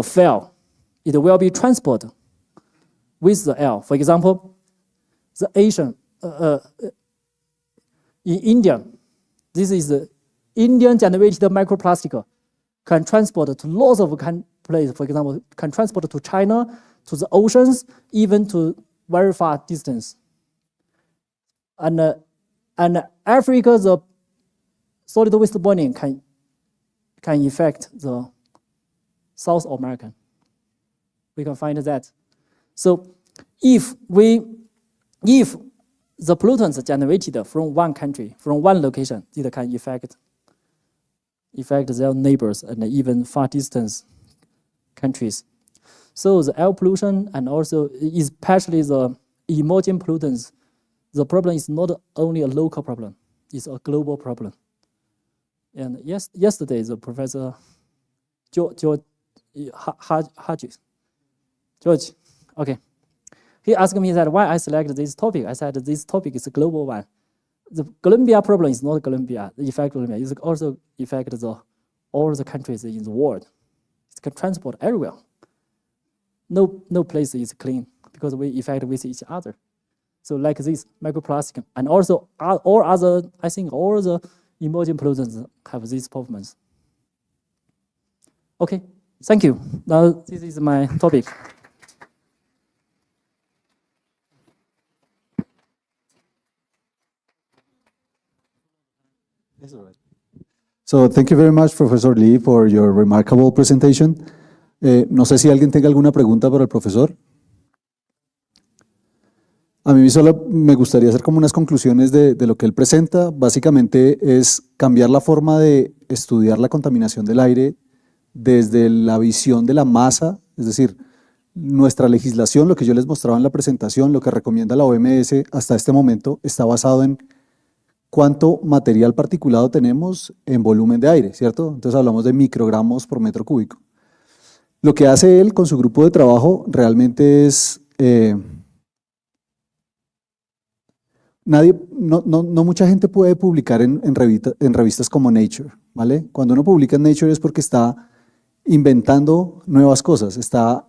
D: fire, it will be transported with the air. For example, the Asian, in India, this is the Indian generated microplastic can transport to lots of places. For example, can transport to China, to the oceans, even to very far distance. And Africa, the solid waste burning can affect the South American. We can find that. So if the pollutants generated from one country, from one location, it can affect their neighbors and even far distance countries. So the air pollution and also especially the emerging pollutants, the problem is not only a local problem, it's a global problem. And yesterday, the Professor George, okay, he asked me that why I selected this topic. I said this topic is a global one. The Colombia problem is not Colombia. The effect Colombia is also affect all the countries in the world. It can transport everywhere. No place is clean because we affect with each other. So like this microplastic and also all other, I think all the emerging pollutants have these performance. Okay, thank you. Now this is my topic.
A: That's all right. So thank you very much, Professor Lee, for your remarkable presentation. No sé si alguien tenga alguna pregunta para el profesor. A mí solo me gustaría hacer como unas conclusiones de lo que él presenta. Básicamente es cambiar la forma de estudiar la contaminación del aire desde la visión de la masa, es decir, nuestra legislación, lo que yo les mostraba en la presentación, lo que recomienda la OMS hasta este momento, está basado en cuánto material particulado tenemos en volumen de aire, ¿cierto? Entonces hablamos de microgramos por metro cúbico. Lo que hace él con su grupo de trabajo realmente es, no mucha gente puede publicar en revistas como Nature, ¿vale? Cuando uno publica en Nature es porque está inventando nuevas cosas, está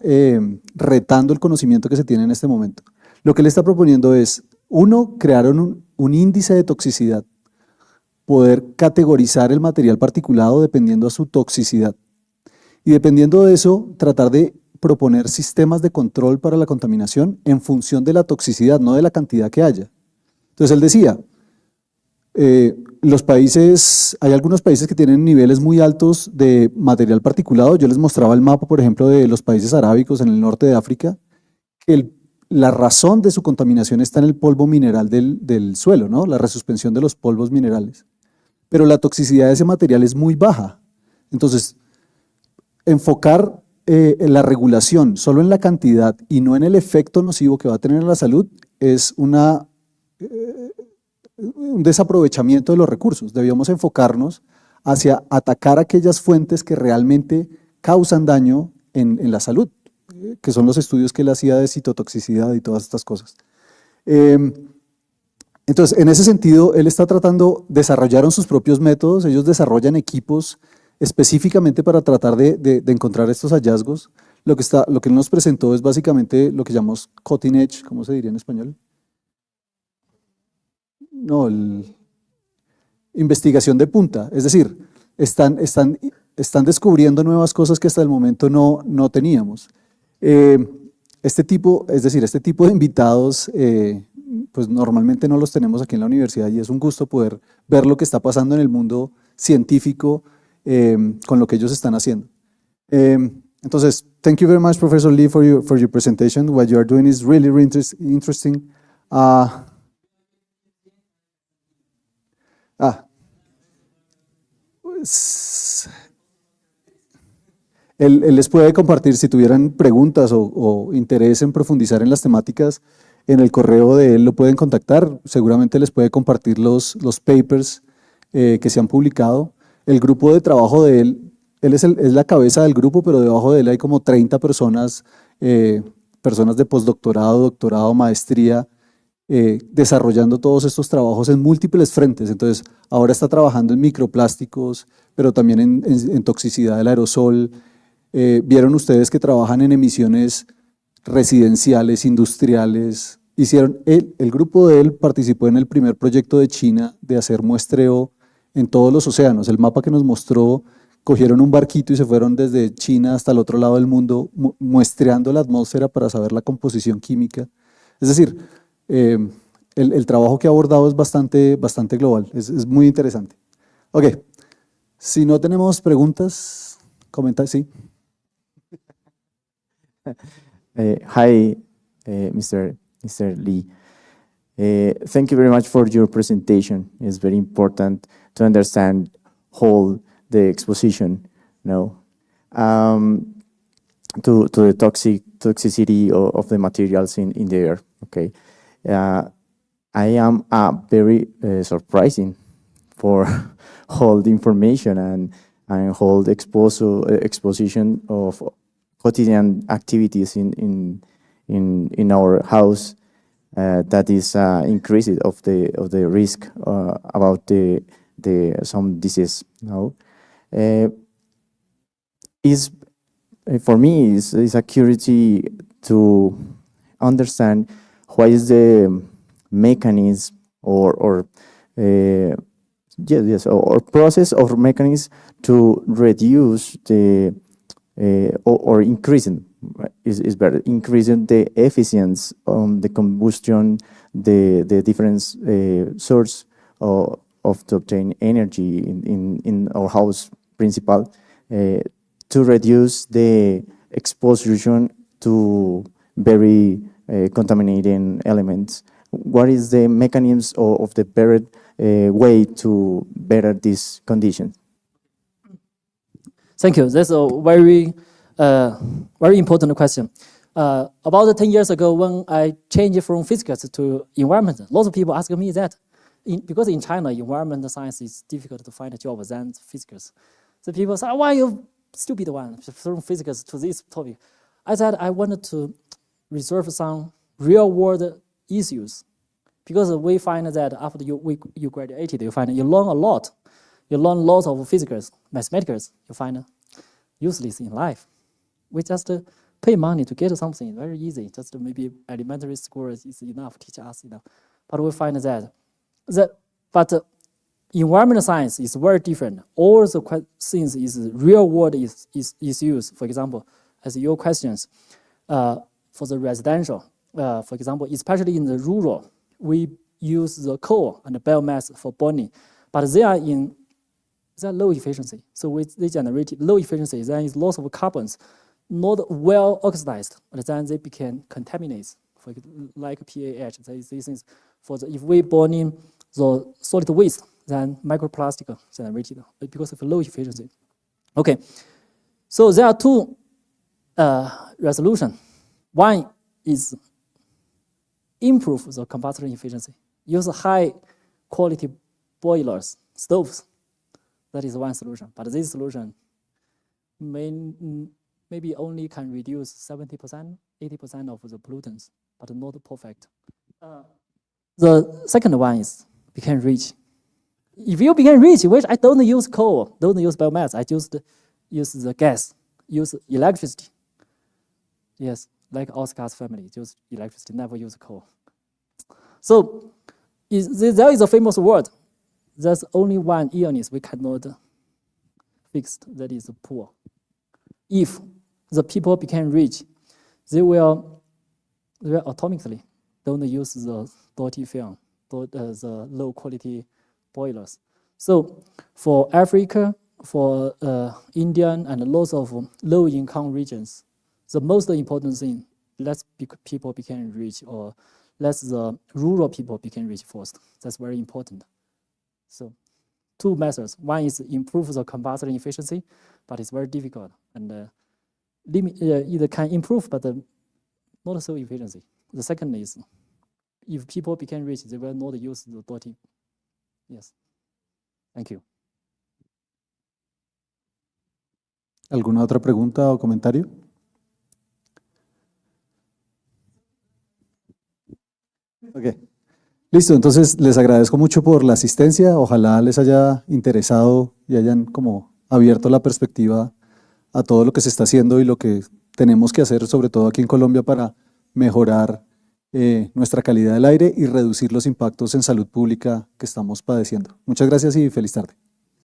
A: retando el conocimiento que se tiene en este momento. Lo que él está proponiendo es, uno, crear un índice de toxicidad, poder categorizar el material particulado dependiendo a su toxicidad. Y dependiendo de eso, tratar de proponer sistemas de control para la contaminación en función de la toxicidad, no de la cantidad que haya. Entonces él decía, hay algunos países que tienen niveles muy altos de material particulado. Yo les mostraba el mapa, por ejemplo, de los países arábicos en el norte de África, que la razón de su contaminación está en el polvo mineral del suelo, ¿no? La resuspensión de los polvos minerales. Pero la toxicidad de ese material es muy baja. Entonces, enfocar la regulación solo en la cantidad y no en el efecto nocivo que va a tener en la salud es un desaprovechamiento de los recursos. Debíamos enfocarnos hacia atacar aquellas fuentes que realmente causan daño en la salud, que son los estudios que él hacía de citotoxicidad y todas estas cosas. Entonces, en ese sentido, él está desarrollaron sus propios métodos, ellos desarrollan equipos específicamente para tratar de encontrar estos hallazgos. Lo que él nos presentó es básicamente lo que llamamos cutting edge, ¿cómo se diría en español? No, investigación de punta, es decir, están descubriendo nuevas cosas que hasta el momento no teníamos. Este tipo de invitados, pues normalmente no los tenemos aquí en la universidad y es un gusto poder ver lo que está pasando en el mundo científico con lo que ellos están haciendo. Entonces, thank you very much, Professor Lee, for your presentation. What you are doing is really, really interesting. Pues, él les puede compartir, si tuvieran preguntas o interés en profundizar en las temáticas, en el correo de él lo pueden contactar, seguramente les puede compartir los papers que se han publicado. El grupo de trabajo de él es la cabeza del grupo, pero debajo de él hay como 30 personas, personas de postdoctorado, doctorado, maestría, desarrollando todos estos trabajos en múltiples frentes. Entonces, ahora está trabajando en microplásticos, pero también en toxicidad del aerosol. Vieron ustedes que trabajan en emisiones residenciales, industriales. El grupo de él participó en el primer proyecto de China de hacer muestreo en todos los océanos. El mapa que nos mostró, cogieron un barquito y se fueron desde China hasta el otro lado del mundo, muestreando la atmósfera para saber la composición química. Es decir, el trabajo que ha abordado es bastante global, es muy interesante. Ok, si no tenemos preguntas, comenta, sí.
E: Hi, Mr. Lee. Thank you very much for your presentation. It's very important to understand whole the exposition, to the toxicity of the materials in the air. Okay, I am very surprising for all the information and whole exposition of quotidian activities in our house that is increased of the risk about the some disease. Is for me is a curiosity to understand what is the mechanism or process or mechanism to reduce the or increasing is better, increasing the efficiency on the combustion, the different source of to obtain energy in our house principal, to reduce the exposure to very contaminating elements. What is the mechanism of the better way to better these conditions?
D: Thank you. That's a very important question. About 10 years ago, when I changed from physics to environment, lots of people ask me that. because in China, environmental science is difficult to find a job than physics. So people say, why you stupid one, from physics to this topic? I said I wanted to reserve some real-world issues, because we find that after you graduated, you find you learn a lot. You learn lots of physics, mathematics, you find useless in life. We just pay money to get something very easy. Just maybe elementary school is enough, teach us enough. But we find that environmental science is very different. All the things is real world is used. For example, as your questions, for the residential, for example, especially in the rural, we use the coal and the biomass for burning, but they are low efficiency. So they generate low efficiency, then is loss of carbons, not well oxidized, and then they become contaminates, like PAH. These things, if we burn in the solid waste, then microplastic generated because of low efficiency. Okay, so there are two resolutions. One is improve the combustion efficiency. Use high quality boilers, stoves. That is one solution. But this solution maybe only can reduce 70%, 80% of the pollutants, but not perfect. The second one is become rich. If you become rich, which I don't use coal, don't use biomass, I just use the gas, use electricity. Yes, like Oscar's family, use electricity, never use coal. So there is a famous word. There's only one illness we cannot fix, that is poor. If the people become rich, they will automatically don't use the dirty film, the low quality boilers. So for Africa, for Indian and lots of low income regions, the most important thing, let people become rich, or let the rural people become rich first. That's very important. So two methods. One is improve the combustion efficiency, but it's very difficult. And either can improve, but not so efficiency. The second is, if people become rich, they will not use the dirty. Yes. Thank you.
A: ¿Alguna otra pregunta o comentario? Ok. Listo, entonces les agradezco mucho por la asistencia. Ojalá les haya interesado y hayan como abierto la perspectiva a todo lo que se está haciendo y lo que tenemos que hacer, sobre todo aquí en Colombia, para mejorar nuestra calidad del aire y reducir los impactos en salud pública que estamos padeciendo. Muchas gracias y feliz tarde.